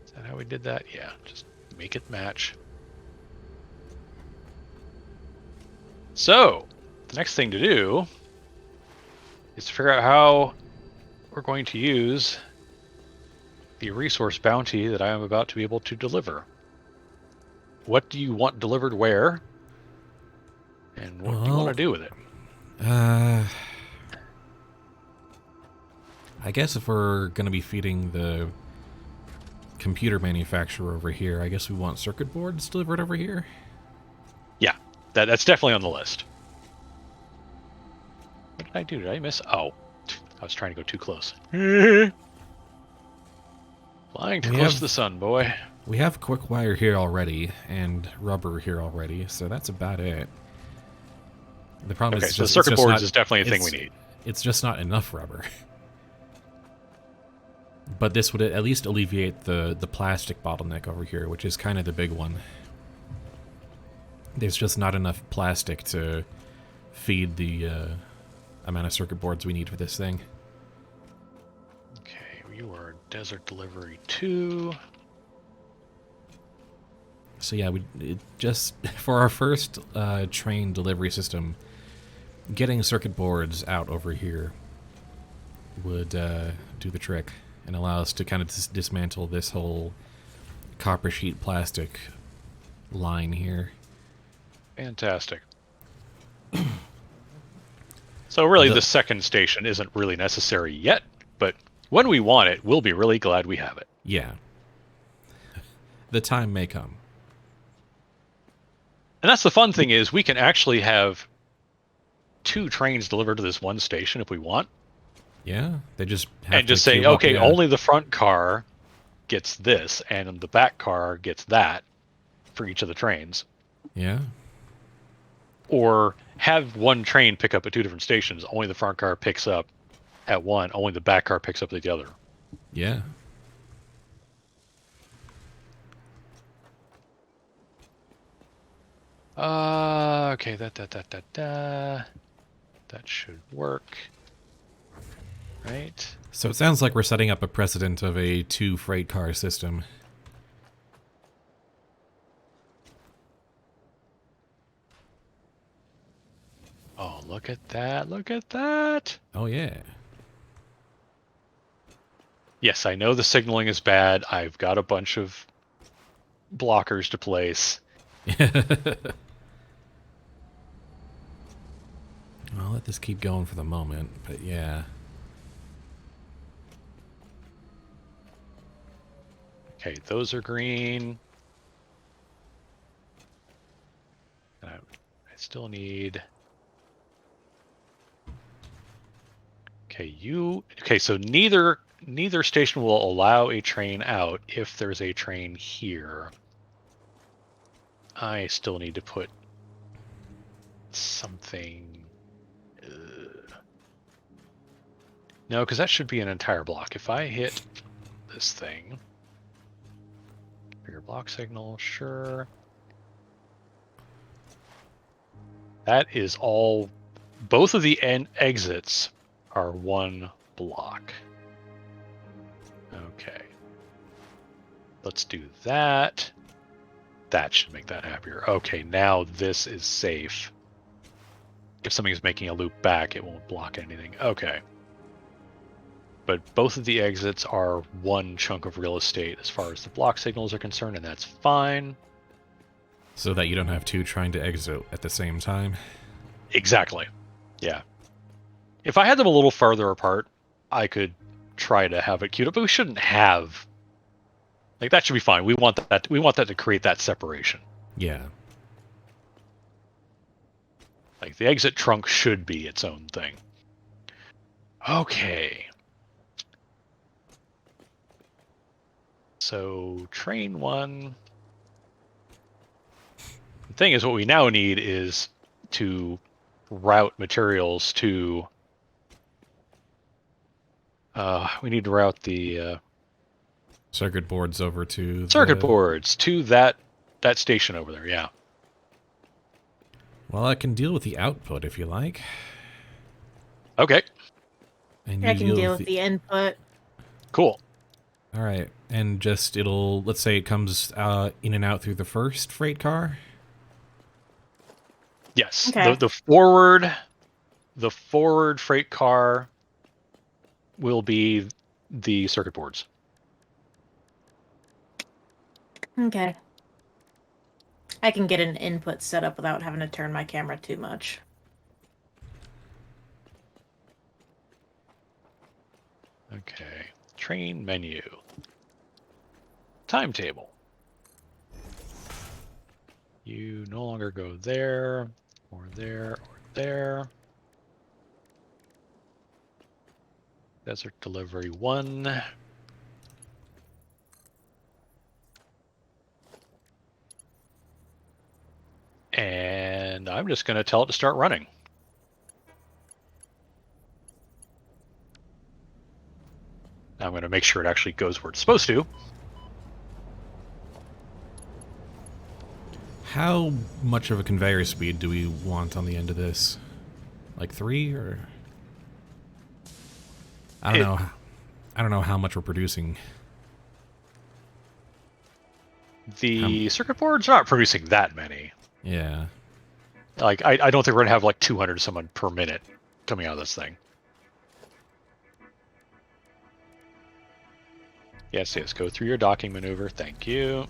Is that how we did that? Yeah, just make it match. So, the next thing to do is to figure out how we're going to use the resource bounty that I am about to be able to deliver. What do you want delivered where? And what do you want to do with it? I guess if we're going to be feeding the computer manufacturer over here, I guess we want circuit boards delivered over here. Yeah, that's definitely on the list. What did I do? Did I miss? Oh, I was trying to go too close. Flying too close to the sun, boy. We have quick wire here already, and rubber here already, so that's about it. The problem is so the circuit boards is definitely a thing we need. It's just not enough rubber. But this would at least alleviate the plastic bottleneck over here, which is kind of the big one. There's just not enough plastic to feed the amount of circuit boards we need for this thing. Okay, you are Desert Delivery 2. So yeah, just for our first train delivery system, getting circuit boards out over here would do the trick and allow us to kind of dismantle this whole copper sheet plastic line here. Fantastic. So really, the second station isn't really necessary yet, but when we want it, we'll be really glad we have it. Yeah. The time may come. And that's the fun thing is we can actually have 2 trains delivered to this one station if we want. Yeah, they just have and just to say, okay, only the front car gets this, and the back car gets that for each of the trains. Yeah. Or have one train pick up at 2 different stations. Only the front car picks up at one. Only the back car picks up at the other. Yeah. Okay, that should work. Right. So it sounds like we're setting up a precedent of a 2 freight car system. Oh, look at that. Look at that. Oh, yeah. Yes, I know the signaling is bad. I've got a bunch of blockers to place. I'll let this keep going for the moment, but yeah. Okay, those are green. And I still need... Okay, so neither station will allow a train out if there's a train here. I still need to put something... No, because that should be an entire block. If I hit this thing... Bigger block signal, sure. That is all... Both of the exits are 1 block. Okay. Let's do that. That should make that happier. Okay, now this is safe. If something's making a loop back, it won't block anything. Okay. But both of the exits are 1 chunk of real estate as far as the block signals are concerned, and that's fine. So that you don't have 2 trying to exit at the same time? Exactly. Yeah. If I had them a little farther apart, I could try to have it queued up, but we shouldn't have... Like, that should be fine. We want that to create that separation. Yeah. Like, the exit trunk should be its own thing. Okay. So, train 1... The thing is, what we now need is to route materials to... we need to route the Circuit boards over to circuit boards to that station over there. Yeah. Well, I can deal with the output if you like. Okay. And I you can deal with the input. Cool. All right, and just let's say it comes in and out through the first freight car. Yes. Okay. The forward freight car will be the circuit boards. Okay. I can get an input set up without having to turn my camera too much. Okay. Train menu. Timetable. You no longer go there, or there, or there. Desert delivery 1. And I'm just going to tell it to start running. I'm going to make sure it actually goes where it's supposed to. How much of a conveyor speed do we want on the end of this? Like 3 or? I don't know. I don't know how much we're producing. The circuit boards are not producing that many. Yeah. Like, I don't think we're going to have like 200 someone per minute coming out of this thing. Yes, go through your docking maneuver. Thank you.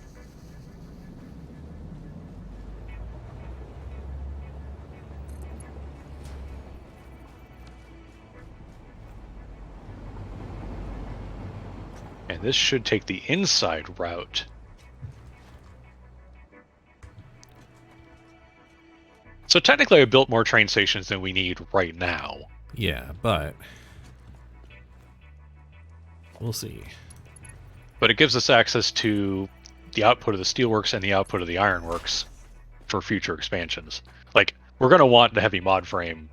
And this should take the inside route. So technically I built more train stations than we need right now. Yeah, but we'll see. But it gives us access to the output of the steelworks and the output of the ironworks for future expansions. Like, we're going to want the heavy mod frame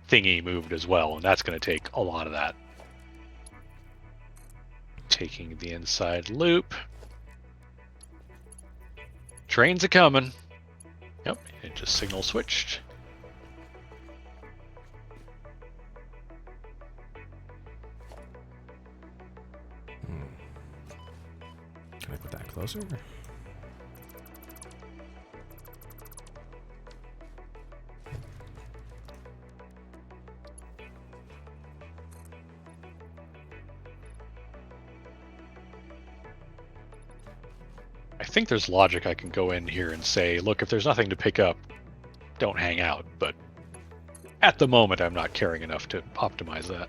thingy moved as well, and that's going to take a lot of that. Taking the inside loop. Trains are coming. Yep, it just signal switched. Can I put that closer? I think there's logic I can go in here and say, look, if there's nothing to pick up, don't hang out. But at the moment, I'm not caring enough to optimize that.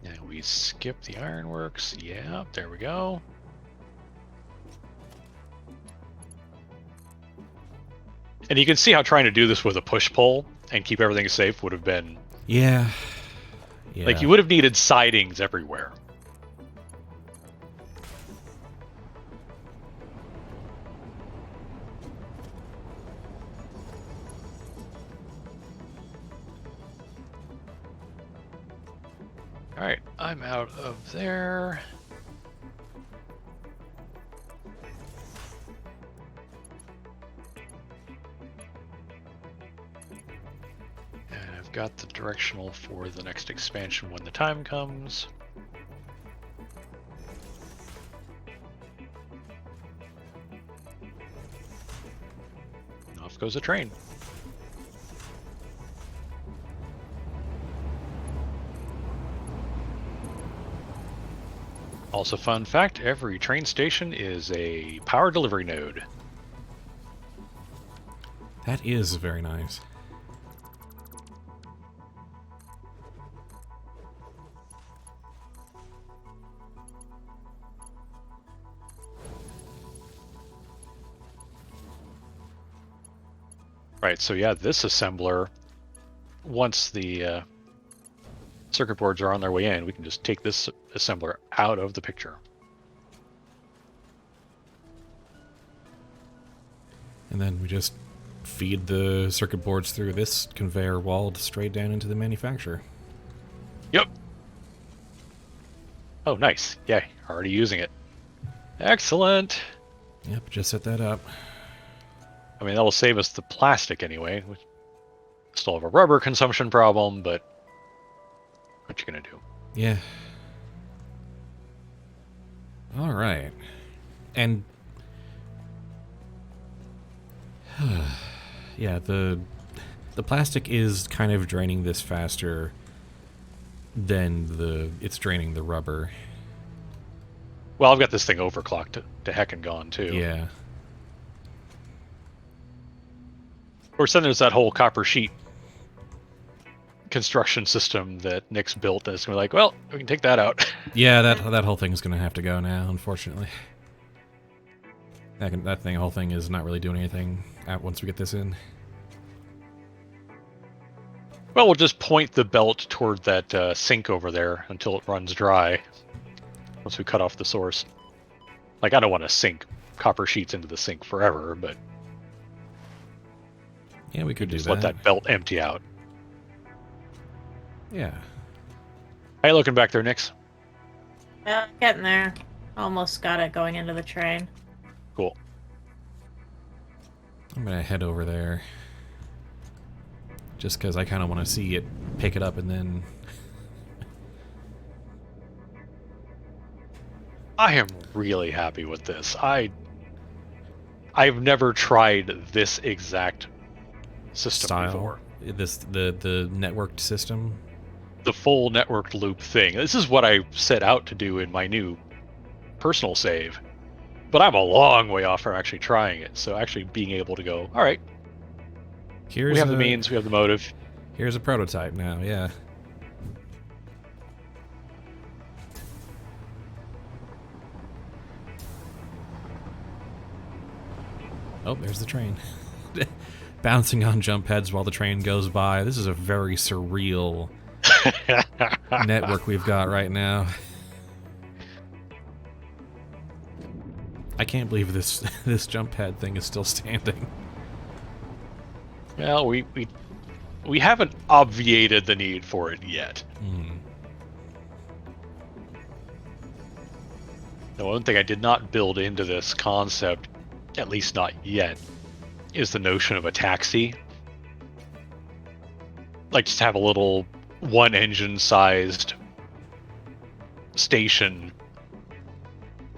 And we skip the ironworks. Yeah, there we go. And you can see how trying to do this with a push-pull and keep everything safe would have been... Yeah. Like, you would have needed sidings everywhere. Alright, I'm out of there. Got the directional for the next expansion when the time comes. And off goes a train. Also, fun fact, every train station is a power delivery node. That is very nice. Right, so yeah, this assembler, once the circuit boards are on their way in, we can just take this assembler out of the picture. And then we just feed the circuit boards through this conveyor wall straight down into the manufacturer. Yep. Oh, nice. Yeah, already using it. Excellent. Yep, just set that up. I mean, that'll save us the plastic anyway. We still have a rubber consumption problem, but what you gonna do? Yeah. All right. And yeah, the plastic is kind of draining this faster than it's draining the rubber. Well, I've got this thing overclocked to heck and gone too. Yeah. Of course, then there's that whole copper sheet construction system that Nick's built that's gonna be like, well, we can take that out. Yeah, that whole thing's gonna have to go now, unfortunately. Whole thing is not really doing anything once we get this in. Well, we'll just point the belt toward that sink over there until it runs dry. Once we cut off the source. Like, I don't want to sink copper sheets into the sink forever, but yeah, we could do just that. let that belt empty out. Yeah. How you looking back there, Nix? Getting there. Almost got it going into the train. Cool. I'm gonna head over there. Just because I kind of want to see it, pick it up, and then... I am really happy with this. I've never tried this exact system style. before. The networked system. The full networked loop thing. This is what I set out to do in my new personal save. But I'm a long way off from actually trying it. So actually being able to go, all right, we have the means, we have the motive. Here's a prototype now, yeah. Oh, there's the train. Bouncing on jump heads while the train goes by. This is a very surreal network we've got right now. I can't believe this jump pad thing is still standing. Well, we haven't obviated the need for it yet. The one thing I did not build into this concept, at least not yet, is the notion of a taxi. Like, just have a little one-engine-sized station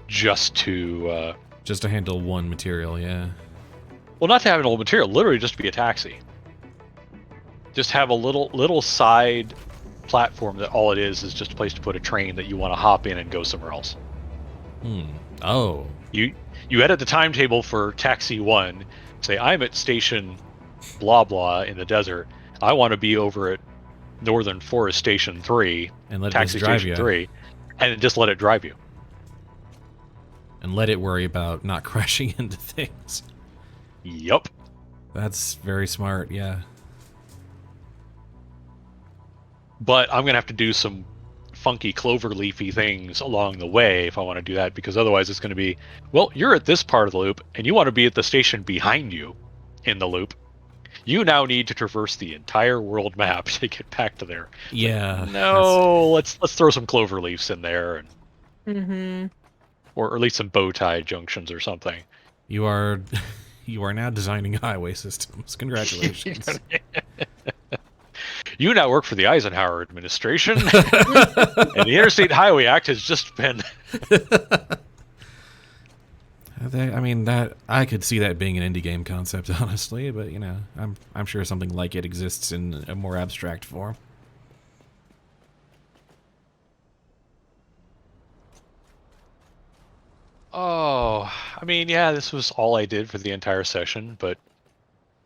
just to handle one material, yeah. Well, not to have an old material, literally just to be a taxi. Just have a little side platform that all it is just a place to put a train that you want to hop in and go somewhere else. Oh. You edit the timetable for Taxi 1, say, I'm at station blah blah in the desert. I want to be over at Northern Forest Station 3, and let Taxi it drive Station you. 3, and just let it drive you. And let it worry about not crashing into things. Yup. That's very smart, yeah. But I'm going to have to do some funky cloverleafy things along the way if I want to do that, because otherwise it's going to be, well, you're at this part of the loop, and you want to be at the station behind you in the loop. You now need to traverse the entire world map to get back to there. Yeah. No, let's throw some cloverleafs in there, Mm-hmm. or at least some bow tie junctions or something. You are now designing highway systems. Congratulations. You now work for the Eisenhower administration, and the Interstate Highway Act has just been... I could see that being an indie game concept, honestly, but you know, I'm sure something like it exists in a more abstract form. Oh, I mean, yeah, this was all I did for the entire session, but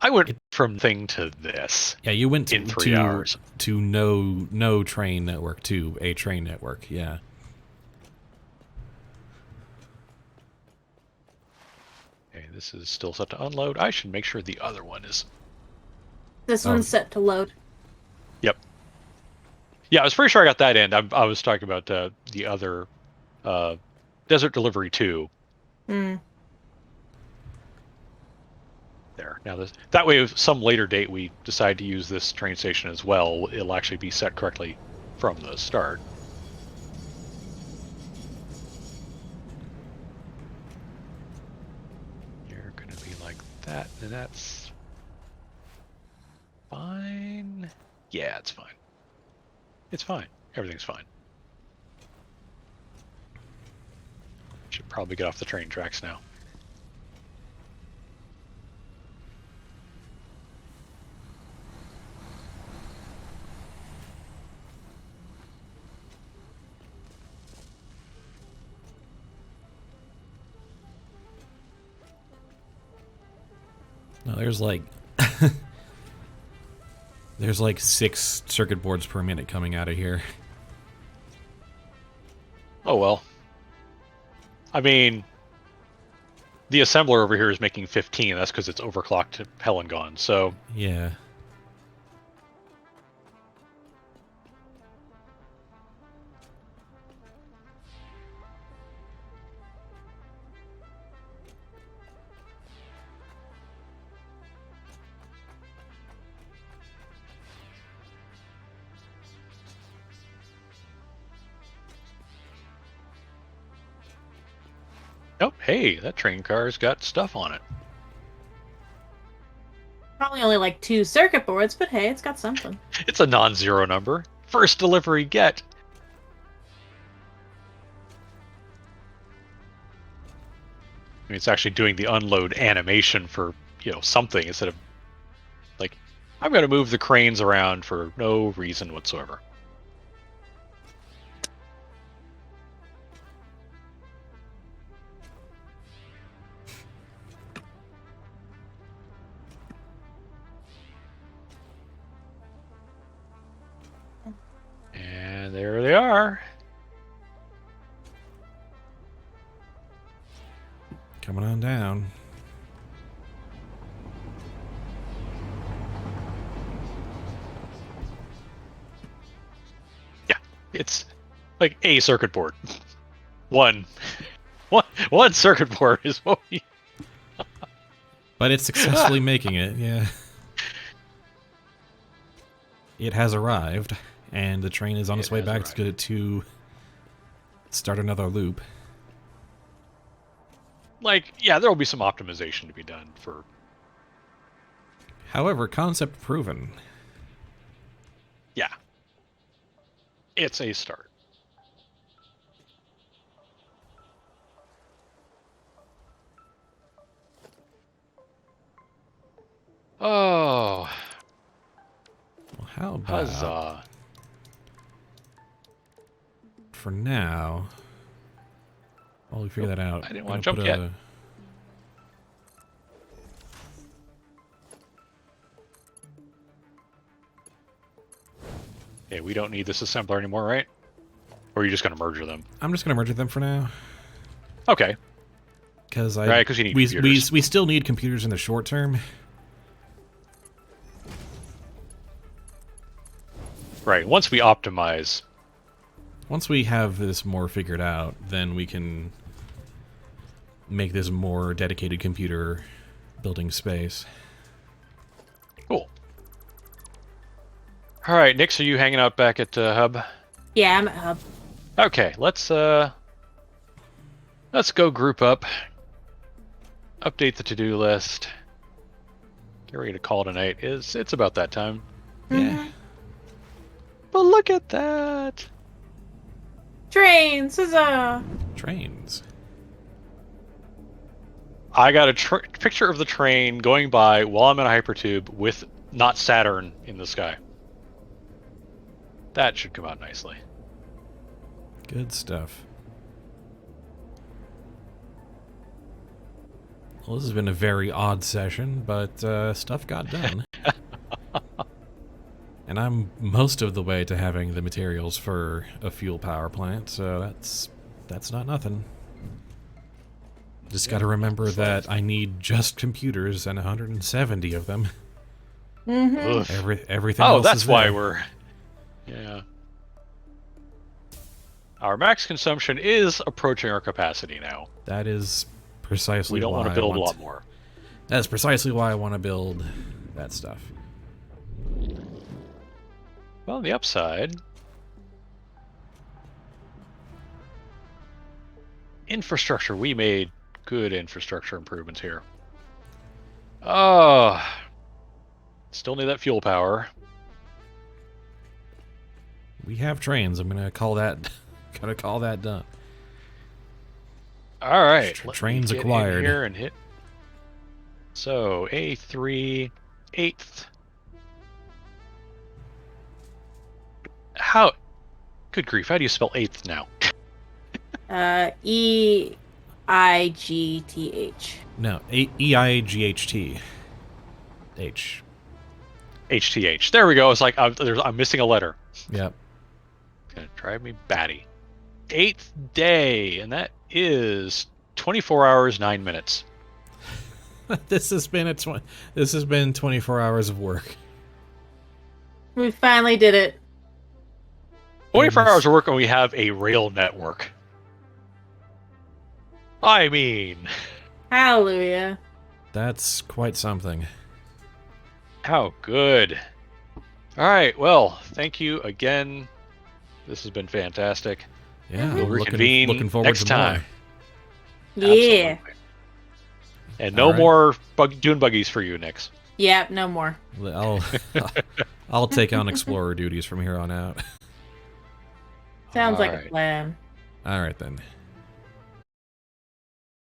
I went from thing to this. Yeah, you went in 3 hours to no train network to a train network. Yeah. Okay, this is still set to unload. I should make sure the other one is. This one's set to load. Yep. Yeah, I was pretty sure I got that end. I was talking about the other Desert Delivery 2. there. Now, that way, if some later date we decide to use this train station as well, it'll actually be set correctly from the start. You're going to be like that, and that's fine. Yeah, it's fine. It's fine. Everything's fine. Should probably get off the train tracks now. No, there's like there's like 6 circuit boards per minute coming out of here. Oh well. I mean, the assembler over here is making 15. That's because it's overclocked to hell and gone. So Yeah. oh, hey, that train car's got stuff on it. Probably only like 2 circuit boards, but hey, it's got something. It's a non-zero number. First delivery get. I mean, it's actually doing the unload animation for, something instead of, like, I'm going to move the cranes around for no reason whatsoever. And there they are. Coming on down. Yeah, it's like a circuit board. One circuit board is what we... But it's successfully making it, yeah. It has arrived, and the train is on its way back to start another loop. Like, yeah, there will be some optimization to be done for... However, concept proven. Yeah. It's a start. Oh. Well, how about... Huzzah. For now... While we figure that out... I didn't want to jump yet. Okay, we don't need this assembler anymore, right? Or are you just going to merge them? I'm just going to merge them for now. Okay. Because right, you need computers. We still need computers in the short term. Right, once we optimize... Once we have this more figured out, then we can make this more dedicated computer building space. Cool. All right, Nix, are you hanging out back at Hub? Yeah, I'm at Hub. Okay, let's go group up. Update the to-do list. Get ready to call tonight. It's about that time. Yeah. But look at that. Trains, huzzah! Trains. I got a picture of the train going by while I'm in a hypertube with not Saturn in the sky. That should come out nicely. Good stuff. Well, this has been a very odd session, but stuff got done. And I'm most of the way to having the materials for a fuel power plant, so that's not nothing. Just got to remember that I need just computers and 170 of them. Mm-hmm. Everything else that's is why there. we're... Yeah. Our max consumption is approaching our capacity now. That is precisely We don't why want to build I a lot more. That's precisely why I want to build that stuff. Well, on the upside, infrastructure. We made good infrastructure improvements here. Oh, still need that fuel power. We have trains. I'm gonna call that. Gotta call that done. All right, Trains get acquired. in here and hit. So A3, 8th. How? Good grief! How do you spell 8th now? EIGTH. No, EIGHT. H. HTH. There we go. It's like I'm missing a letter. Yep. Gonna drive me batty. 8th day, and that is 24 hours 9 minutes. This has been 24 hours of work. We finally did it. 24 hours of work, and we have a rail network. I mean, Hallelujah. That's quite something. how good. All right, well, thank you again. This has been fantastic. Yeah, We'll I'm reconvene looking forward next to time. Yeah. Absolutely. And no All right. more dune buggies for you, Nix. Yeah, no more. I'll take on explorer duties from here on out. Sounds like Alright. a plan. All right then.